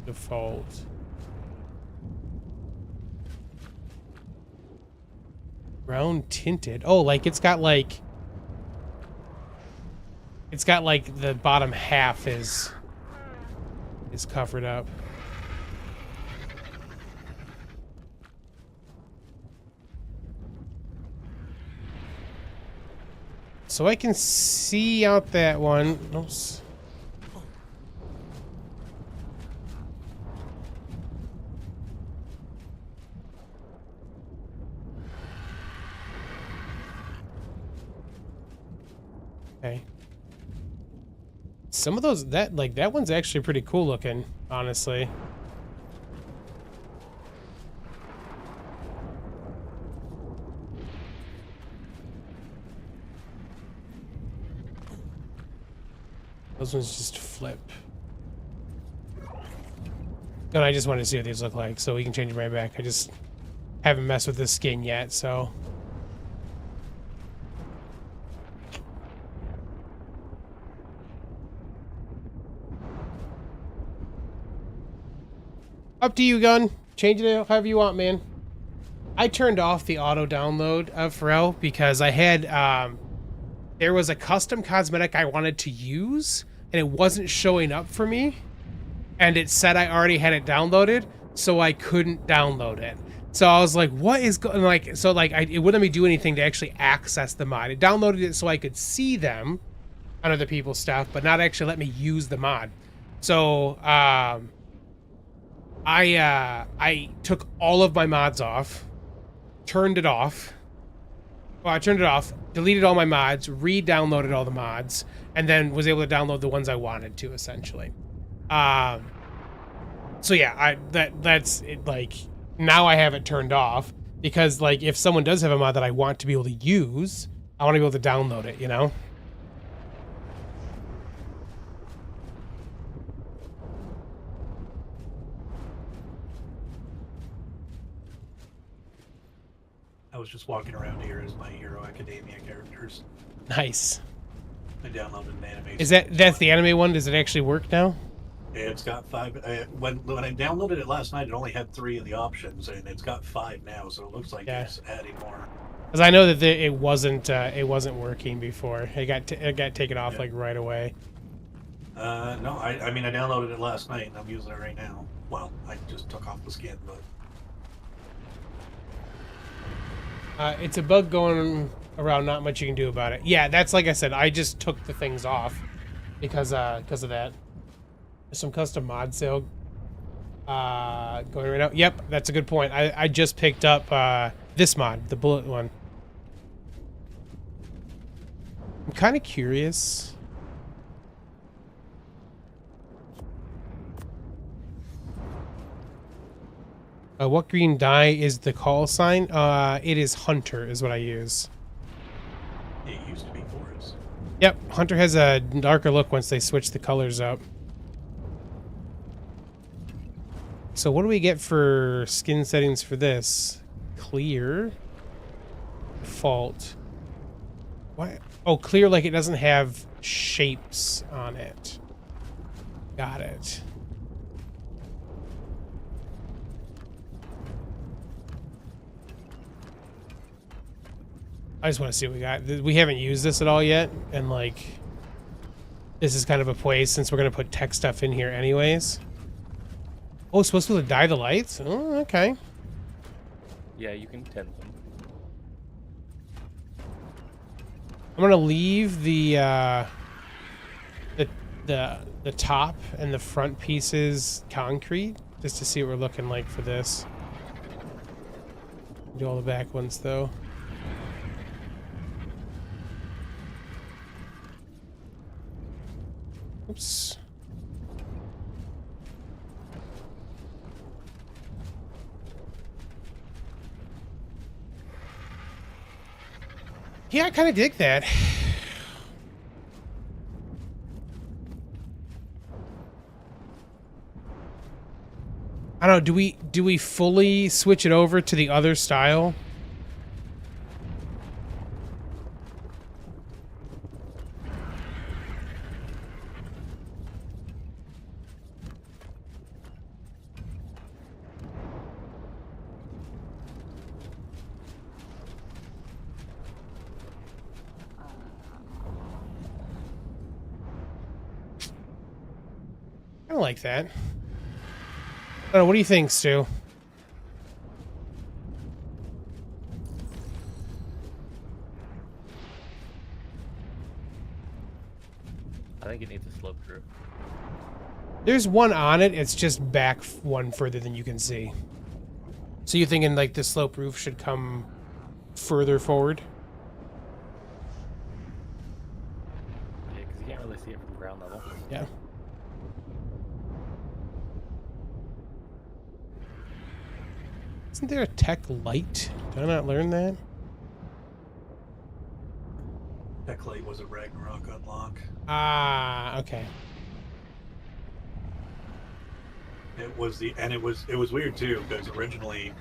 default? Ground tinted. Oh, like it's got like the bottom half is covered up. So I can see out that one. Oops. Okay. Some of those, that one's actually pretty cool looking, honestly. Those ones just flip. And I just wanted to see what these look like, so we can change them right back. I just haven't messed with this skin yet, so Up to you, Gun. Change it however you want, man. I turned off the auto download of Pharrell because I had there was a custom cosmetic I wanted to use and it wasn't showing up for me, and it said I already had it downloaded, so I couldn't download it. So I was like, what is going, like, so like it wouldn't let me do anything to actually access the mod. It downloaded it so I could see them on other people's stuff, but not actually let me use the mod. So I took all of my mods off, turned it off. Well, I turned it off, deleted all my mods, re-downloaded all the mods, and then was able to download the ones I wanted to, essentially. So yeah, that's it. Like, now I have it turned off because, like, if someone does have a mod that I want to be able to use, I want to be able to download it, you know? I was just walking around here as my Hero Academia characters. Nice. I downloaded an animation. Is that's the anime one? Does it actually work now? It's got 5. When I downloaded it last night, it only had 3 of the options, and it's got 5 now. So it looks like it's adding more. Because I know that it wasn't working before. It got taken off like right away. No, I mean I downloaded it last night, and I'm using it right now. Well, I just took off the skin, but it's a bug going around. Not much you can do about it. Yeah, that's like I said. I just took the things off because of that. There's some custom mod sale going right now. Yep, that's a good point. I just picked up this mod, the bullet one. I'm kind of curious. What green dye is the call sign? It is Hunter is what I use. it used to be Forest. Yep, Hunter has a darker look once they switch the colors up. So what do we get for skin settings for this? Clear. Default. What? Oh, clear, like it doesn't have shapes on it. Got it. I just want to see what we got. We haven't used this at all yet, and like, this is kind of a place since we're gonna put tech stuff in here anyways. Oh, supposed to dye the lights? Oh, okay. Yeah, you can tint them. I'm gonna leave the top and the front pieces concrete just to see what we're looking like for this. Do all the back ones though. Oops. Yeah, I kind of dig that. I don't know, do we fully switch it over to the other style? I don't like that. I don't know, what do you think, Stu? I think it needs a slope through. There's one on it, it's just back one further than you can see. So you're thinking like the slope roof should come further forward? Yeah, because you can't really see it from ground level. Yeah. Isn't there a tech light? Did I not learn that? Tech light was a Ragnarok unlock. Ah, okay. It was it was weird too because originally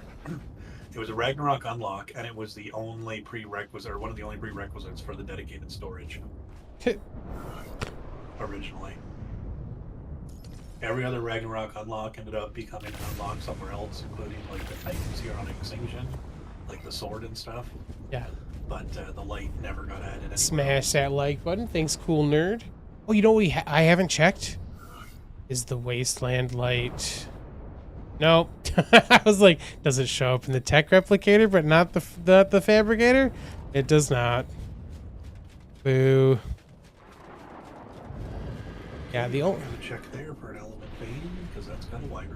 it was a Ragnarok unlock and it was the only prerequisite or one of the only prerequisites for the dedicated storage. Originally. Every other Ragnarok unlock ended up becoming an unlock somewhere else, including like the Titans here on Extinction, like the sword and stuff. Yeah. But the light never got added anywhere Smash else. that like button. Thanks, cool nerd. Oh, you know what I haven't checked? Is the Wasteland light... Nope. I was like, does it show up in the tech replicator, but not the fabricator? It does not. Boo. Yeah, the old... I'm gonna check there for an element vein, because that's got a wire.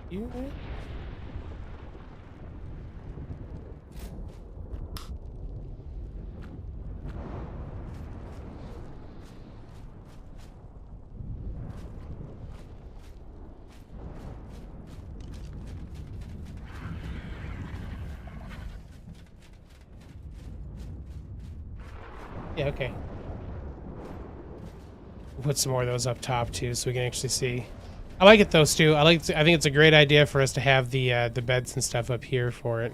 You... Yeah, okay. Put some more of those up top too, so we can actually see. I like it though, Stu. I think it's a great idea for us to have the beds and stuff up here for it.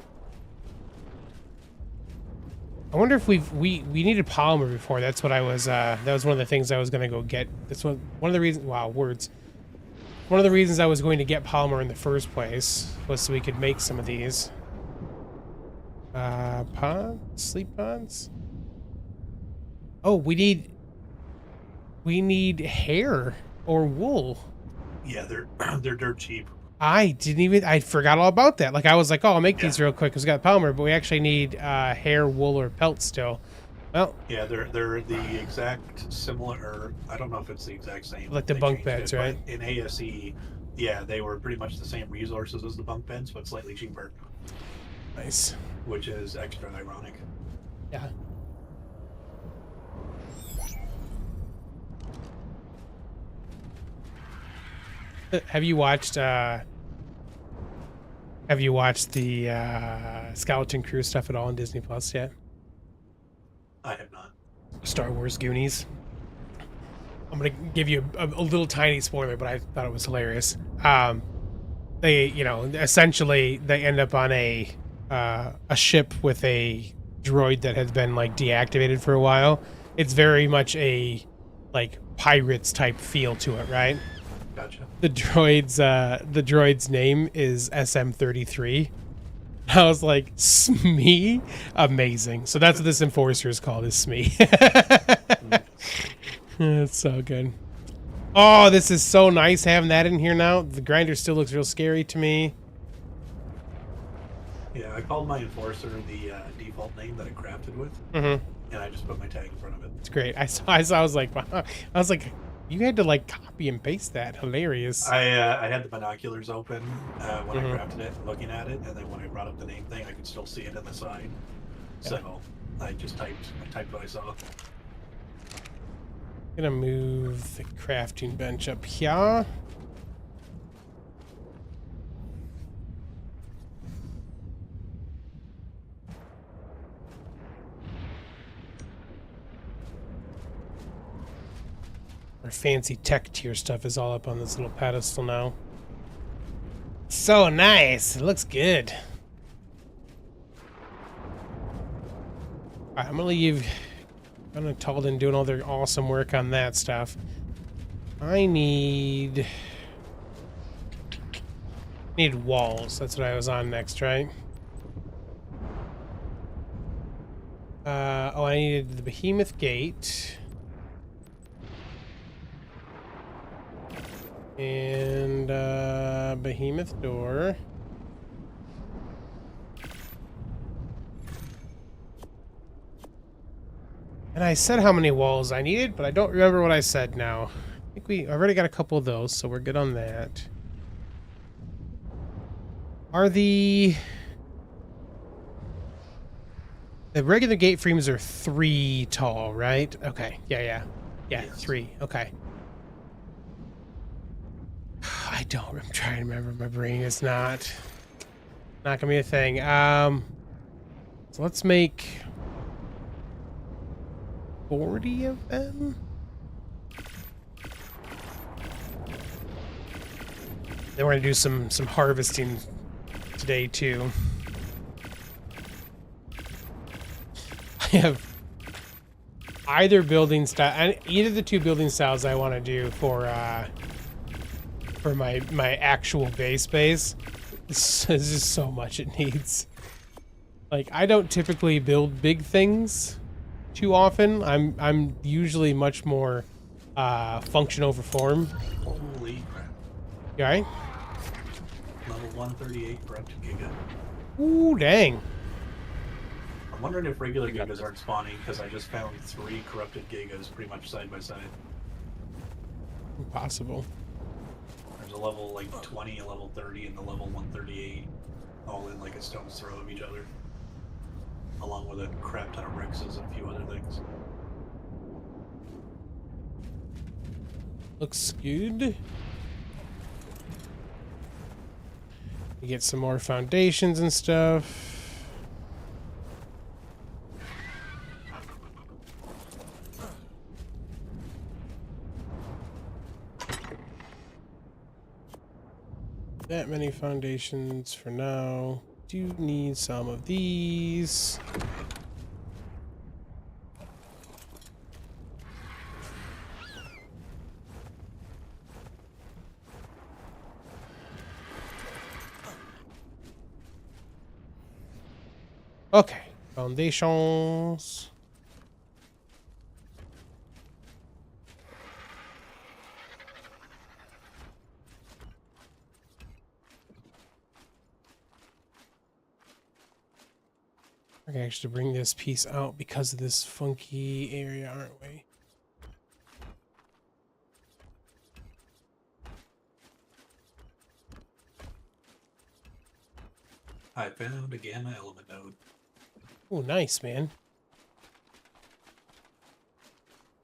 I wonder if we needed polymer before. That's what I was. That was one of the things I was gonna go get. That's one of the reasons. Wow, words. One of the reasons I was going to get polymer in the first place was so we could make some of these. Pods, sleep pods. Oh, we need hair or wool. Yeah, they're dirt cheap. I forgot all about that. Like I was like, oh, I'll make these real quick because we got polymer, but we actually need hair, wool, or pelt still. Well, yeah, they're the exact similar. Or I don't know if it's the exact same. Like the They bunk changed beds, it, but right? In ASE, yeah, they were pretty much the same resources as the bunk beds, but slightly cheaper, nice. which is extra ironic. Yeah. Have you watched the Skeleton Crew stuff at all on Disney Plus yet? I have not. Star Wars Goonies. I'm gonna give you a little tiny spoiler, but I thought it was hilarious. They, essentially they end up on a ship with a droid that has been like deactivated for a while. It's very much a like pirates type feel to it, right? Gotcha. The droid's name is SM-33. I was like, Smee? Amazing. So that's what this enforcer is called, is Smee. It's so good. Oh, this is so nice having that in here now. The grinder still looks real scary to me. Yeah, I called my enforcer the default name that I crafted with, Mm-hmm. and I just put my tag in front of it. It's great. I was like, wow. I was like, you had to like copy and paste that. Hilarious. I had the binoculars open when I crafted it, looking at it, and then when I brought up the name thing, I could still see it in the side. So I just typed what I saw. Gonna move the crafting bench up here. Our fancy tech tier stuff is all up on this little pedestal now. So nice. It looks good. Alright, I'm gonna leave Talden doing all their awesome work on that stuff. I need walls. That's what I was on next, right? I needed the behemoth gate. And behemoth door. And I said how many walls I needed, but I don't remember what I said now. I think I've already got a couple of those, so we're good on that. Are the regular gate frames are 3 tall, right? Okay. Yeah. Yes. 3. Okay. I'm trying to remember. My brain is not gonna be a thing. So let's make 40 of them. Then we're gonna do some harvesting today too. I have either building style, either the 2 building styles I want to do for my actual base. There's just so much it needs. Like, I don't typically build big things too often. I'm usually much more function over form. Holy crap. You alright? Level 138 corrupted Giga. Ooh, dang. I'm wondering if regular I got Gigas this. aren't spawning because I just found 3 corrupted Gigas pretty much side by side. Impossible. There's a level like 20, a level 30, and the level 138, all in like a stone's throw of each other. Along with a crap ton of Rexes and a few other things. Looks good. We get some more foundations and stuff. That many foundations for now. Do need some of these. Okay, foundations. We're gonna actually bring this piece out because of this funky area, aren't we? I found a gamma element node. Oh, nice, man.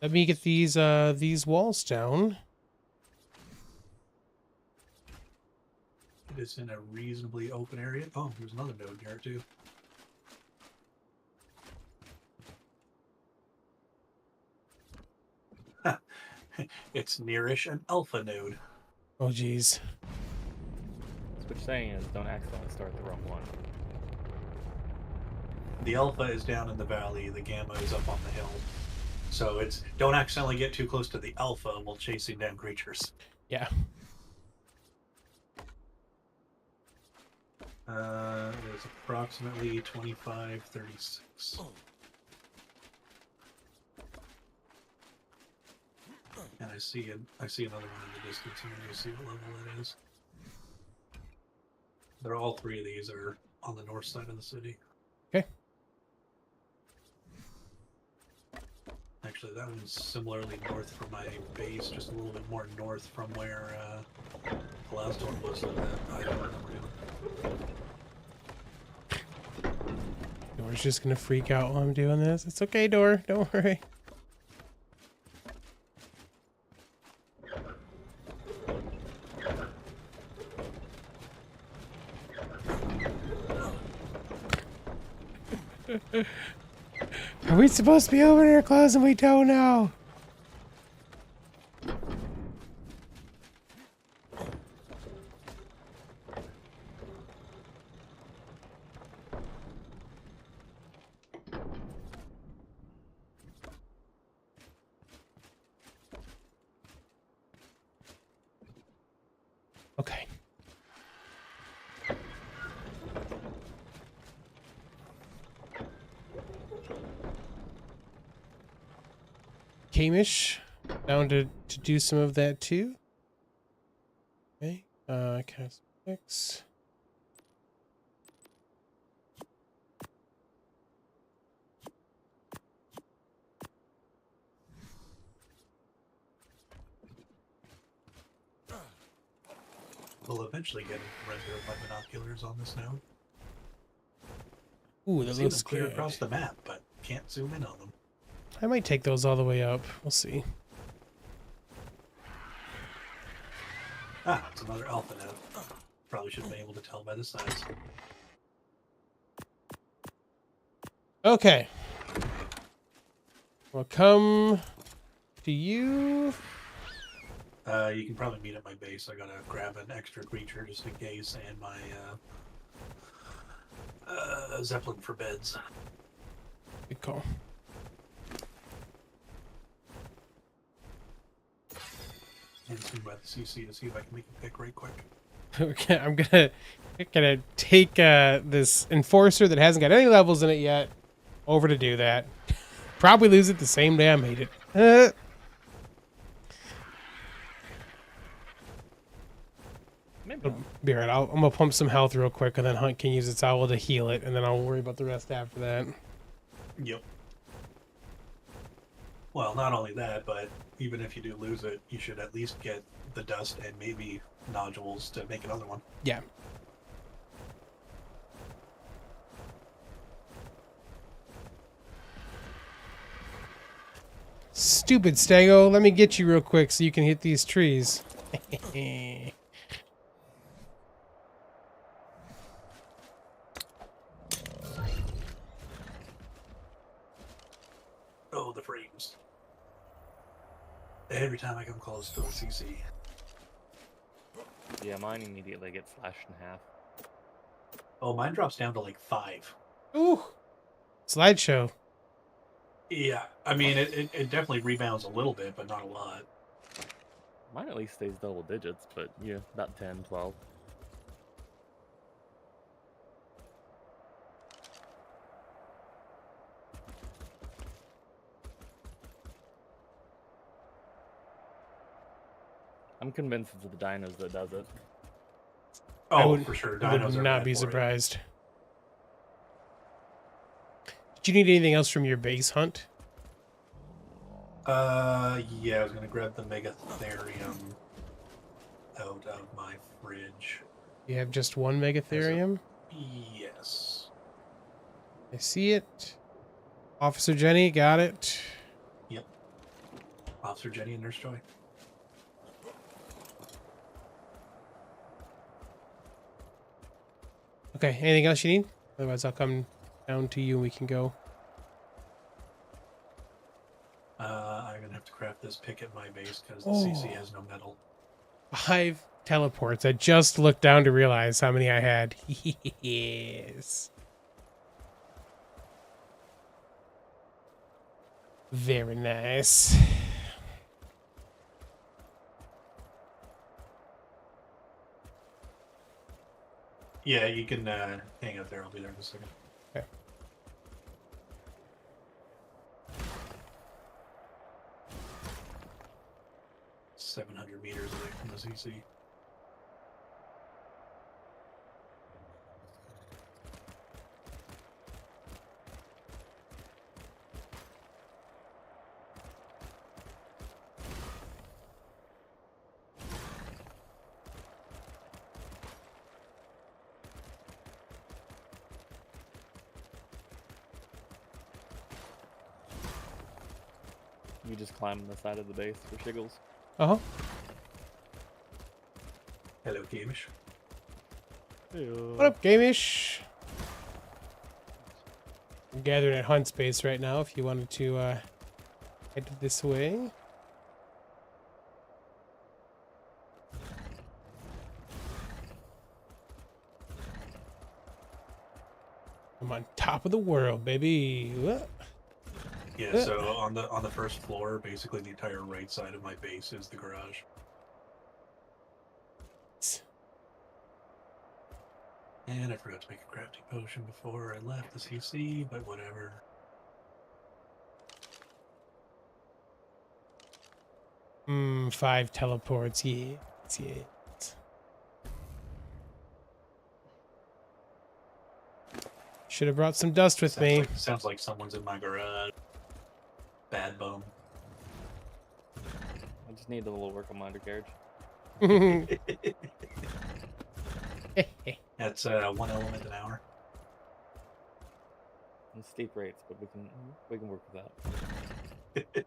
Let me get these walls down. It is in a reasonably open area. Oh, there's another node here too. It's nearish an alpha node. Oh, geez. So what you're saying is don't accidentally start the wrong one. The alpha is down in the valley, the gamma is up on the hill. So it's don't accidentally get too close to the alpha while chasing down creatures. Yeah. It is approximately 2536. And I see another one in the distance. I'm going to see what level it is. They're all 3 of these are on the north side of the city. Okay. Actually, that one's similarly north from my base, just a little bit more north from where the last one was. That I don't remember doing. Door's just gonna freak out while I'm doing this. It's okay, Door. Don't worry. Are we supposed to be opening our clothes and we don't know? Okay. Kamish, down to do some of that too. Okay, cast X. We'll eventually get a render of my binoculars on this node. Ooh, I that see looks them clear good. across the map, but can't zoom in on them. I might take those all the way up. We'll see. Ah, it's another alpha node. Probably should have been able to tell by the size. Okay. We'll come to you. You can probably meet at my base. I gotta grab an extra creature just in case, and my Zeppelin for beds. Good call. And swing by the CC to see if I can make a pick right quick. Okay, I'm gonna take this enforcer that hasn't got any levels in it yet over to do that. Probably lose it the same day I made it. Maybe It'll not. be alright. I'm gonna pump some health real quick, and then Hunt can use its owl to heal it, and then I'll worry about the rest after that. Yep. Well, not only that, but even if you do lose it, you should at least get the dust and maybe nodules to make another one. Yeah. Stupid Stego, let me get you real quick so you can hit these trees. Oh, the frames. Every time I come close to a CC. Yeah, mine immediately gets slashed in half. Oh, mine drops down to like 5. Ooh. Slideshow. Yeah, I mean, it definitely rebounds a little bit, but not a lot. Mine at least stays double digits, but yeah, about 10, 12. I'm convinced it's the dinos that does it. I Oh, wouldn't- for sure. I Dinos would are not bad be for it. surprised. Did you need anything else from your base, Hunt? Yeah, I was gonna grab the Megatherium out of my fridge. You have just one Megatherium? Yes. I see it. Officer Jenny, got it. Yep. Officer Jenny and Nurse Joy. Okay, anything else you need? Otherwise, I'll come down to you and we can go. I'm gonna have to craft this pick at my base because the Oh. CC has no metal. 5 teleports. I just looked down to realize how many I had. Yes. Very nice. Yeah, you can hang out there. I'll be there in a second. Okay. – 700 meters away from the CC. You just climb on the side of the base for shiggles. Uh-huh. Hello, Gamish. What up, Gamish? I'm gathering at Hunt's base right now if you wanted to head this way. I'm on top of the world, baby. What? Yeah, so on the first floor, basically the entire right side of my base is the garage. And I forgot to make a crafting potion before I left the CC, but whatever. Hmm, 5 teleports. Yes, yes. Should have brought some dust with me. Sounds like someone's in my garage. Bad bum. I just need a little work on my undercarriage. That's 1 element an hour. And steep rates, but we can work with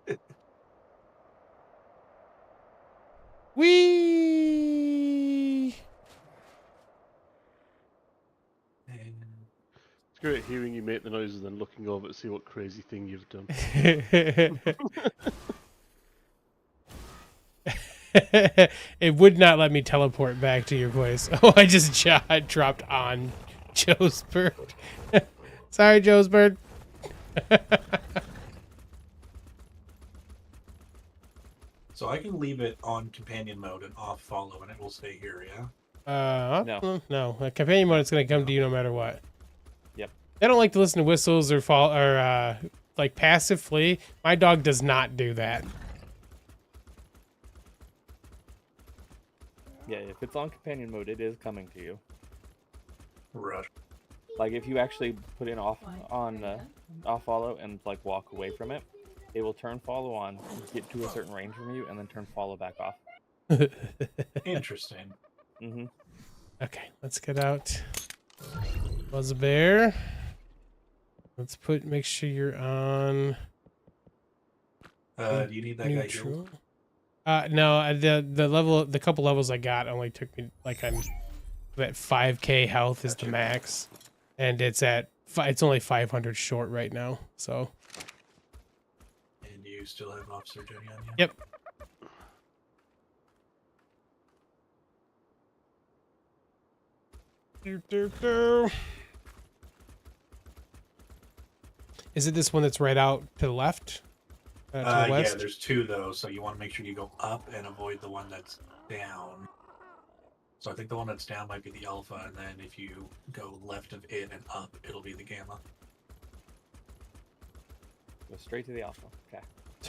that. Whee! It's great hearing you make the noises and then looking over to see what crazy thing you've done. It would not let me teleport back to your place. Oh, I just dropped on Joe's bird. Sorry, Joe's bird. So I can leave it on companion mode and off follow, and it will stay here. Yeah. No. A companion mode is going to come to you no matter what. Yep. They don't like to listen to whistles or like passively. My dog does not do that. Yeah, if it's on companion mode, it is coming to you. Rush. Like if you actually put in off follow and like walk away from it, it will turn follow on, get to a certain range from you, and then turn follow back off. Interesting. Mm-hmm. Okay, let's get out. Buzz Bear. Let's make sure you're on Do you need that guy neutral. healed? No, the couple levels I got only took me like I'm at 5k health is the max, and it's only 500 short right now. So. And you still have Officer Jenny on you? Yep. Is it this one that's right out to the left? To the west? Yeah, there's 2 though, so you want to make sure you go up and avoid the one that's down. So I think the one that's down might be the alpha, and then if you go left of it and up, it'll be the gamma. Go straight to the alpha. Okay.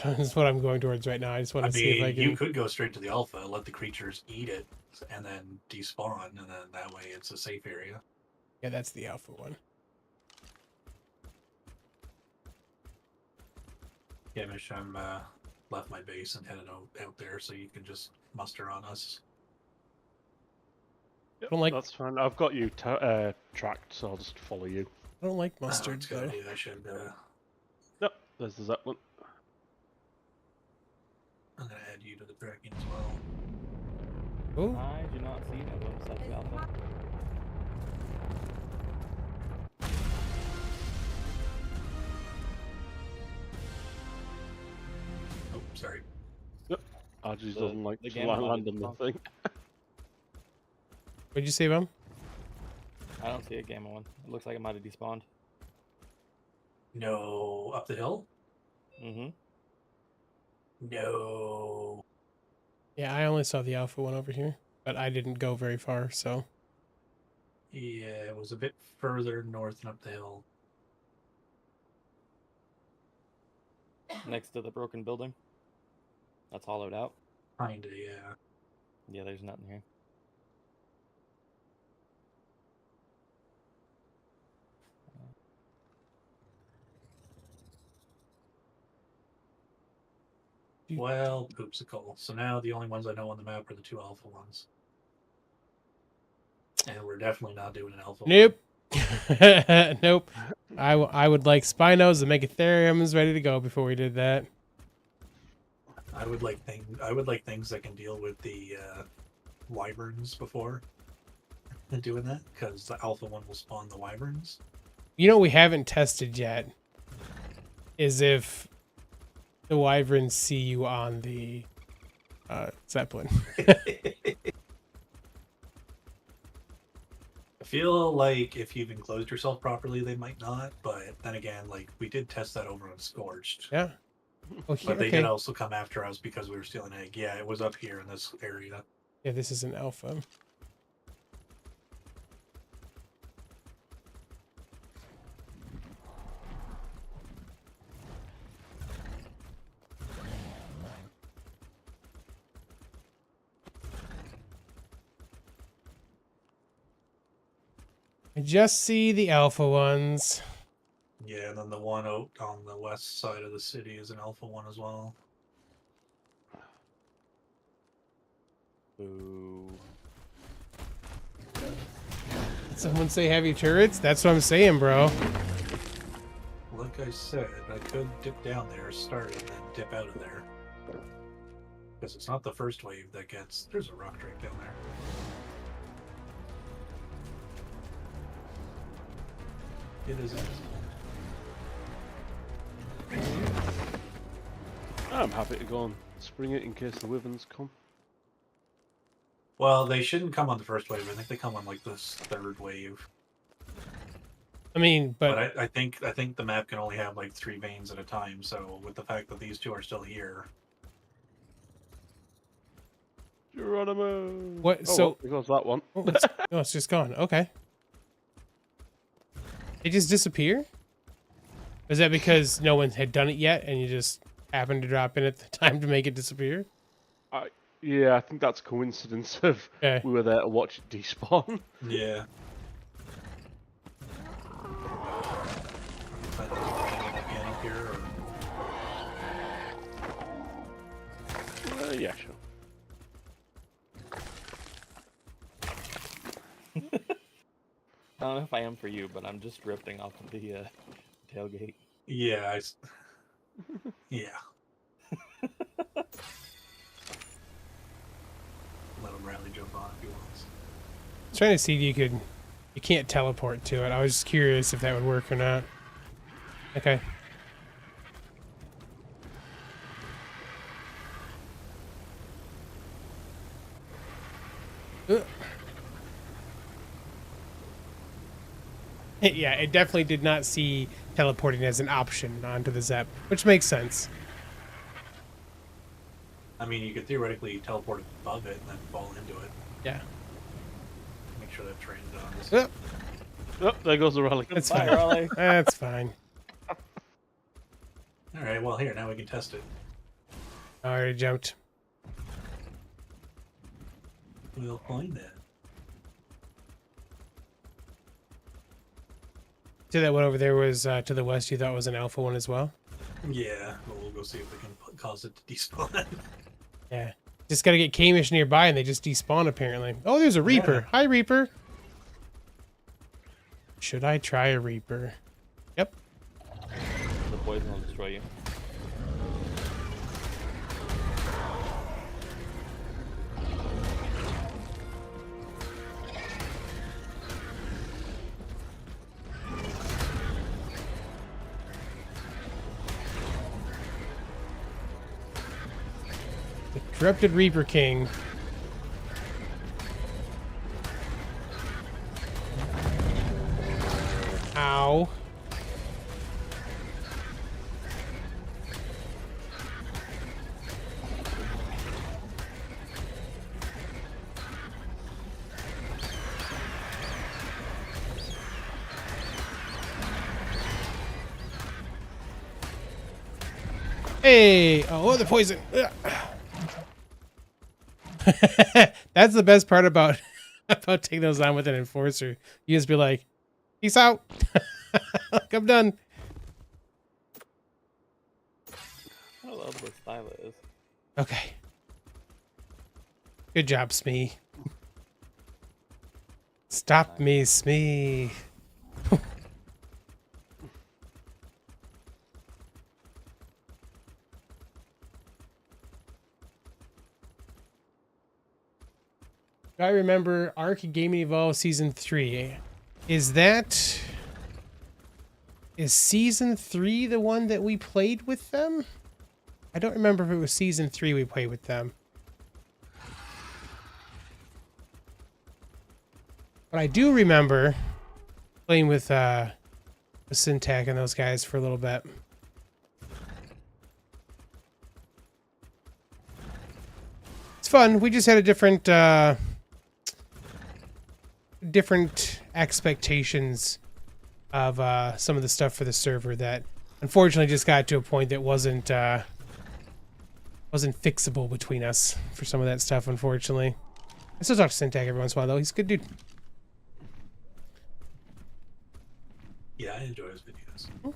That's what I'm going towards right now. I just want to see if I can. You could go straight to the alpha, let the creatures eat it, and then despawn, and then that way it's a safe area. Yeah, that's the alpha one. Yeah, Mish, I'm left my base and headed out there, so you can just muster on us. Yep, I don't like- that's fine. I've got you tracked, so I'll just follow you. I don't like Oh, mustard it's a good though. idea. I should. Yep, there's the Zeppelin. I'm gonna add you to the tracking as well. Oh, I do not see no one besides the alpha. Oh, sorry. RG The- doesn't like the to game land allowed on to nothing. what'd you say, Bum? I don't see a gamma one. It looks like it might have despawned. No, up the hill? Mm-hmm. No. Yeah, I only saw the alpha one over here, but I didn't go very far, so. Yeah, it was a bit further north and up the hill. Next to the broken building. That's hollowed out. Kinda, yeah. Yeah, there's nothing here. Well, poopsicle. So now the only ones I know on the map are the 2 alpha ones. And we're definitely not doing an alpha Nope. Nope. I would like Spinos and Megatheriums ready to go before we did that. one. I would like things that can deal with the wyverns before doing that, because the alpha one will spawn the wyverns. You know what we haven't tested yet is if the wyverns see you on the Zeppelin. I feel like if you've enclosed yourself properly, they might not. But then again, like we did test that over on Scorched. Yeah. Well, here, But they okay. did also come after us because we were stealing egg. Yeah, it was up here in this area. Yeah, this is an alpha. I just see the alpha ones. Yeah, and then the one out on the west side of the city is an alpha one as well. Boo. Someone say heavy turrets? That's what I'm saying, bro. Like I said, I could dip down there, start it, and then dip out of there. Because it's not the first wave that gets... There's a rock drake down there. It isn't. I'm happy to go and spring it in case the wyverns come. Well, they shouldn't come on the first wave. I think they come on like this third wave. I mean, But but I think the map can only have like 3 veins at a time. So with the fact that these two are still here, Geronimo! what? Oh, So well, there goes that one. oh, it's just gone. Okay. It just disappear? Is that because no one had done it yet, and you just happened to drop in at the time to make it disappear? Yeah, I think that's a coincidence of Okay. we were there to watch it despawn. yeah. Again up here, or... Yeah, sure. I don't know if I am for you, but I'm just drifting off of the tailgate. Yeah. Yeah. Let him rally jump on if he wants. I was trying to see if you could. You can't teleport to it. I was just curious if that would work or not. Okay. Yeah, it definitely did not see teleporting as an option onto the Zep, which makes sense. I mean, you could theoretically teleport above it and then fall into it. Yeah. Make sure that train's on this. Oh, there goes the rally. That's Bye, fine. Raleigh. That's fine. Alright, well here, now we can test it. I already jumped. We'll find that. So that one over there was to the west. You thought was an alpha one as well? Yeah, well, we'll go see if we can cause it to despawn. Yeah. Just got to get Kamish nearby and they just despawn apparently. Oh, there's a Reaper. Yeah. Hi, Reaper. Should I try a Reaper? Yep. The poison will destroy you. The Corrupted Reaper King. Ow. Hey! Oh, the poison! Ugh. That's the best part about about taking those on with an enforcer. You just be like, peace out. Like, I'm done. I love the style it is. Okay. Good job, Smee. Stop me, Smee. I remember ARK Gaming Evolved Season 3. Is Season 3 the one that we played with them? I don't remember if it was Season 3 we played with them. But I do remember playing with Syntac and those guys for a little bit. It's fun. We just had a different expectations of some of the stuff for the server that unfortunately just got to a point that wasn't fixable between us for some of that stuff, unfortunately. I still talk to Syntac every once in a while though. He's a good dude. Yeah, I enjoy his videos.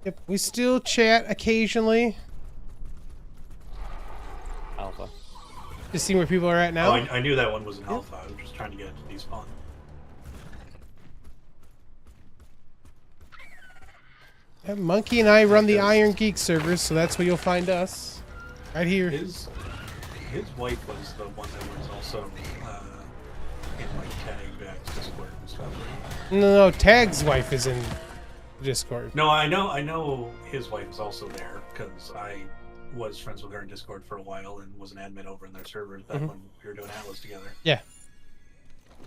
Yep, we still chat occasionally. Alpha. Just seeing where people are at now. Oh, I knew that one was an alpha. I was just trying to get it to despawn. Yeah, Monkey and I run the IronGeeks servers, so that's where you'll find us. Right here. His wife was the one that was also in like Tag Discord and stuff, right? No, Tag's wife is in Discord. No, I know his wife is also there because I was friends with her in Discord for a while and was an admin over in their server back when we were doing Atlas together. Yeah.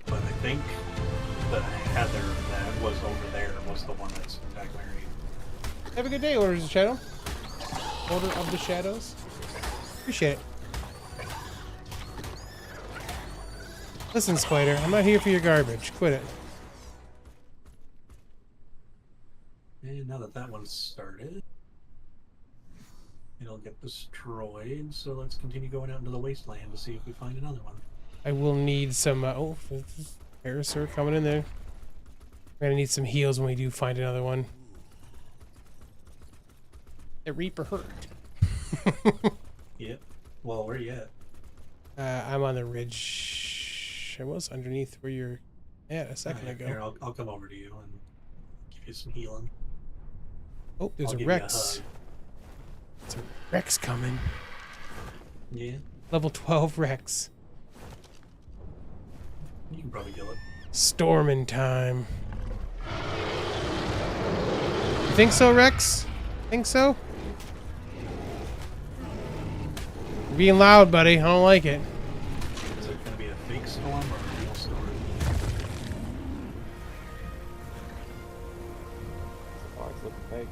But I think that Heather that was over there was the one that's in fact married. Have a good day, Orders of Shadow. Order of the Shadows. Appreciate it. Listen, Spider, I'm not here for your garbage. Quit it. And now that one's started, it'll get destroyed. So let's continue going out into the wasteland to see if we find another one. I will need some. Oh, Parasaur coming in there. We're gonna need some heals when we do find another one. The Reaper hurt. Yep. Well, where you at? I'm on the ridge. I was underneath where you're at a second ago. Here, I'll come over to you and give you some healing. Oh, there's I'll a give you Rex. There's a Rex coming. Yeah, Level 12 Rex. you can probably kill it. Storming time. You think so, Rex? Think so? You're being loud, buddy. I don't like it. Is it going to be a fake storm or a real storm? Oh, it's looking fake.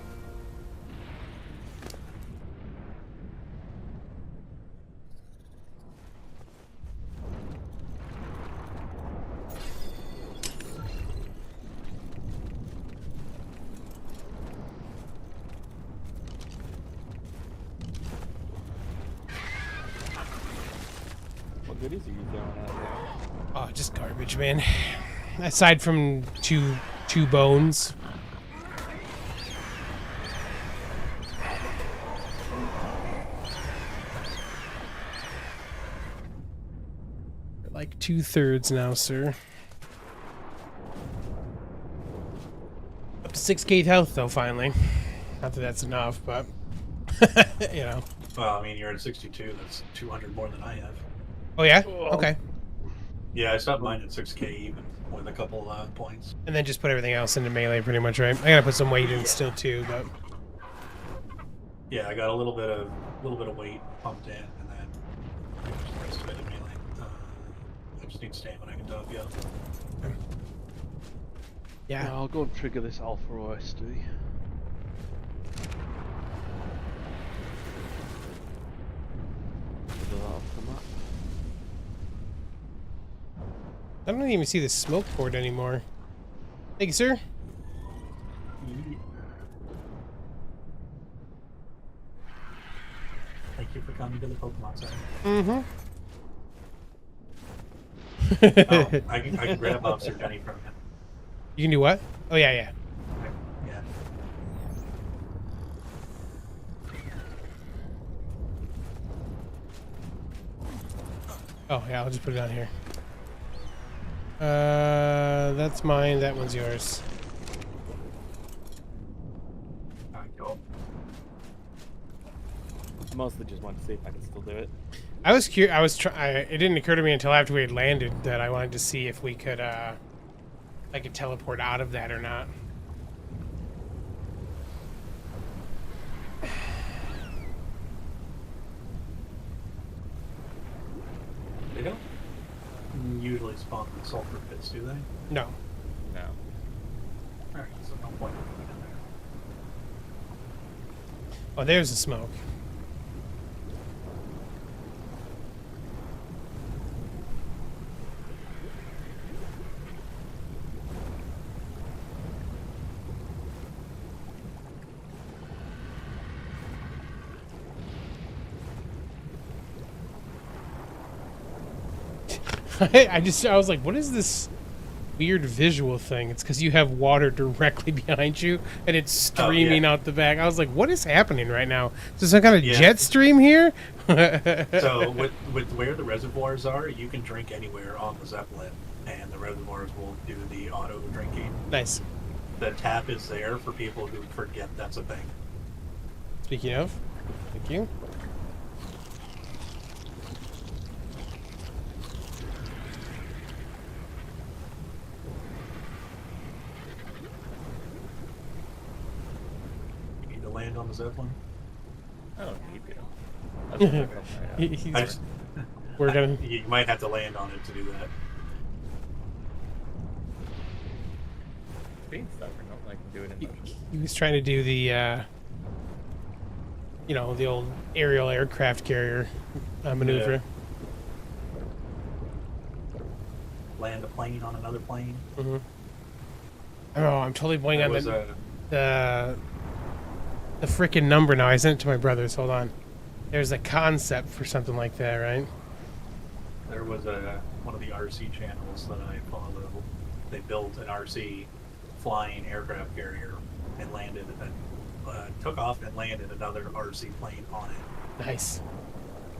What goodies are you throwing out there? Oh, just garbage, man. Aside from two bones. We're like 2/3 now, sir. Up to 6k health, though, finally. Not that that's enough, but you know. Well, I mean, you're at 62. That's 200 more than I have. Oh yeah. Okay. Yeah, I stopped mine at 6k even with a couple points. And then just put everything else into melee, pretty much, right? I gotta put some weight in still too, but Yeah, I got a little bit of weight pumped in, and then the rest of it in melee. I just need stamina. I can top you up. yeah. I'll go and trigger this Alpha OSD. I don't even see the smoke port anymore. Thank you, sir. Thank you for coming to the Pokemon Center. Mm-hmm. Oh, I can grab Officer Denny from him. You can do what? Oh yeah, yeah. Yeah. Oh yeah, I'll just put it on here. That's mine. That one's yours. Alright, go. Mostly just wanted to see if I could still do it. I was curious. It didn't occur to me until after we had landed that I wanted to see if we could, I could teleport out of that or not. They don't usually spawn in sulfur pits, do they? No. No. Alright, so no point in putting it in there. Oh, there's the smoke. I was like, what is this weird visual thing. It's because you have water directly behind you, and it's streaming out the back. I was like, what is happening right now? Is there some kind of jet stream here? So with where the reservoirs are, you can drink anywhere on the Zeppelin, and the reservoirs will do the auto drinking. Nice. The tap is there for people who forget that's a thing. Speaking of, thank you. You need to land on the Zeppelin. I don't need to. That's what I'm He's- I just, we're gonna. you might have to land on it to do that. being stubborn. I can do it in motion. He was trying to do the, you know, the old aerial aircraft carrier maneuver. Yeah. Land a plane on another plane. Mm-hmm. Oh, I'm totally blanking There on was the frickin' number now. I sent it to my brothers. Hold on. There's a concept for something like that, right? There was one of the RC channels that I follow. They built an RC flying aircraft carrier and landed and took off and landed another RC plane on it. Nice.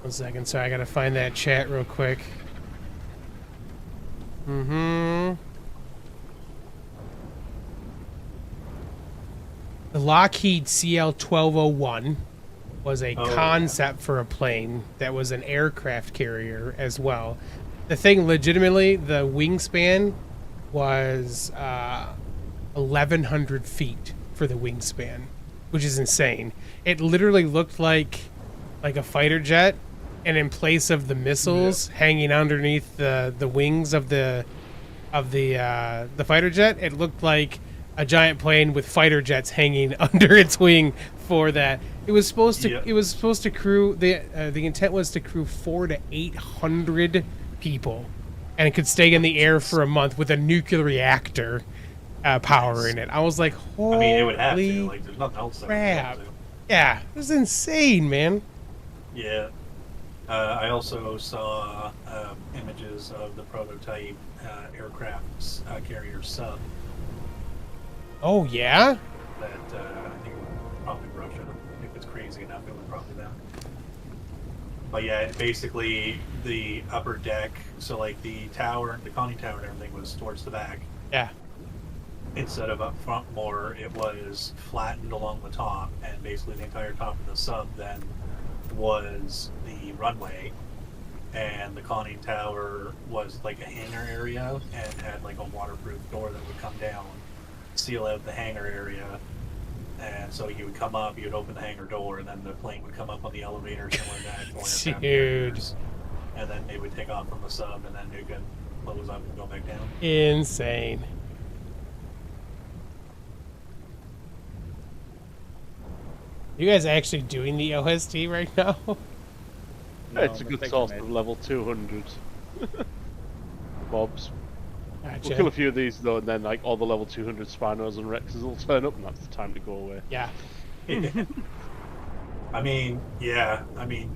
1 second. Sorry, I gotta find that chat real quick. Mm-hmm. The Lockheed CL-1201 was a concept for a plane that was an aircraft carrier as well. The thing, legitimately, the wingspan was 1,100 feet for the wingspan, which is insane. It literally looked like a fighter jet, and in place of the missiles hanging underneath the wings of the fighter jet, it looked like a giant plane with fighter jets hanging under its wing. For that, it was supposed to crew. The intent was to crew 400 to 800 people, and it could stay in the air for a month with a nuclear reactor powering it. I was like, holy, I mean, it would have to. Like, there's nothing else that would have crap! to. Yeah, it was insane, man. Yeah. I also saw images of the prototype aircraft carrier sub Oh yeah. that I think probably Russia. If it's crazy enough, it was probably them. But yeah, basically the upper deck, so like the tower, the conning tower and everything was towards the back. Yeah. Instead of up front more, it was flattened along the top, and basically the entire top of the sub then was the runway, and the conning tower was like a hangar area and had like a waterproof door that would come down, seal out the hangar area. And so you would come up, you would open the hangar door, and then the plane would come up on the elevator, similar to actual aircraft carriers, and then they would take off from the sub, and then you could close up and go back down. Insane. You guys actually doing the OST right now? No, It's a good mistake source I made. of level 200 mobs. Gotcha. We'll kill a few of these though, and then like all the level 200 Spinos and Rexes will turn up, and that's the time to go away. Yeah. I mean, yeah, I mean,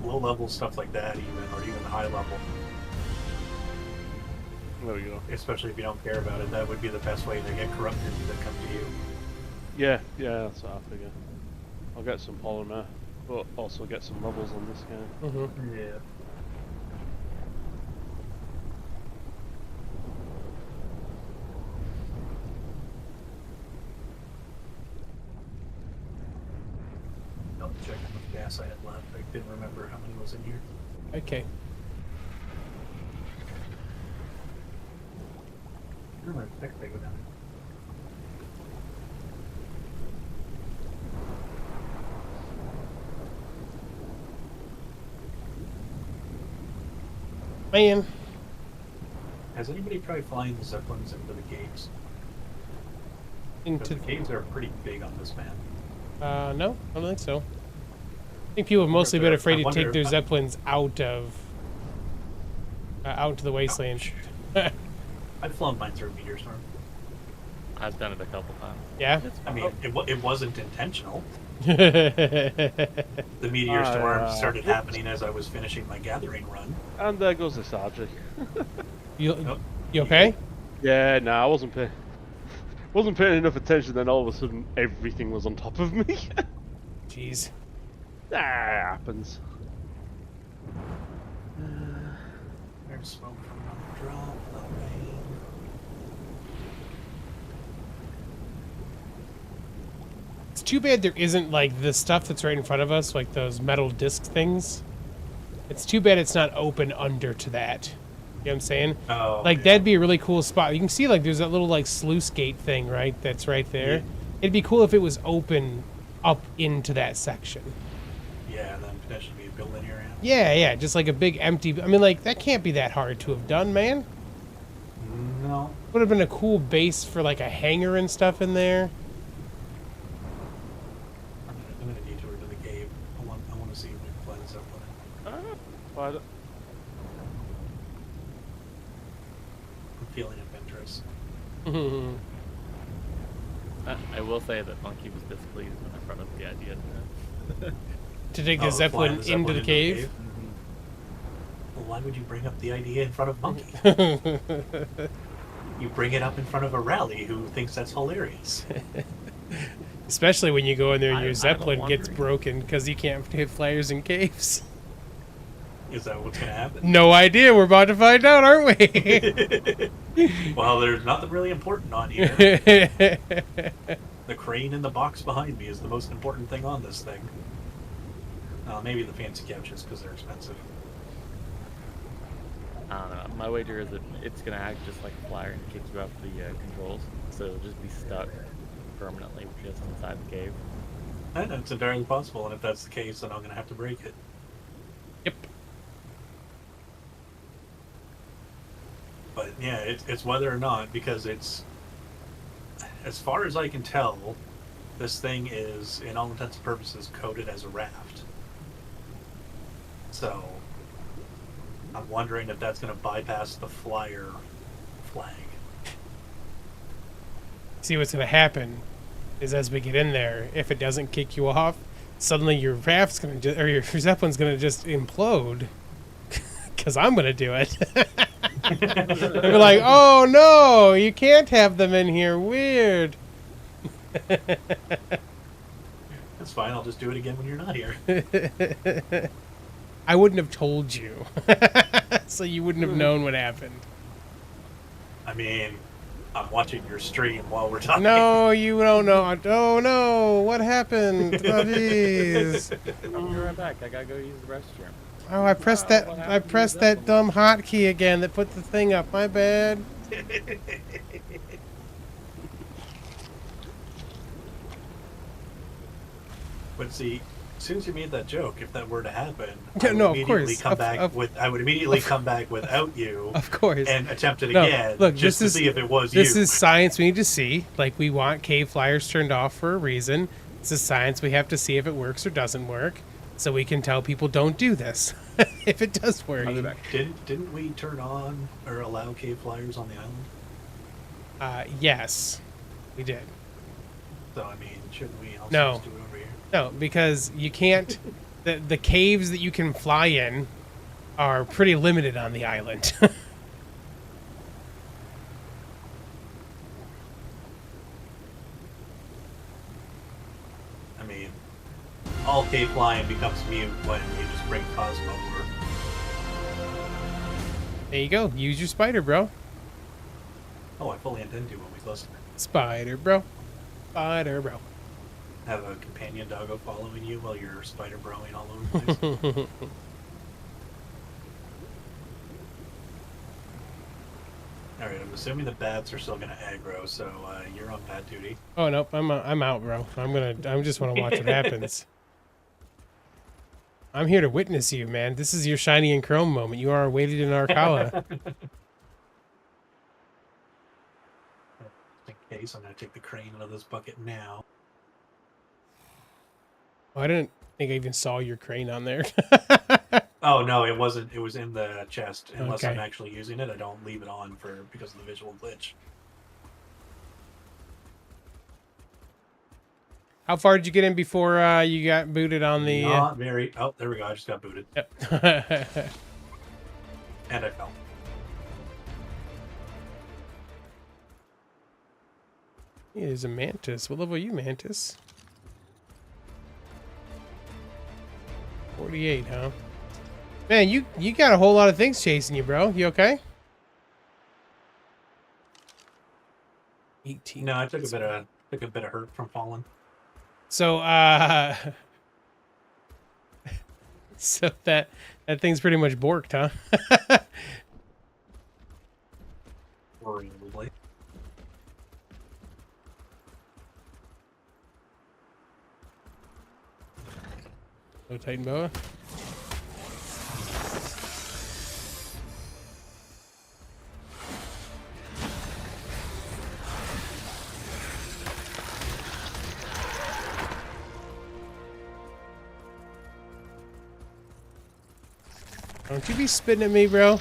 low level stuff like that, or even high level, There we go. especially if you don't care about it, that would be the best way to get corrupted that come to you. Yeah, that's what I figure. I'll get some polymer, but also get some levels on this guy. Mm-hmm. Yeah. I'll check how much gas I had left. I didn't remember how many was in here. Okay. I remember the next day go down. Man. Has anybody tried flying the Zeppelins into the caves? Because Into the caves are pretty big on this map. no, I don't think so. I think people have mostly been afraid to take their Zeppelins out of out to the wasteland. I've flown mine through a meteor storm. I've done it a couple times. Yeah. I mean, it wasn't intentional. The The meteor storm yeah. started happening as I was finishing my gathering run. And there goes the Sarge. you, Oh, You okay? Yeah, nah, I wasn't paying enough attention. Then all of a sudden, everything was on top of me. Jeez. That happens. There's smoke from another drop, not rain. It's too bad there isn't like the stuff that's right in front of us, like those metal disc things. It's too bad it's not open under to that. You know what I'm saying? Oh, Like yeah. that'd be a really cool spot. You can see like there's that little like sluice gate thing, right? That's right there. Yeah. It'd be cool if it was open up into that section. Yeah, and then potentially be a building area. Yeah, yeah, just like a big empty. I mean, like that can't be that hard to have done, man. No. Would have been a cool base for like a hangar and stuff in there. I'm gonna detour to the cave. I want to see if we can find something. But I'm feeling adventurous. I will say that Monkey was displeased when I brought up the idea To take the Oh, Zeppelin flying the into the cave. Well, why would you bring up the idea in front of Monkey? You bring it up in front of Arahli, who thinks that's hilarious. Especially when you go in there and I- your I'm Zeppelin gets wondering. broken because you can't hit flyers in caves. Is that what's gonna happen? No idea. We're about to find out, aren't we? Well, there's nothing really important on here. The crane in the box behind me is the most important thing on this thing. Maybe the fancy couches, because they're expensive. I don't know. My wager is that it's gonna act just like a flyer and kick you off the controls, so it'll just be stuck permanently just inside the cave. And it's entirely possible, and if that's the case, then I'm going to have to break it. Yep. But yeah, it's whether or not, because it's, as far as I can tell, this thing is, in all intents and purposes, coded as a raft. So, I'm wondering if that's going to bypass the flyer flag. See, what's going to happen is as we get in there, if it doesn't kick you off, suddenly your raft's going to, or your Zeppelin's going to just implode. Because I'm going to do it. They'll be like, oh no, you can't have them in here. Weird. That's fine, I'll just do it again when you're not here. I wouldn't have told you. So you wouldn't have known what happened. I mean, I'm watching your stream while we're talking. No, you don't know. Oh no, what happened? Oh jeez. I'll be right back. I gotta go use the restroom. Oh, I pressed Wow, that. what I happened to pressed your that Zeppelin? dumb hotkey again that put the thing up. My bad. But see, as soon as you made that joke, if that were to happen, Yeah, I would no, of immediately course. come Of- back of- with. I would immediately come back without you Of course. and attempt it No, again, look, just this to is- see if it was This you. is science we need to see. Like, we want cave flyers turned off for a reason. This is science we have to see if it works or doesn't work. So we can tell people don't do this. If it does work. I'll be back. Didn't we turn on or allow cave flyers on the island? Yes, we did. So I mean, shouldn't we also No. just do it over here? No, because you can't. The caves that you can fly in are pretty limited on the island. I mean, all cave flying becomes mute when you just bring Cosmo over. There you go. Use your spider, bro. Oh, I fully intend to when we close it. Spider, bro. Spider, bro. Have a companion doggo following you while you're spider broing all over the place. Alright, I'm assuming the bats are still gonna aggro, so you're on bat duty. Oh nope, I'm out, bro. I just want to watch what happens. I'm here to witness you, man. This is your shiny and chrome moment. You are awaited in Arcala. Just in case, I'm gonna take the crane out of this bucket now. Oh, I didn't think I even saw your crane on there. Oh no, it wasn't. It was in the chest. Unless Okay. I'm actually using it, I don't leave it on because of the visual glitch. How far did you get in before you got booted on the? Not very. Oh, there we go. I just got booted, Yep. and I fell. Hey, there's a mantis. What level are you, mantis? 48, huh? Man, you got a whole lot of things chasing you, bro. You okay? 18. No, I took a bit of hurt from falling. So, so that thing's pretty much borked, huh? Probably. No Titan boa. Don't you be spitting at me, bro.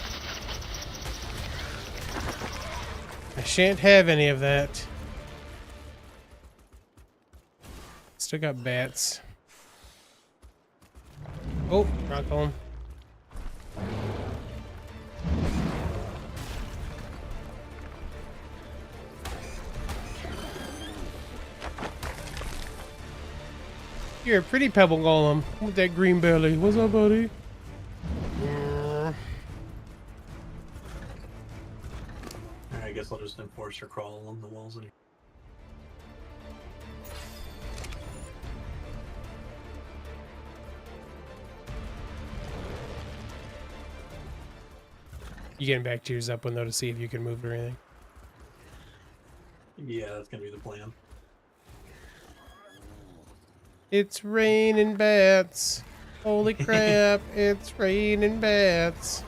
I shan't have any of that. Still got bats. Oh, rock home. You're a pretty pebble golem with that green belly. What's up, buddy? I guess I'll just enforce or crawl along the walls. And You getting back to your Zeppelin though to see if you can move or anything? yeah, that's gonna be the plan. It's raining bats. Holy crap, it's raining bats.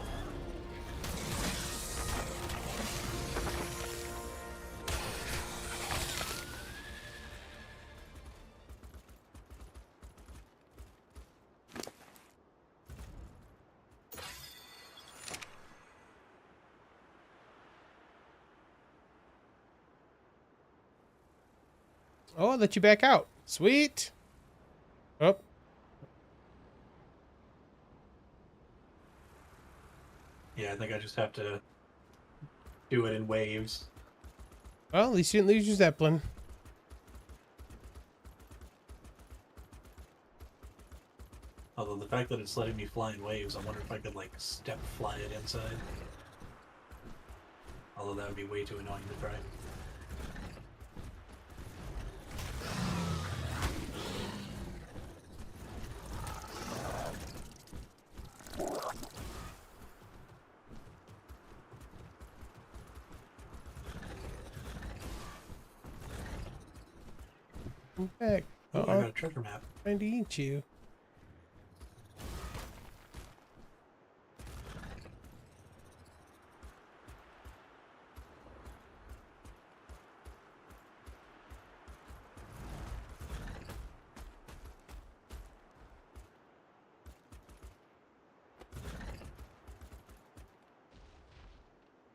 Oh, I'll let you back out. Sweet. Oh. Yeah, I think I just have to do it in waves. Well, at least you didn't lose your Zeppelin. Although the fact that it's letting me fly in waves, I wonder if I could like step fly it inside. Although that would be way too annoying to try. Come back. Oh, I got a treasure map. Trying to eat you.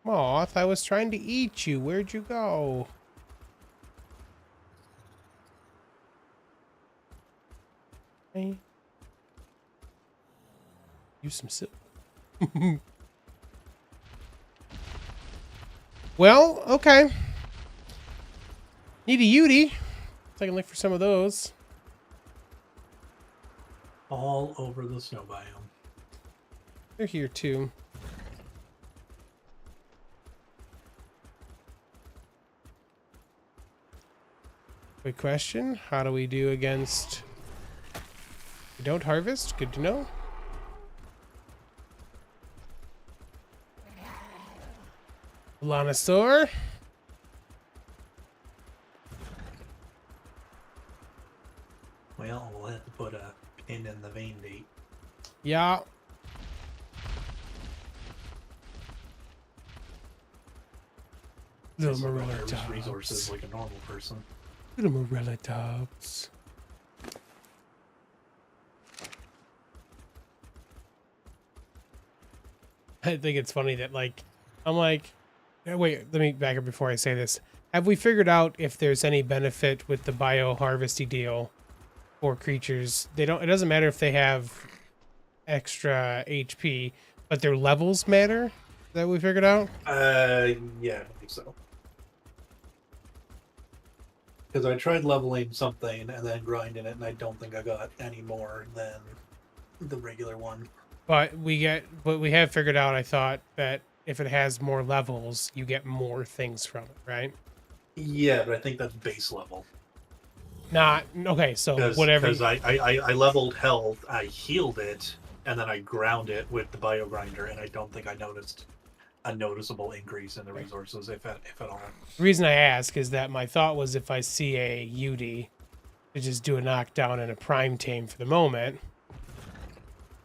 Moth, I was trying to eat you. Where'd you go? Hey. Use some silk. Well, okay. Need a Yudi. So I can look for some of those. All over the snow biome. They're here too. Quick question. How do we do against... We don't harvest? Good to know. Lanosaur. Well, we'll have to put a pin in the vein date. Yeah. Little Guess I'll go Morella harvest resources tops. like a normal person. Little Morella tops. I think it's funny that, like, I'm like, wait, let me back up before I say this. Have we figured out if there's any benefit with the bio-harvesty deal for creatures? They don't, it doesn't matter if they have extra HP, but their levels matter? Is that what we figured out? Yeah, I think so. Because I tried leveling something and then grinding it, and I don't think I got any more than the regular one. But we have figured out, I thought, that if it has more levels, you get more things from it, right? Yeah, but I think that's base level. Not okay. So whatever. Because I leveled health, I healed it, and then I ground it with the bio grinder, and I don't think I noticed a noticeable increase in the resources, if at all. The reason I ask is that my thought was if I see a UD, to just do a knockdown and a prime tame for the moment.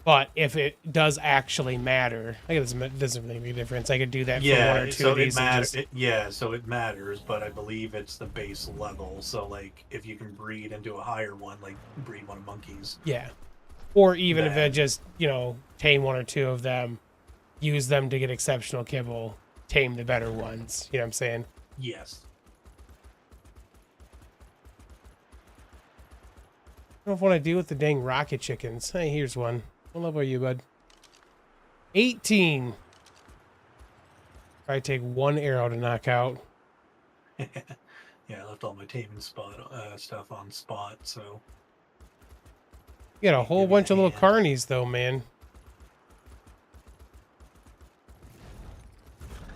But if it does actually matter, I guess it doesn't really make a difference. I could do that for one or two so of these. it matters. So it matters, but I believe it's the base level. So like, if you can breed into a higher one, like breed one of monkeys. Yeah, or even if Then- it just tame one or two of them, use them to get exceptional kibble, tame the better ones. You know what I'm saying? Yes. I don't know if what I do with the dang rocket chickens. Hey, here's one. What level are you, bud? 18. Probably take one arrow to knock out. Yeah, I left all my taming stuff on spot, so You got a whole Give me a bunch of little hand. carnies, though, man.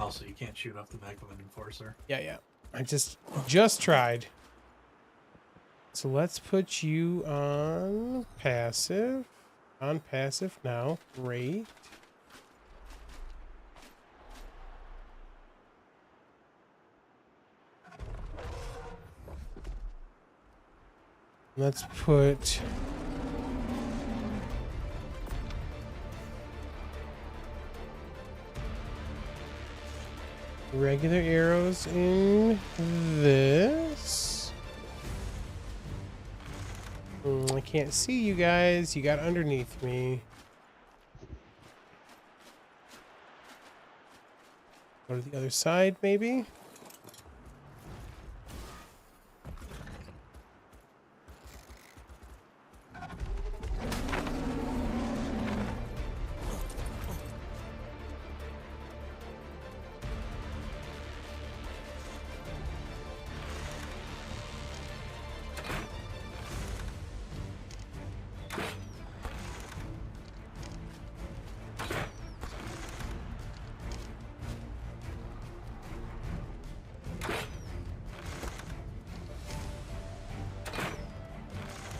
also you can't shoot off the back of an enforcer. Yeah. I just tried. So let's put you on passive. On passive now. Great. Let's put regular arrows in this. I can't see you guys. You got underneath me. Go to the other side, maybe.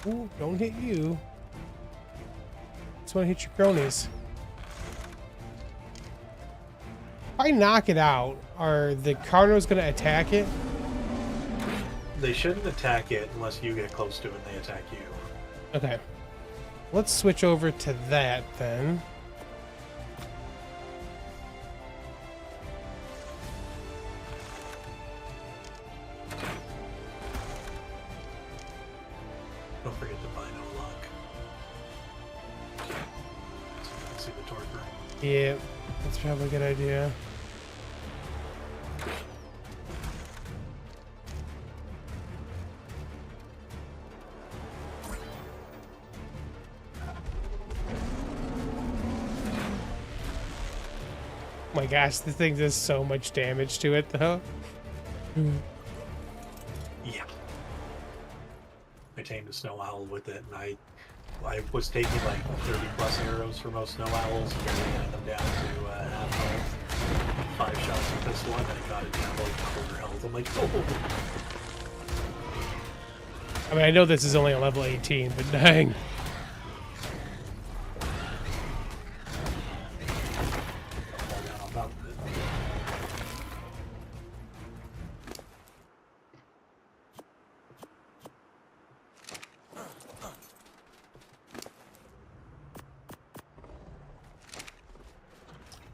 Ooh, don't hit you. Just want to hit your cronies. If I knock it out, are the Carnos going to attack it? They shouldn't attack it unless you get close to it and they attack you. Okay. Let's switch over to that then. Don't forget to buy no luck. So you can see the torpor. Yeah, that's probably a good idea. Oh my gosh, this thing does so much damage to it, though. Yeah. I tamed a snow owl with it, and I was taking like 30 plus arrows for most snow owls, and getting them down to half health. 5 shots with this one, and I got it down to like quarter health. I'm like, oh. I mean, I know this is only a level 18, but dang. Fall down on top of it.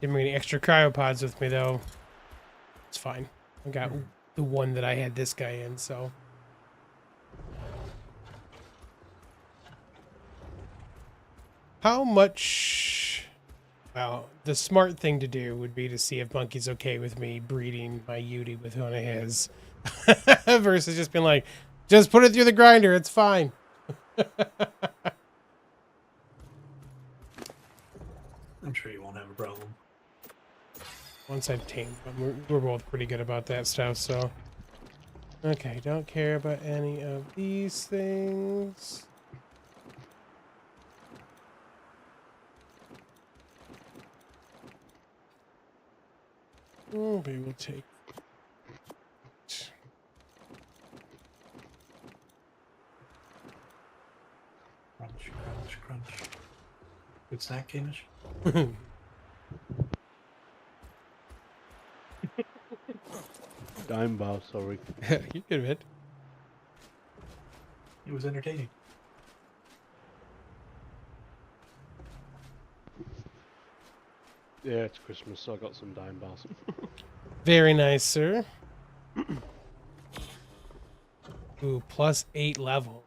Didn't bring any extra cryopods with me, though. It's fine. I got the one that I had this guy in, so. How much... Well, the smart thing to do would be to see if Monkey's okay with me breeding my Yudi with one of his. Versus just being like, just put it through the grinder, it's fine. I'm sure you won't have a problem. Once I've tamed them, we're both pretty good about that stuff, so. Okay, don't care about any of these things. Maybe we'll take. Crunch, crunch, crunch. Good snack, Kamish? Dime bar, sorry. You good, man. It was entertaining. Yeah, it's Christmas, so I got some dime bars. Very nice, sir. Ooh, +8 levels.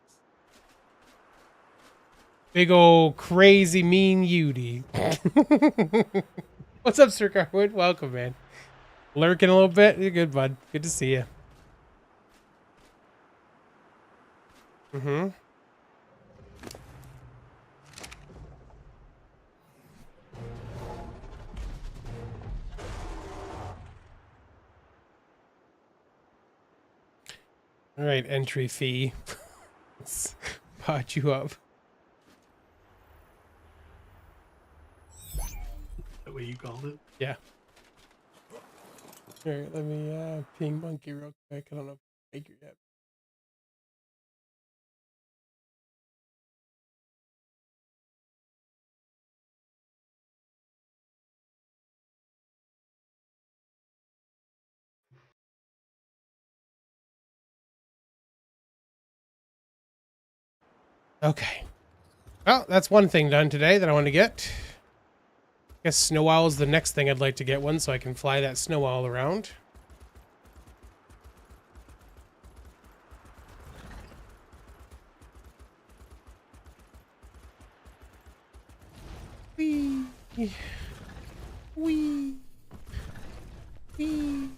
Big old crazy mean Yudi. What's up, Sir Carwood? Welcome, man. Lurking a little bit? You're good, bud. Good to see you. Mm-hmm. All right, entry fee. Let's pot you up. That way you called it? Yeah. All right, let me ping Monkey real quick. I don't know if I figured yet. Okay. Well, that's one thing done today that I want to get. I guess snow owl is the next thing I'd like to get one so I can fly that snow owl around. Wee. Wee. Wee.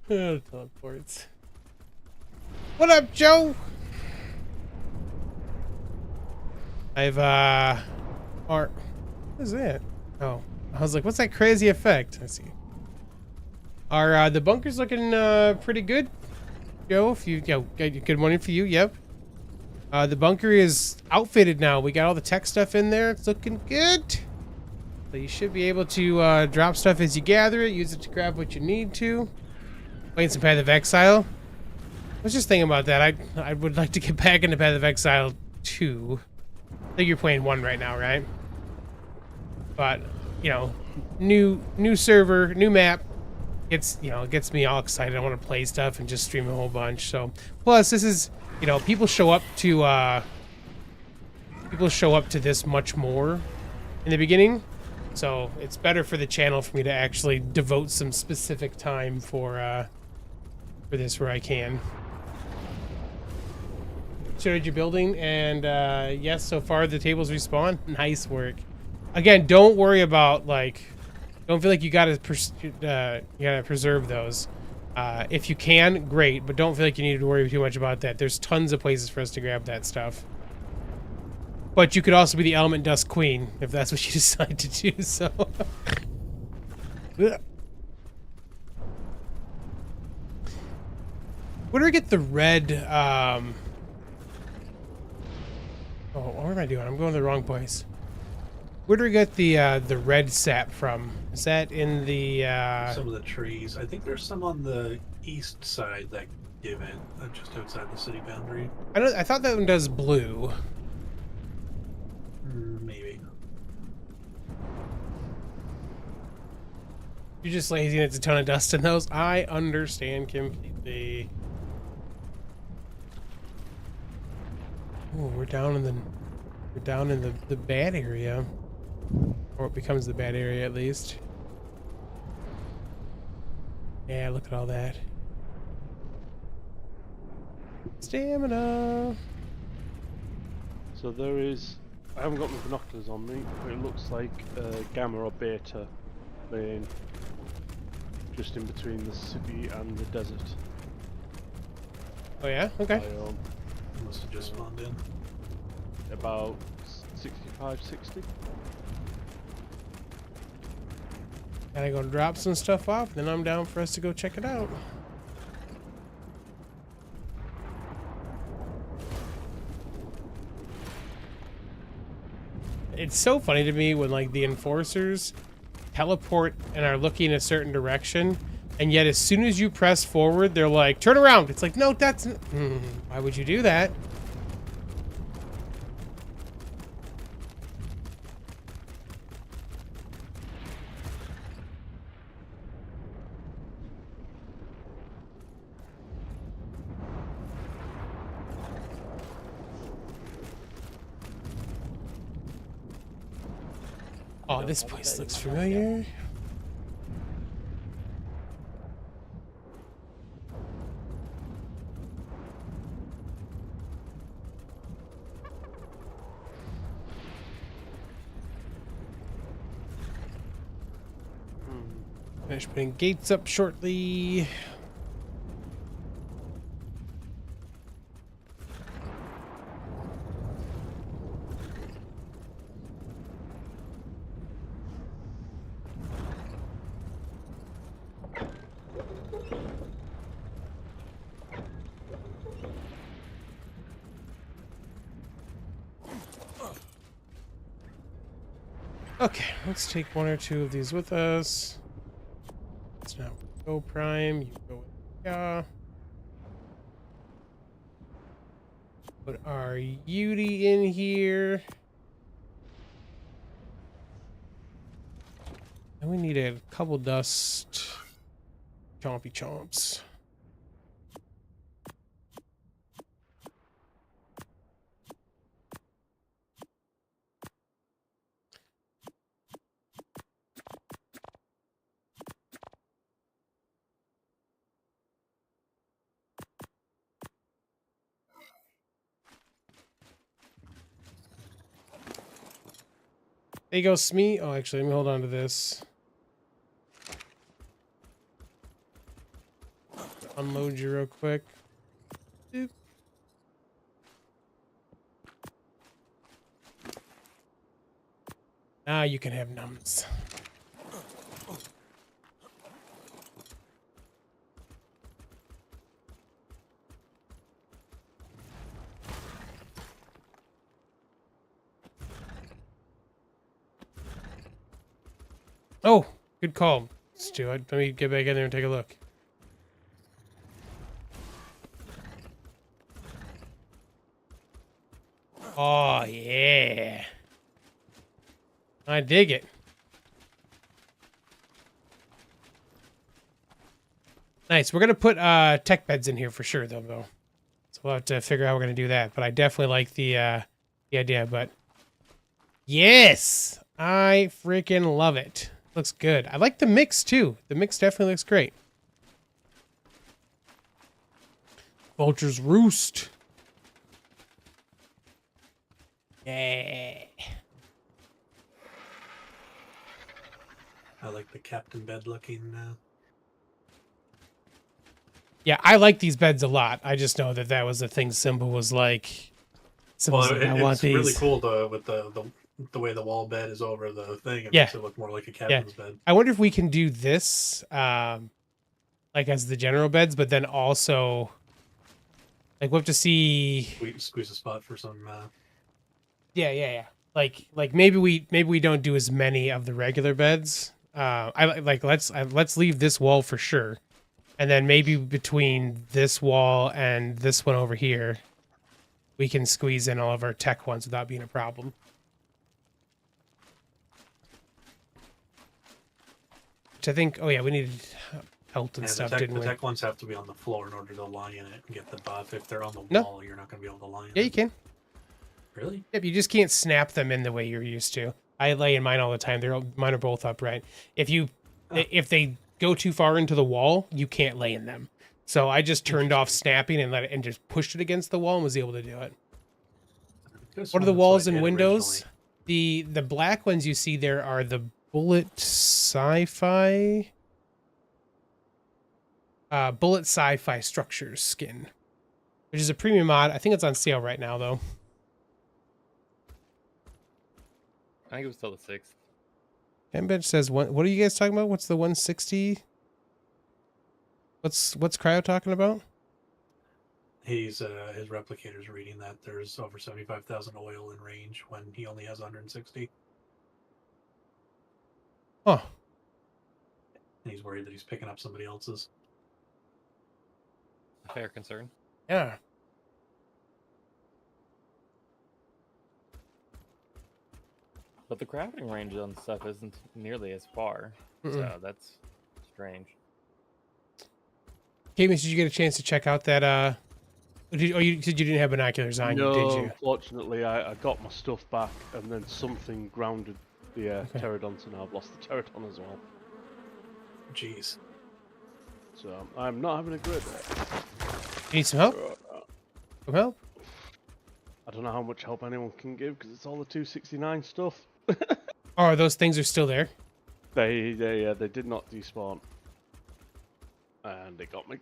Oh, teleports. What up, Joe? I've what is that? Oh, I was like, what's that crazy effect? I see. Are the bunkers looking pretty good, Joe? If you good morning for you. Yep. The bunker is outfitted now. We got all the tech stuff in there. It's looking good. So you should be able to drop stuff as you gather it. Use it to grab what you need to. Playing some Path of Exile. I was just thinking about that. I would like to get back into Path of Exile 2. I think you're playing 1 right now, right? But, you know, new server, new map. It gets me all excited. I want to play stuff and just stream a whole bunch. So, plus this is, you know, people show up to this much more in the beginning. So, it's better for the channel for me to actually devote some specific time for this where I can. Started your building, and yes, so far the tables respawn. Nice work. Again, don't worry about don't feel like you gotta preserve those. If you can, great, but don't feel like you need to worry too much about that. There's tons of places for us to grab that stuff. But you could also be the Element Dust Queen if that's what you decide to do. So. Where do I get the red? Oh, what am I doing? I'm going to the wrong place. Where do we get the red sap from? Is that in the Some of the trees. I think there's some on the east side that give it, just outside the city boundary. I thought that one does blue. Maybe. You're just lazy and it's a ton of dust in those. I understand completely. Oh, we're down in the bad area. Or it becomes the bad area at least. Yeah, look at all that. Stamina. So there is, I haven't got my binoculars on me, but it looks like gamma or beta lane just in between the city and the desert. Oh yeah? Okay. Biome. Must have just spawned in. About 65, 60. Gotta go drop some stuff off, then I'm down for us to go check it out. It's so funny to me when like the enforcers teleport and are looking a certain direction, and yet as soon as you press forward, they're like, turn around. It's like, no, that's... why would you do that? Oh, this place looks familiar. Finish putting gates up shortly. Okay, let's take one or two of these with us. Let's now go prime. You go. Yeah. Put our Yudi in here. And we need a couple dust chompy chomps. There you go, Smee. Oh, actually, let me hold on to this. Unload you real quick. Boop. Now you can have numbs. Oh, good call, Stu. Let me get back in there and take a look. Oh, yeah. I dig it. Nice. We're going to put tech beds in here for sure, though. So we'll have to figure out how we're going to do that. But I definitely like the idea. But yes, I freaking love it. Looks good. I like the mix, too. The mix definitely looks great. Vulture's Roost. Yeah. I like the captain bed looking. Yeah, I like these beds a lot. I just know that that was the thing Simba was like. Well, Like, I want it's these. really cool with the way the wall bed is over the thing. It Yeah. makes it look more like a captain's bed. I wonder if we can do this, like as the general beds, but then also, like we'll have to see. Squeeze a spot for some. Yeah. Like maybe we don't do as many of the regular beds. Let's leave this wall for sure, and then maybe between this wall and this one over here, we can squeeze in all of our tech ones without being a problem. Which I think, oh yeah, we needed pelt and stuff, didn't we? The tech ones have to be on the floor in order to lie in it and get the buff. If they're on the No. wall, you're not going to be able to lie in Yeah, it. you can. Really? Yep, you just can't snap them in the way you're used to. I lay in mine all the time. Mine are both upright. If they go too far into the wall, you can't lay in them. So I just turned off snapping and let it and just pushed it against the wall and was able to do it. What are the walls and windows? The black ones you see there are the bullet sci-fi structures skin, which is a premium mod. I think it's on sale right now though. I think it was till the 6th. Bench says what are you guys talking about? What's the 160? What's Cryo talking about? He's his replicator's reading that there's over 75,000 oil in range when he only has 160. Oh, And he's worried that he's picking up somebody else's. Fair concern. yeah. But the crafting range on stuff isn't nearly as far. Mm-mm. So that's strange. Caymus, did you get a chance to check out that? You said you didn't have binoculars on you, No, did you? unfortunately, I got my stuff back, and then something grounded the pterodon, so now I've lost the pterodon as well. Jeez. So I'm not having a great day. You need some help? Some help? I don't know how much help anyone can give because it's all the 269 stuff. Oh, those things are still there. They did not despawn, and they got me.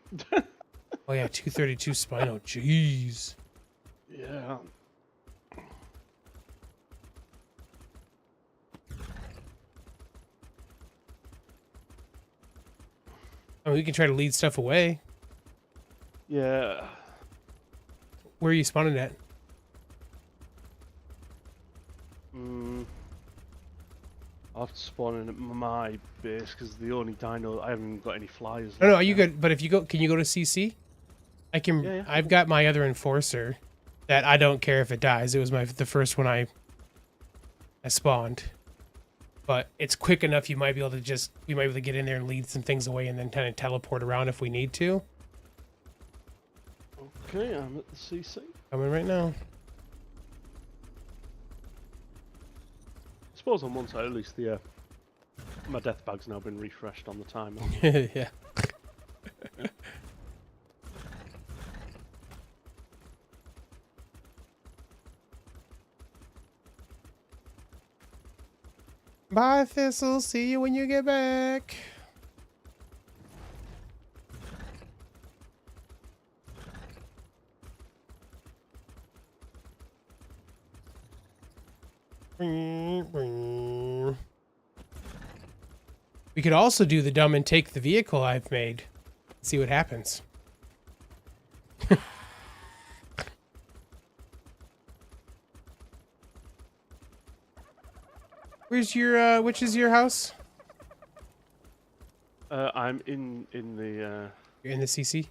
Oh yeah, 232 spino. Jeez. Yeah. I mean, we can try to lead stuff away. Yeah. Where are you spawning at? I'll have to spawn in at my base because the only dino I haven't got any flyers. No, left are you now. good? But if you go, can you go to CC? I can. Yeah. I've got my other enforcer that I don't care if it dies. It was the first one I spawned, but it's quick enough. You might be able to we might be able to get in there and lead some things away, and then kind of teleport around if we need to. Okay, I'm at the CC. Coming right now. I suppose on one side at least the my death bag's now been refreshed on the timer. Yeah. Bye, Thistle. See you when you get back. We could also do the dumb and take the vehicle I've made. See what happens. Where's your which is your house? I'm in the You're in the CC?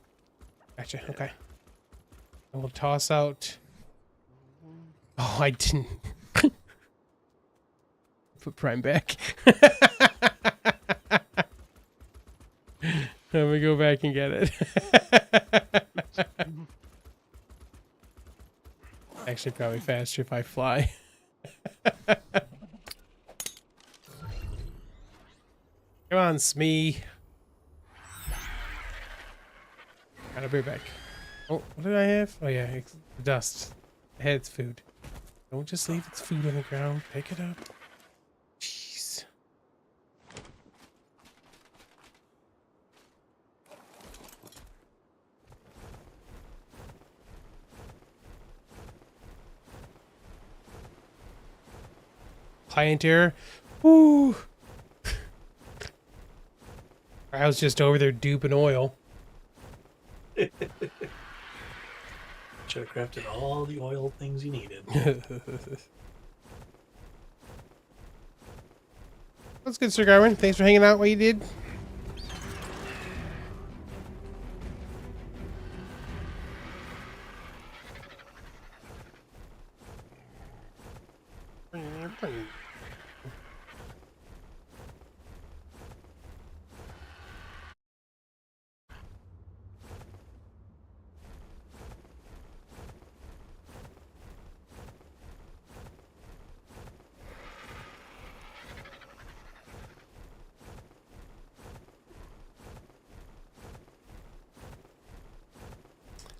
Gotcha, okay. And we'll toss out. Oh, I didn't put Prime back. Let me go back and get it. Actually, probably faster if I fly. Come on, Smee. Gotta be back. Oh, what did I have? Oh yeah, it's dust. I had its food. Don't just leave its food on the ground. Pick it up. Jeez. Client error. Woo. I was just over there duping oil. Should have crafted all the oil things you needed. That's good, Sir Garwin. Thanks for hanging out what you did.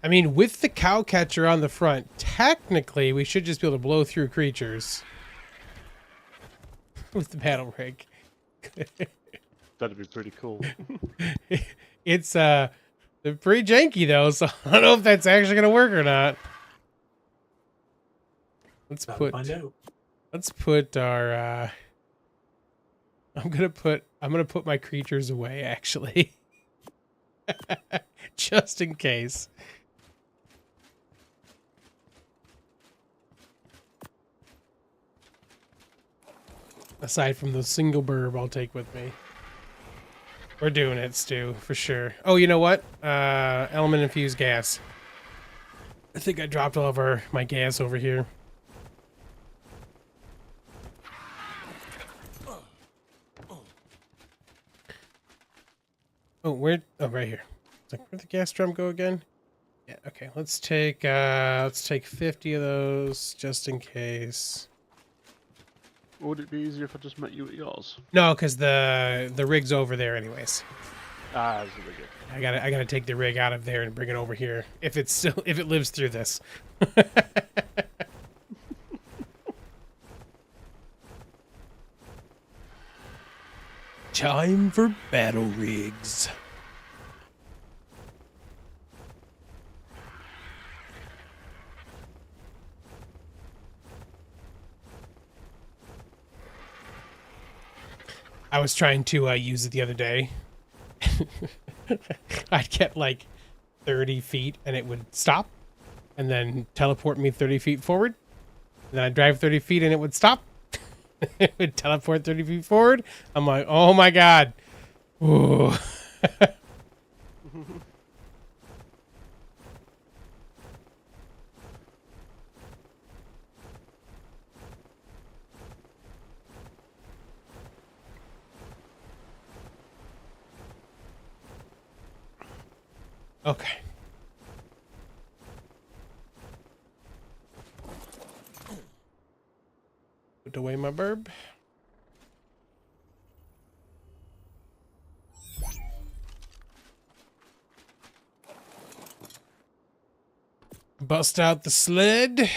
I mean, with the cow catcher on the front, technically we should just be able to blow through creatures with the battle rig. that'd be pretty cool. It's they're pretty janky though, so I don't know if that's actually gonna work or not. Let's Gotta put find out. our I'm gonna put my creatures away actually. Just in case. Aside from the single burb I'll take with me. We're doing it, Stu, for sure. Oh, you know what? Element infused gas. I think I dropped all of my gas over here. Oh, where? Oh, right here. It's like, where'd the gas drum go again? Yeah. Okay. Let's take 50 of those just in case. Would it be easier if I just met you at yours? No, because the rig's over there anyways. Ah, that's really good. I gotta take the rig out of there and bring it over here if it lives through this. Time for battle rigs. I was trying to use it the other day. I'd get like 30 feet and it would stop and then teleport me 30 feet forward. And then I'd drive 30 feet and it would stop. It would teleport 30 feet forward. I'm like, oh my God. Ooh. Okay. Put away my burb. Bust out the sled.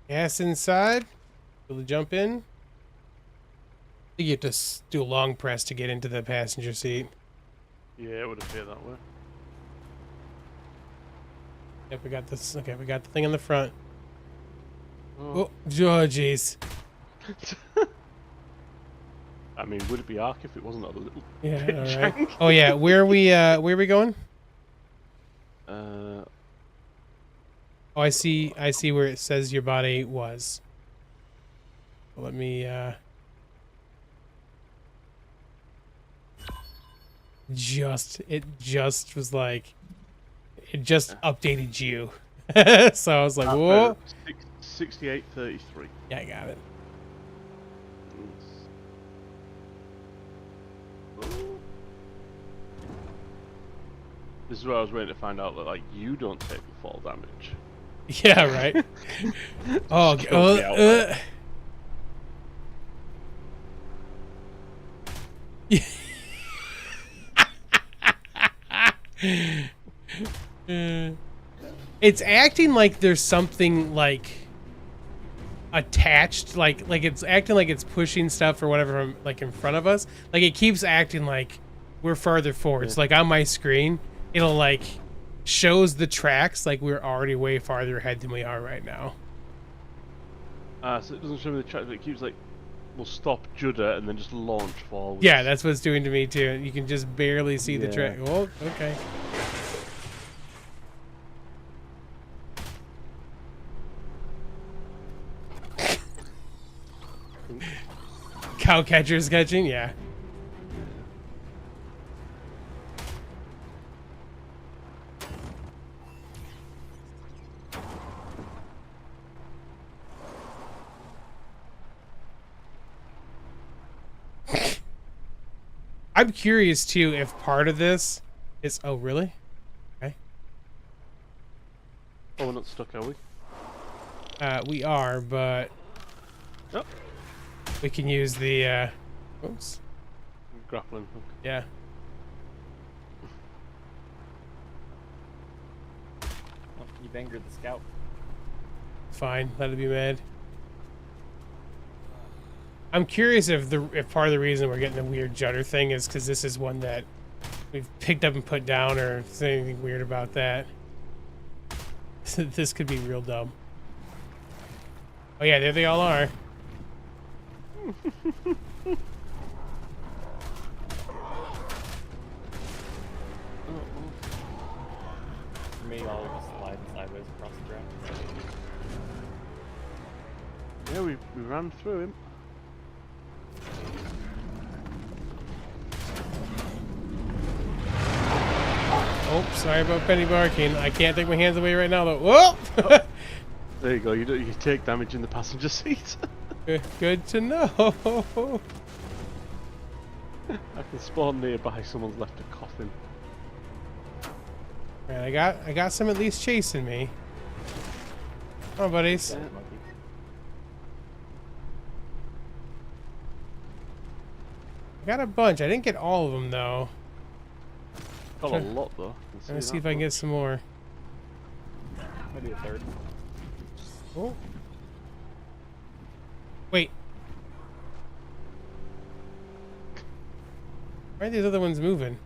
Gas inside. Will it jump in? I think you have to do a long press to get into the passenger seat. Yeah, it would appear that way. Yep, we got this. Okay, we got the thing in the front. Oh. Oh, jeez. I mean, would it be ARK if it wasn't a little Yeah, bit all right. jank? Oh yeah, where are we going? Oh, I see where it says your body was. Let me it just was like it just updated you. So I was like, whoa. 6833. Yeah, I got it. This is where I was waiting to find out that like you don't take the fall damage. Yeah, right. Oh, kill me outright. It's acting like there's something like attached, like it's acting like it's pushing stuff or whatever from like in front of us. Like it keeps acting like we're farther forward. It's like on my screen, it'll like shows the tracks like we're already way farther ahead than we are right now. So it doesn't show me the track, but it keeps like, we'll stop, judder, and then just launch forward. Yeah, that's what it's doing to me too. You can just barely see the track. Oh, okay. Cow catcher's catching, yeah. I'm curious too if part of this is. Oh, really? Okay. Oh, we're not stuck, are we? We are, but Yep. we can use the. Oops. Grappling hook. Yeah. Oh, you've angered the scout. Fine. Let it be mad. I'm curious if part of the reason we're getting the weird judder thing is because this is one that we've picked up and put down, or is there anything weird about that? This could be real dumb. Oh yeah, there they all are. Me, I'll just slide sideways across the ground. Yeah, we ran through him. Oh, sorry about penny barking. I can't take my hands away right now though. Whoa! There you go. You take damage in the passenger seat. Good to know. I can spawn nearby. Someone's left a coffin. Man, I got some at least chasing me. Come on, buddies. Yeah, Yeah. monkey. I got a bunch. I didn't get all of them though. Got a lot though. Let me see if I can get some more. Maybe a third. Oh. Wait. Why are these other ones moving?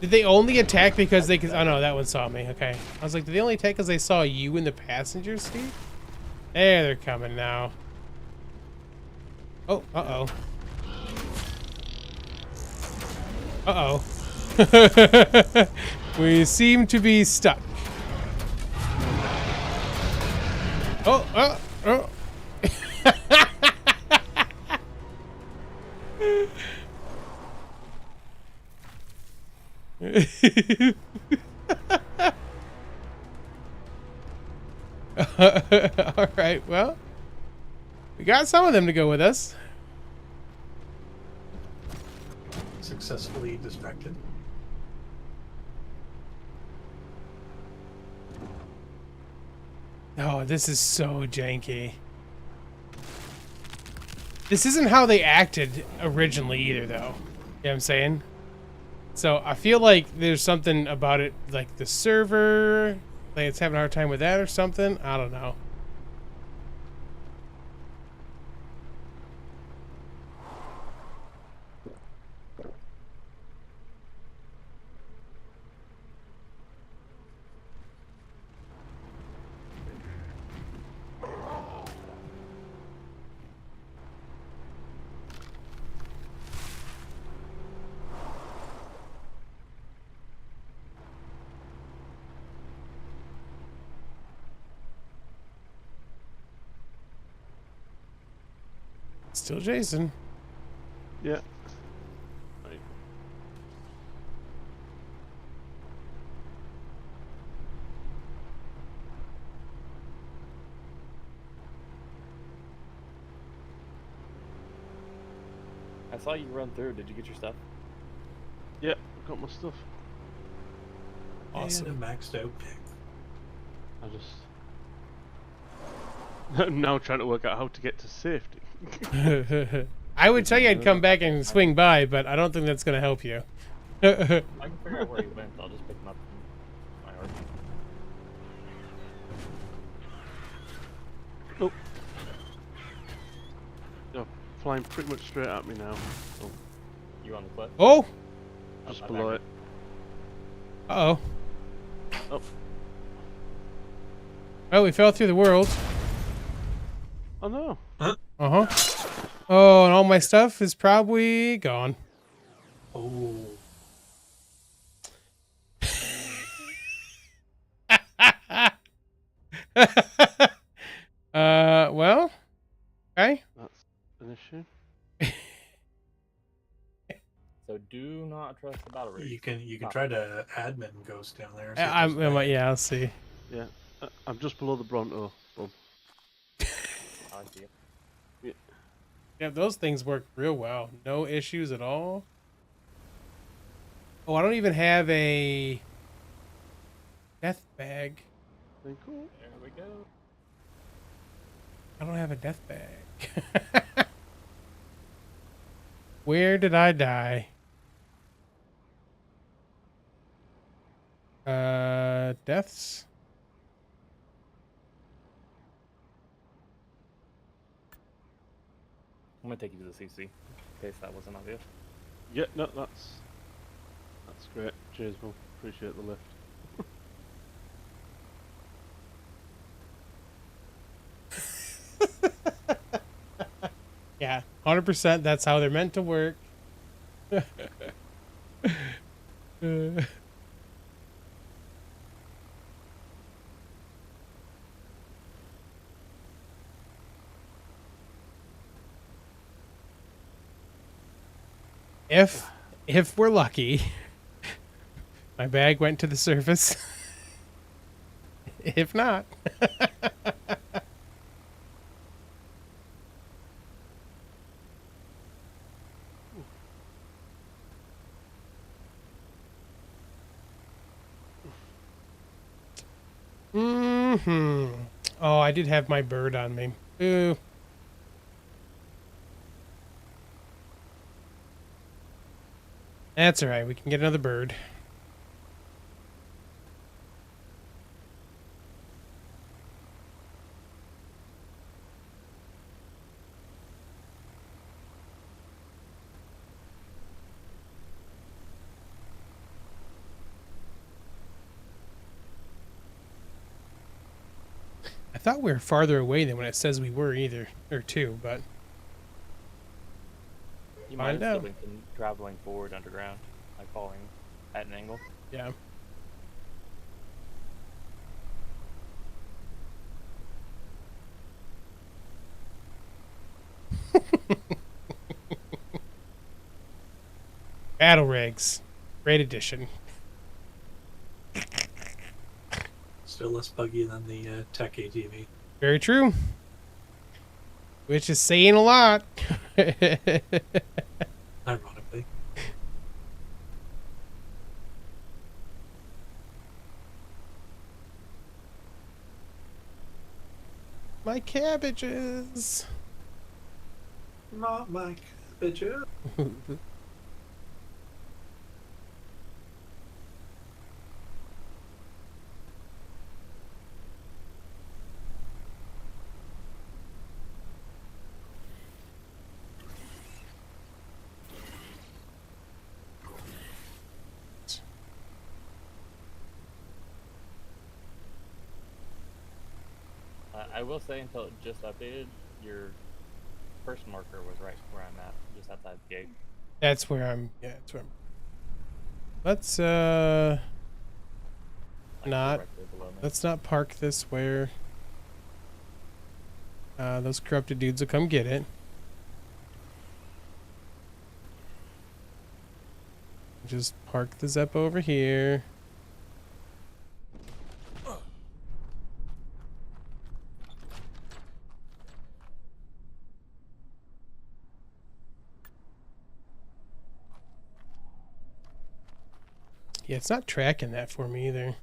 Did they only attack because they could... Oh no, that one saw me. Okay. I was like, did they only attack because they saw you in the passenger seat? There, they're coming now. Oh, uh-oh. Uh-oh. We seem to be stuck. Oh, oh. All right, well, we got some of them to go with us. Successfully distracted. Oh, this is so janky. This isn't how they acted originally either, though. You know what I'm saying? So I feel like there's something about it, like the server, like it's having a hard time with that or something. I don't know. Still Jason. Yeah. Right. I saw you run through. Did you get your stuff? Yeah, I've got my stuff. Awesome. And a maxed out pick. I just now trying to work out how to get to safety. I would tell you I'd come back and swing by, but I don't think that's going to help you. I can figure out where you went. I'll just pick them up from my ARK. Oh. They're flying pretty much straight at me now. Oh, You on the cliff? Oh! just Up below there. it. Uh-oh. Oh, Oh, we fell through the world. oh no. Uh-huh. Oh, and all my stuff is probably gone. Oh. Well, okay. That's an issue. So do not trust the battle rate. You can try to admin ghost down there. Yeah, I'll see. Yeah, I'm just below the Bronto. Boom. I see it. Yeah, those things work real well. No issues at all. Oh, I don't even have a death bag. Very cool. There we go. I don't have a death bag. Where did I die? Deaths? I'm gonna take you to the CC in case that wasn't obvious. Yeah, no, that's great. Cheers, Will. Appreciate the lift. Yeah, 100%. That's how they're meant to work. If we're lucky, my bag went to the surface. If not, oh, I did have my bird on me. Ooh. That's all right. We can get another bird. I thought we were farther away than when it says we were either, or two, but You might Find have out. still been traveling forward underground, like falling at an angle. yeah. Battle rigs, great addition. Still less buggy than the Tech ATV. Very true. Which is saying a lot. Ironically. My cabbages. Not my cabbage. I will say, until it just updated, your first marker was right where I'm at, just outside the gate. That's where I'm. Yeah, that's where I'm. Let's Like not. directly below me. Let's not park this where those corrupted dudes will come get it. Just park the Zepp over here. Yeah, it's not tracking that for me either.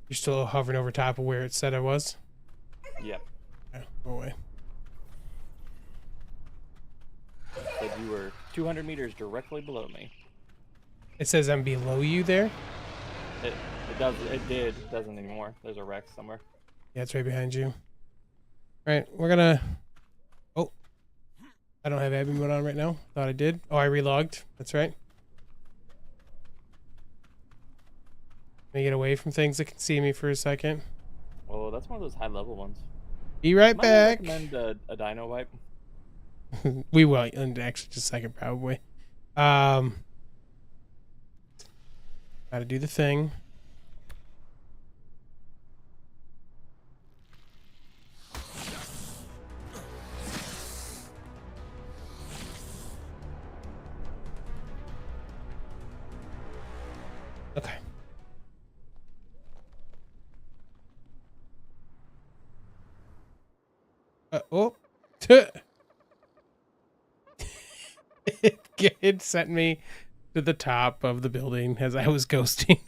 You're still hovering over top of where it said I was? Yep. Yeah, go away. Said you were 200 meters directly below me. It says I'm below you there? It doesn't anymore. There's a wreck somewhere. Yeah, it's right behind you. Alright, we're gonna... Oh. I don't have admin mode on right now. Thought I did. Oh, I relogged. That's right. Let me get away from things that can see me for a second. Oh, that's one of those high level ones. Be right Might back. recommend a dino wipe. We will in actually just a second, probably. Gotta do the thing. Okay. Oh. It sent me to the top of the building as I was ghosting.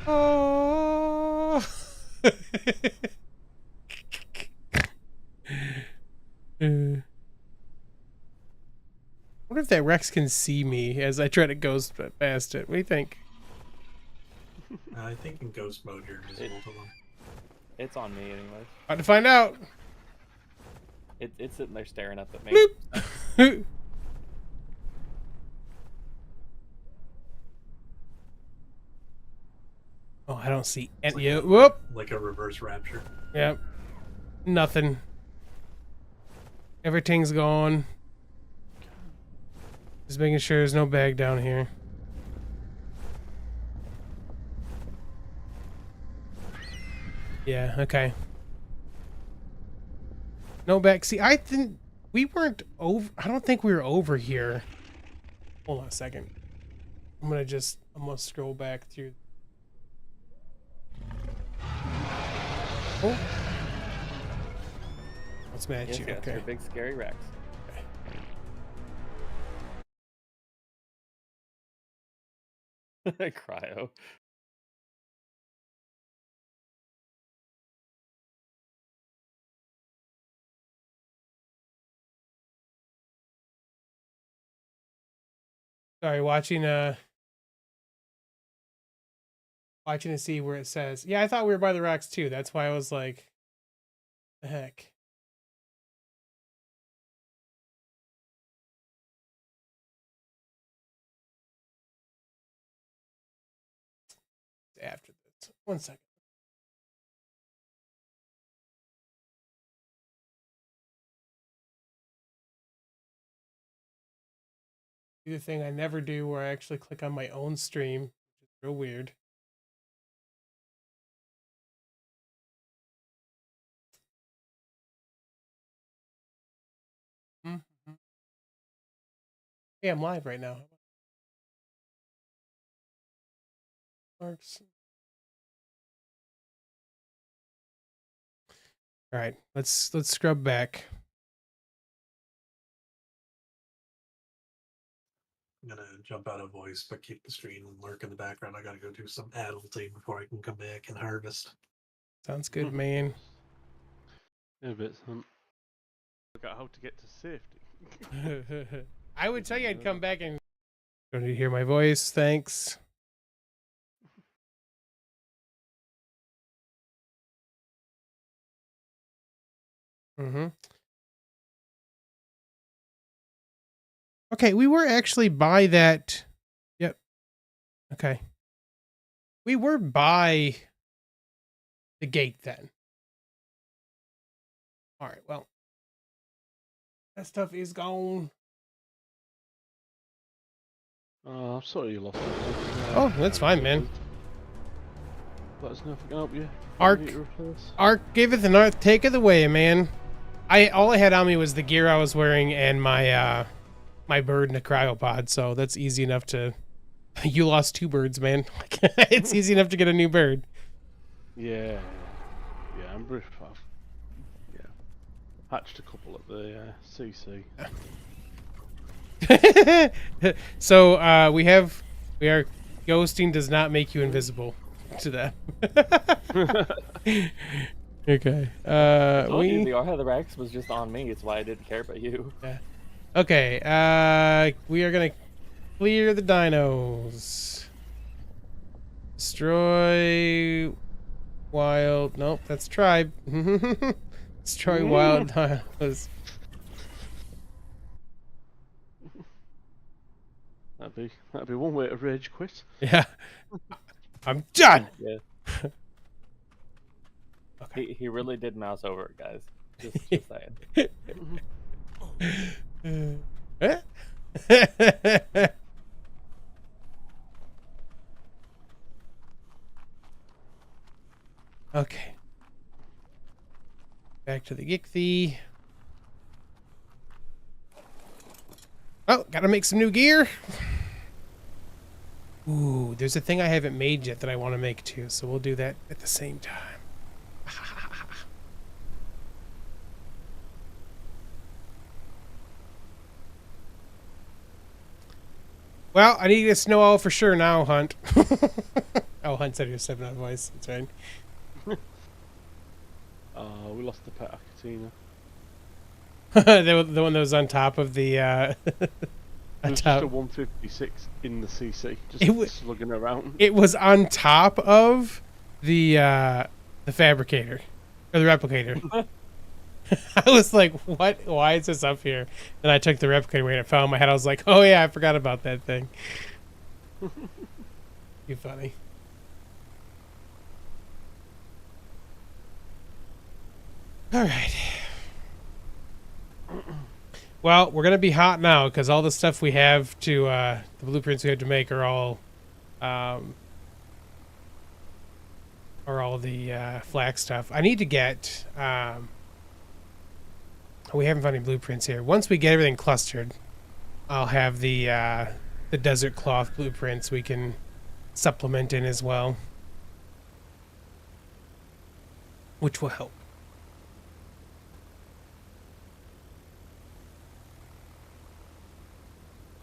Oh. I wonder if that Rex can see me as I try to ghost past it. What do you think? I think in ghost mode you're invisible to them. It's on me anyways. About to find out. It's sitting there staring up at me. Bloop. don't see It's any. like Whoop. like a reverse rapture. Yep. Nothing. Everything's gone. Just making sure there's no bag down here. Yeah, okay. No bag. See, I think we weren't over. I don't think we were over here. Hold on a second. I'm gonna scroll back through. Oh. Let's match Yes, you. yes, Okay. they're big scary Rex. Cryo. Sorry, watching to see where it says. Yeah, I thought we were by the rocks too. That's why I was like, the heck. After this. 1 second. Do the thing I never do where I actually click on my own stream, which is real weird. Mm-hmm. Hey, I'm live right now. Marks. All right, let's scrub back. I'm gonna jump out of voice, but keep the stream and lurk in the background. I gotta go do some adulting before I can come back and harvest. Sounds good, man. Yeah, but look at how to get to safety. I would tell you I'd come back and. Don't need to hear my voice. Thanks. Mm-hmm. Okay, we were actually by that. Yep. Okay. We were by the gate then. All right, well. That stuff is gone. Oh, I'm sorry you lost it. Oh, that's fine, man. Let us know if we can help you. ARK, ARK giveth and ARK taketh away, man. All I had on me was the gear I was wearing and my my bird in a cryopod, so that's easy enough to. You lost 2 birds, man. It's easy enough to get a new bird. Yeah, yeah, I'm brief. Yeah, hatched a couple at the CC. So we are ghosting does not make you invisible to that. Okay. I told you the Arahli Rex was just on me. It's why I didn't care about you. Yeah. Okay. We are gonna clear the dinos. Destroy wild. Nope, that's tribe. Destroy wild dinos. That'd be one way to rage quit. Yeah. I'm done. Yeah. Okay. He really did mouse over it, guys. Just saying. Okay. Back to the Geeksy. Oh, gotta make some new gear. Ooh, there's a thing I haven't made yet that I want to make too, so we'll do that at the same time. Well, I need to snow owl for sure now, Hunt. Oh, Hunt said he was 7 out voice. That's right. We lost the pet Akatina. the one that was on top of the It was just a 156 in the CC, just slugging around. It was on top of the fabricator or the replicator. I was like, "What? Why is this up here?" And I took the replicator away and it fell in my head. I was like, "Oh yeah, I forgot about that thing." You funny. All right. Well, we're gonna be hot now because all the stuff we have to the blueprints we have to make are all the flak stuff. I need to get we haven't found any blueprints here. Once we get everything clustered, I'll have the desert cloth blueprints we can supplement in as well, which will help.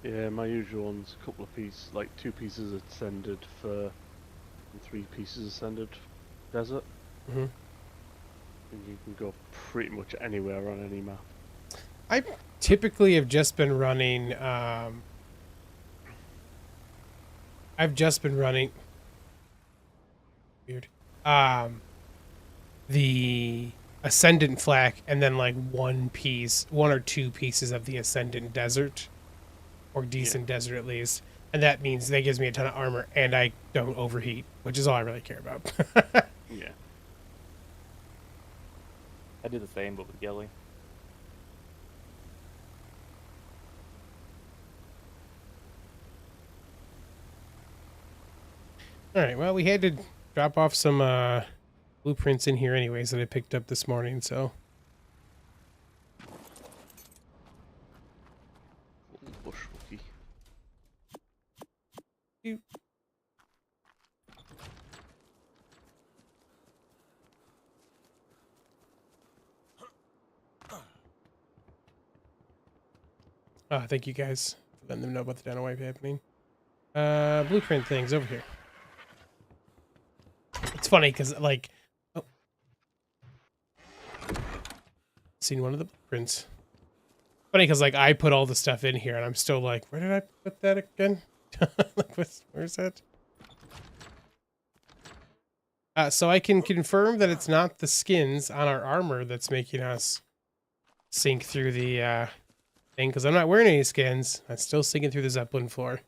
Yeah, my usual one's a couple of pieces, like 2 pieces ascended fur and 3 pieces ascended desert. Mm-hmm. And you can go pretty much anywhere on any map. I typically have just been running. I've just been running. Weird. The Ascendant flak, and then like 1 or 2 pieces of the Ascendant desert, or decent desert at least, and that means that gives me a ton of armor, and I don't overheat, which is all I really care about. Yeah. I do the same, but with Gilly. All right. Well, we had to drop off some blueprints in here anyways that I picked up this morning, so. Little bush wookie. You. Thank you guys for letting them know about the dino wipe happening. Blueprint things over here. It's funny because, like, oh, seen one of the blueprints. Funny because, like, I put all the stuff in here, and I'm still like, where did I put that again? Like, where's that? So I can confirm that it's not the skins on our armor that's making us sink through the thing, because I'm not wearing any skins. I'm still sinking through the Zeppelin floor.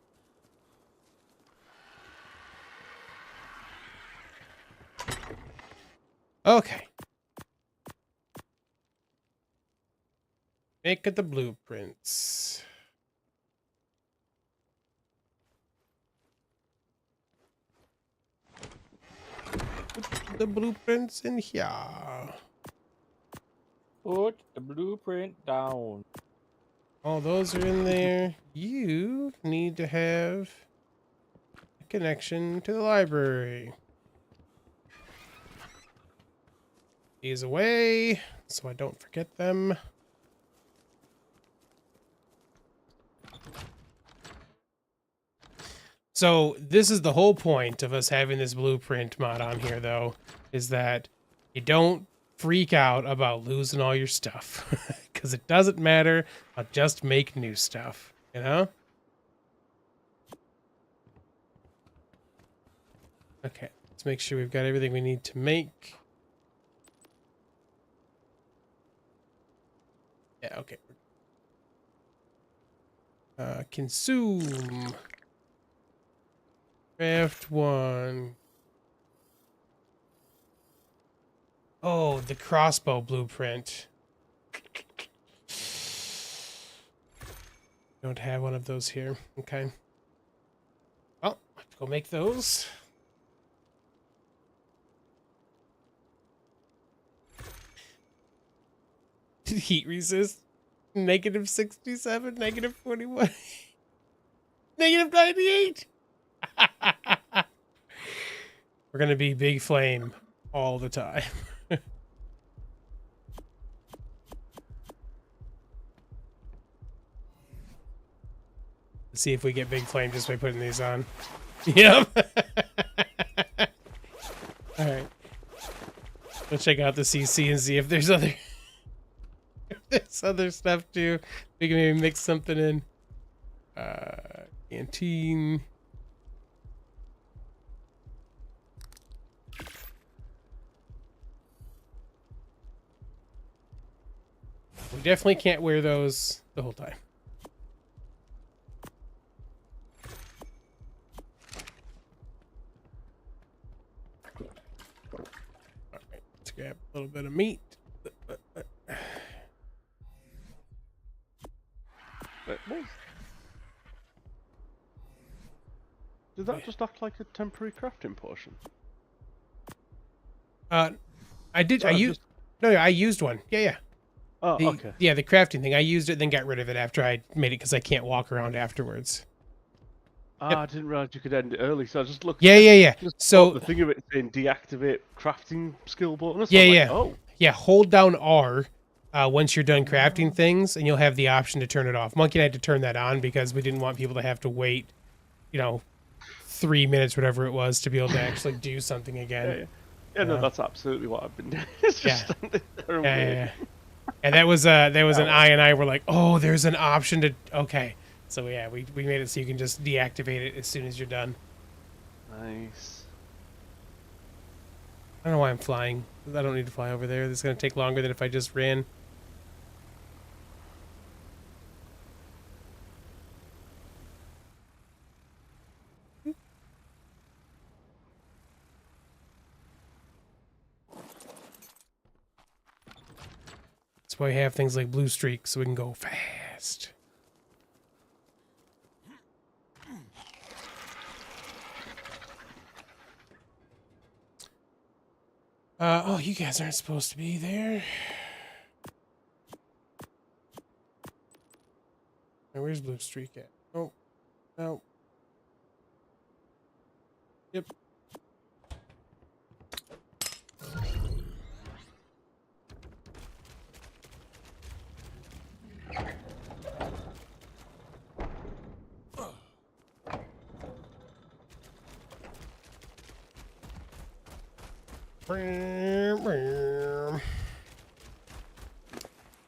Okay. Make the blueprints. Put the blueprints in here. Put the blueprint down. All those are in there. You need to have a connection to the library. These away so I don't forget them. So this is the whole point of us having this blueprint mod on here, though, is that you don't freak out about losing all your stuff, because it doesn't matter. I'll just make new stuff, you know? Okay, let's make sure we've got everything we need to make. Yeah, okay. Consume. Craft 1. Oh, the crossbow blueprint. Don't have one of those here. Okay. Well, I have to go make those. Heat resist. -67, -41, -98. We're gonna be big flame all the time. Let's see if we get big flame just by putting these on. Yep. All right. Let's check out the CC and see if there's other there's other stuff too. We can maybe mix something in. Canteen. We definitely can't wear those the whole time. All right, let's grab a little bit of meat. Wait, what? Did that just act like a temporary crafting potion? I did. So I I've used. No, I used one. Yeah, yeah. Oh, The, okay. Yeah, the crafting thing. I used it, then got rid of it after I made it because I can't walk around afterwards. Ah, I didn't realize you could end it early, so I just looked. Yeah, yeah, yeah. Just So the thing of it saying deactivate crafting skill bonus. yeah, I was yeah, like, oh, yeah. Hold down R once you're done crafting things, and you'll have the option to turn it off. Monkey and I had to turn that on because we didn't want people to have to wait, 3 minutes, whatever it was, to be able to actually do something again. yeah, yeah. Yeah, no, that's absolutely what I've been doing. It's Yeah. just standing there and Yeah, waiting. yeah, yeah. And that was an I and I were like, oh, there's an option to okay. So yeah, we made it so you can just deactivate it as soon as you're done. Nice. I don't know why I'm flying. I don't need to fly over there. This is gonna take longer than if I just ran. That's why we have things like blue streak, so we can go fast. Oh, you guys aren't supposed to be there. Now, where's blue streak at? Oh, no. Yep.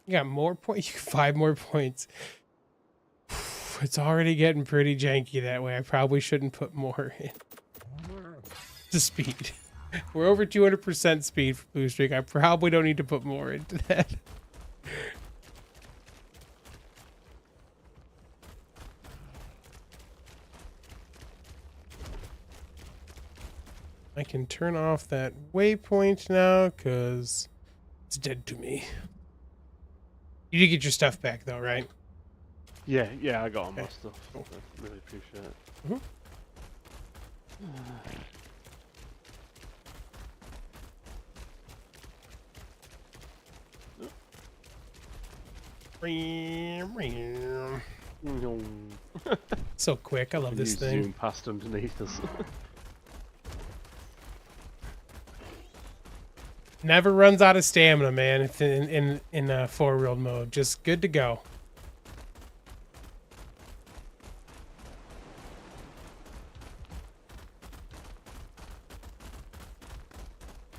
You got more points? 5 more points. It's already getting pretty janky that way. I probably shouldn't put more in. The speed. We're over 200% speed for blue streak. I probably don't need to put more into that. I can turn off that waypoint now because it's dead to me. You did get your stuff back though, right? Yeah, yeah, I got all my Okay. stuff. Cool. I really appreciate it. Mhm. So quick. I love And this you thing. zoom past underneath us. Never runs out of stamina, man. It's in 4-wheeled mode. Just good to go.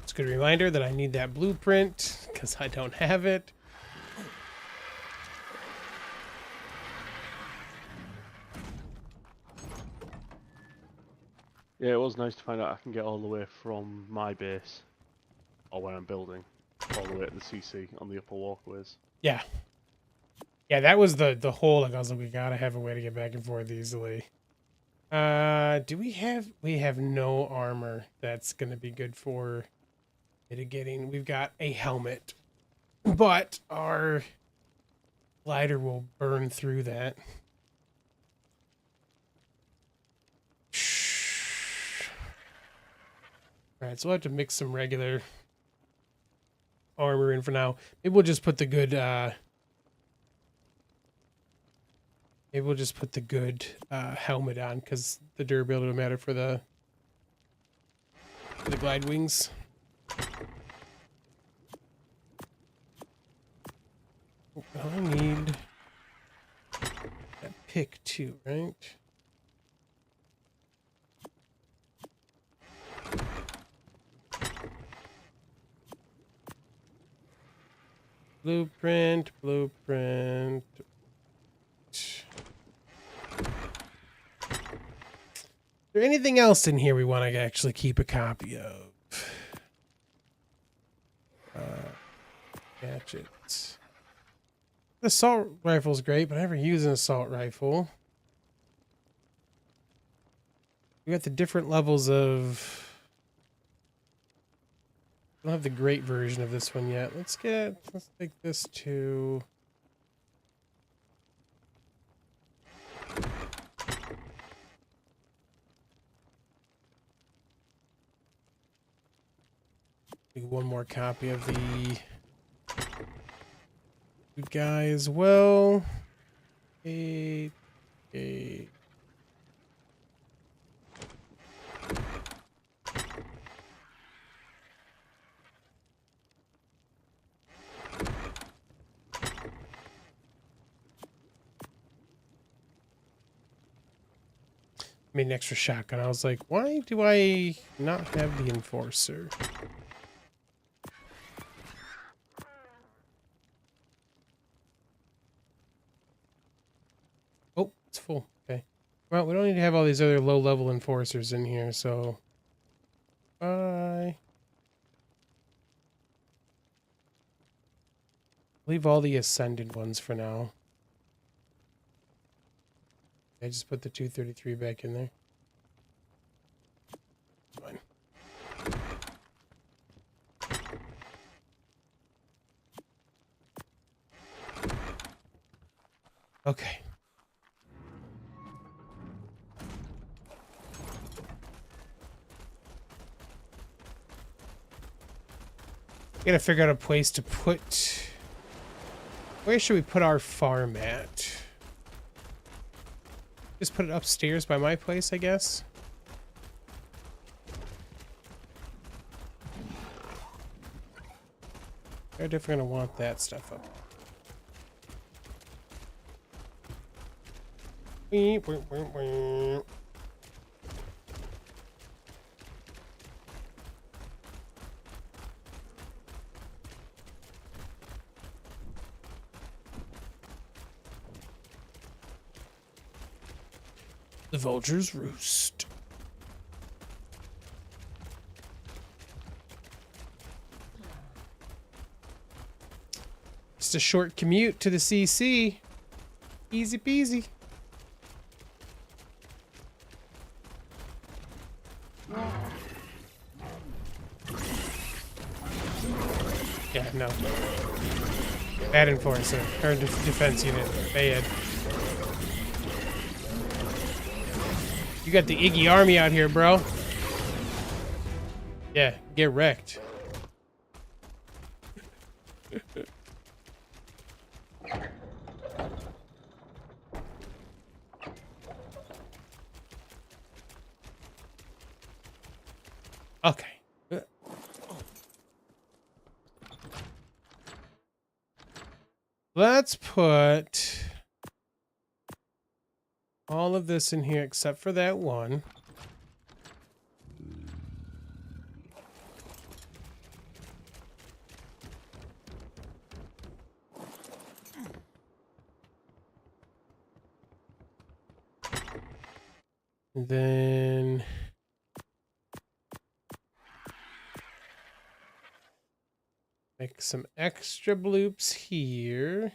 It's a good reminder that I need that blueprint because I don't have it. Yeah, it was nice to find out I can get all the way from my base, or where I'm building, all the way to the CC on the upper walkways. Yeah. Yeah, that was the whole, like, I was like, we gotta have a way to get back and forth easily. Do we have no armor that's gonna be good for mitigating. We've got a helmet, but our glider will burn through that. Alright, so we'll have to mix some regular armor in for now. Maybe we'll just put the good helmet on because the durability will matter for the glide wings. I need that pick too, right? Blueprint. Is there anything else in here we want to actually keep a copy of? Gadgets. The assault rifle's great, but I never use an assault rifle. We got the different levels of... I don't have the great version of this one yet. Let's take this to... Do one more copy of the good guy as well. Okay. Made an extra shotgun. I was like, why do I not have the enforcer? Oh, it's full. Okay. Well, we don't need to have all these other low-level enforcers in here, so... Bye. Leave all the Ascended ones for now. I just put the 233 back in there. Fine. Okay. Gotta figure out a place to put... Where should we put our farm at? Just put it upstairs by my place, I guess. They're definitely gonna want that stuff up. The vultures roost. Just a short commute to the CC. Easy peasy. Yeah, no. Bad enforcer. Or defense unit. Bad. You got the Iggy army out here, bro. Yeah, get wrecked. Okay. Let's put all of this in here except for that one. And then make some extra bloops here.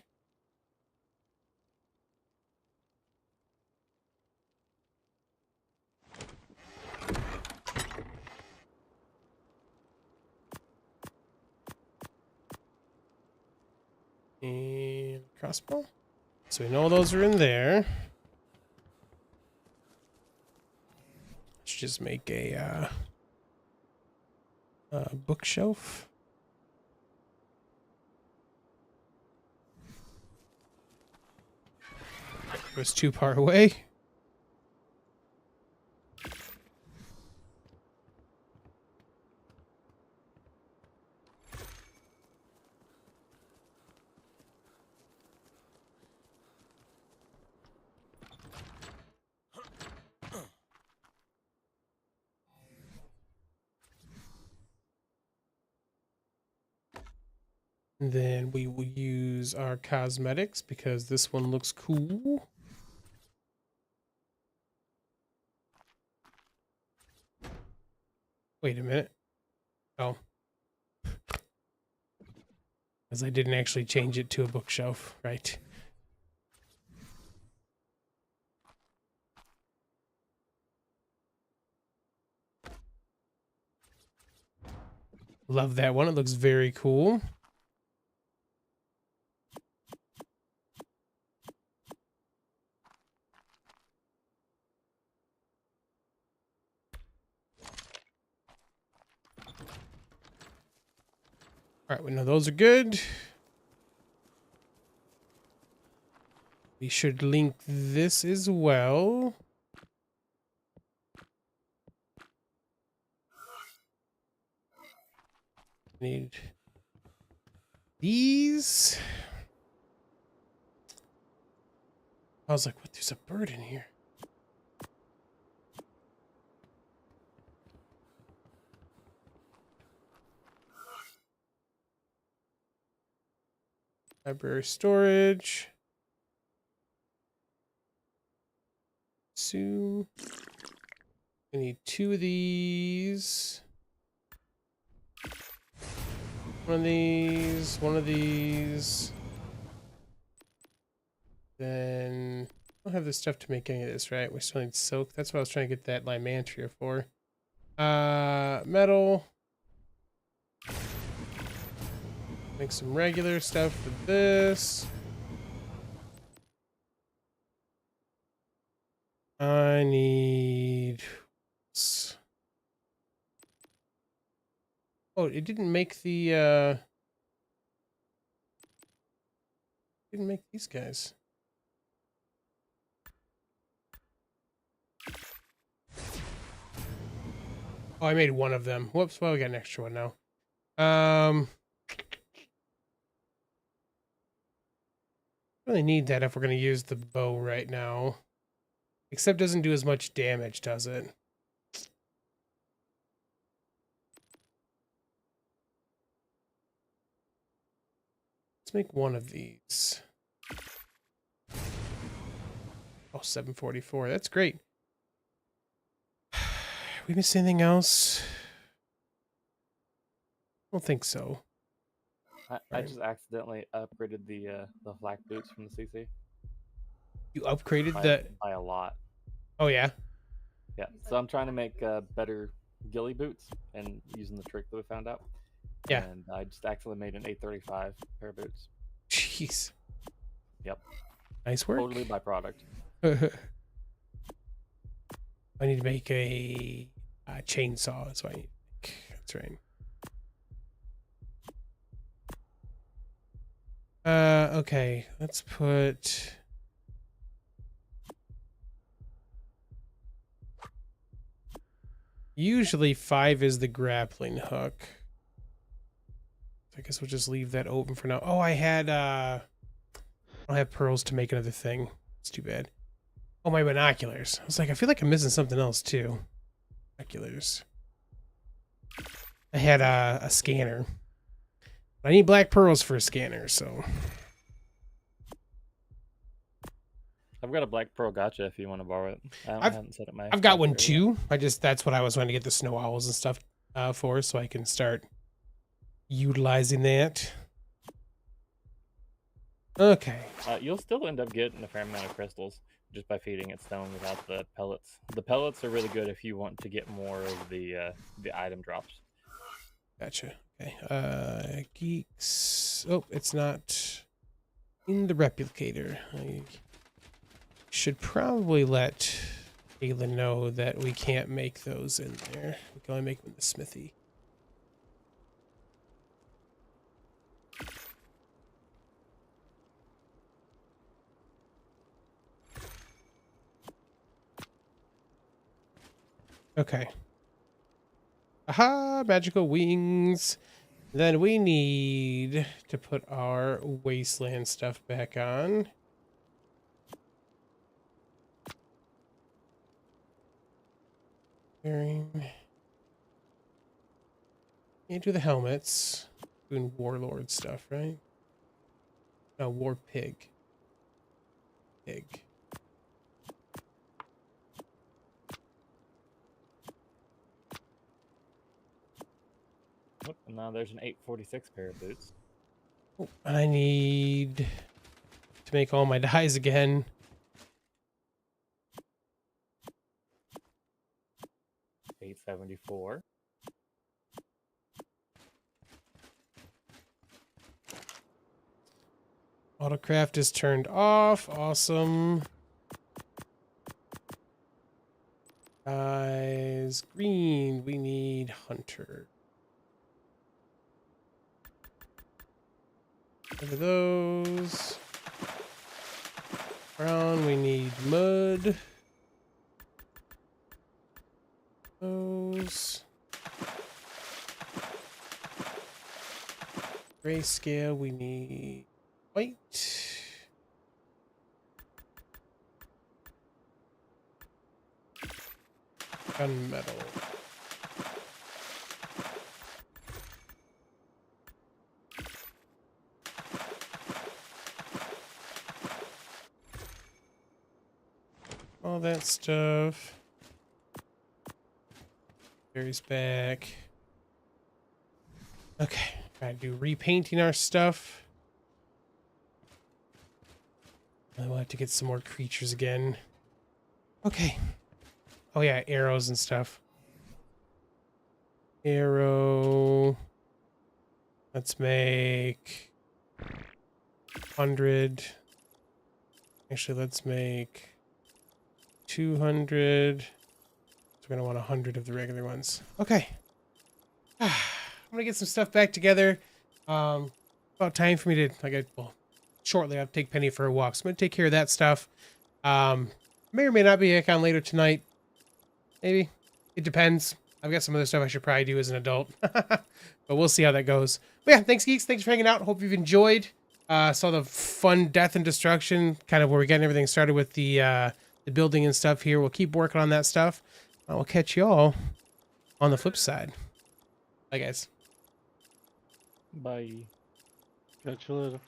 And crossbow. So we know those are in there. Let's just make a bookshelf. It was too far away. Then we will use our cosmetics because this one looks cool. Wait a minute. Oh. Because I didn't actually change it to a bookshelf, right? Love that one. It looks very cool. All right, we know those are good. We should link this as well. Need these. I was like, what? There's a bird in here. Library storage. So I need 2 of these. One of these. One of these. Then I don't have the stuff to make any of this, right? We still need silk. That's what I was trying to get that Lymantria for. Metal. Make some regular stuff for this. I need... Oh, it didn't make the, didn't make these guys. Oh, I made one of them. Whoops, well, we got an extra one now. Really need that if we're going to use the bow right now. Except doesn't do as much damage, does it? Let's make one of these. Oh, 744. That's great. We miss anything else? I don't think so. I just accidentally upgraded the flak boots from the CC You upgraded by a lot. Oh, yeah? Yeah, so I'm trying to make better ghillie boots and using the trick that we found out. Yeah. And I just accidentally made an 835 pair of boots. Jeez. Yep. Nice work. Totally by product. I need to make a chainsaw. That's what I need to make. That's right. Okay. Let's put... Usually 5 is the grappling hook. I guess we'll just leave that open for now. Oh, I don't have pearls to make another thing. It's too bad. Oh, my binoculars. I was like, I feel like I'm missing something else too. Binoculars. I had a scanner. I need black pearls for a scanner, so. I've got a black pearl gotcha if you want to borrow it. I haven't set up my. I've got one too. That's what I was trying to get the snow owls and stuff for, so I can start utilizing that. Okay. You'll still end up getting a fair amount of crystals just by feeding it stone without the pellets. The pellets are really good if you want to get more of the item drops. Gotcha. Okay. Geeks. Oh, it's not in the replicator. I should probably let Ayla know that we can't make those in there. We can only make them in the smithy. Okay. Aha, magical wings. Then we need to put our wasteland stuff back on. Wearing. Can't do the helmets. Doing warlord stuff, right? No, war pig. Pig. Whoop, and now there's an 846 pair of boots. Oh, and I need to make all my dyes again. $874. Autocraft is turned off. Awesome. Guys, green. We need hunter. Look at those. Brown, we need mud. Those. Grayscale, we need white. Gunmetal. All that stuff. Carries back. Okay, gotta do repainting our stuff. And we'll have to get some more creatures again. Okay. Oh yeah, arrows and stuff. Arrow. Let's make 100. Actually, let's make 200. So we're gonna want 100 of the regular ones. Okay. I'm gonna get some stuff back together. About time for me to shortly I'll take Penny for a walk. So I'm gonna take care of that stuff. May or may not be back on later tonight. Maybe. It depends. I've got some other stuff I should probably do as an adult. But we'll see how that goes. But yeah, thanks Geeks. Thanks for hanging out. Hope you've enjoyed. Saw the fun death and destruction, kind of where we're getting everything started with the building and stuff here. We'll keep working on that stuff. We'll catch you all on the flip side. Bye guys. Bye. Catch you later.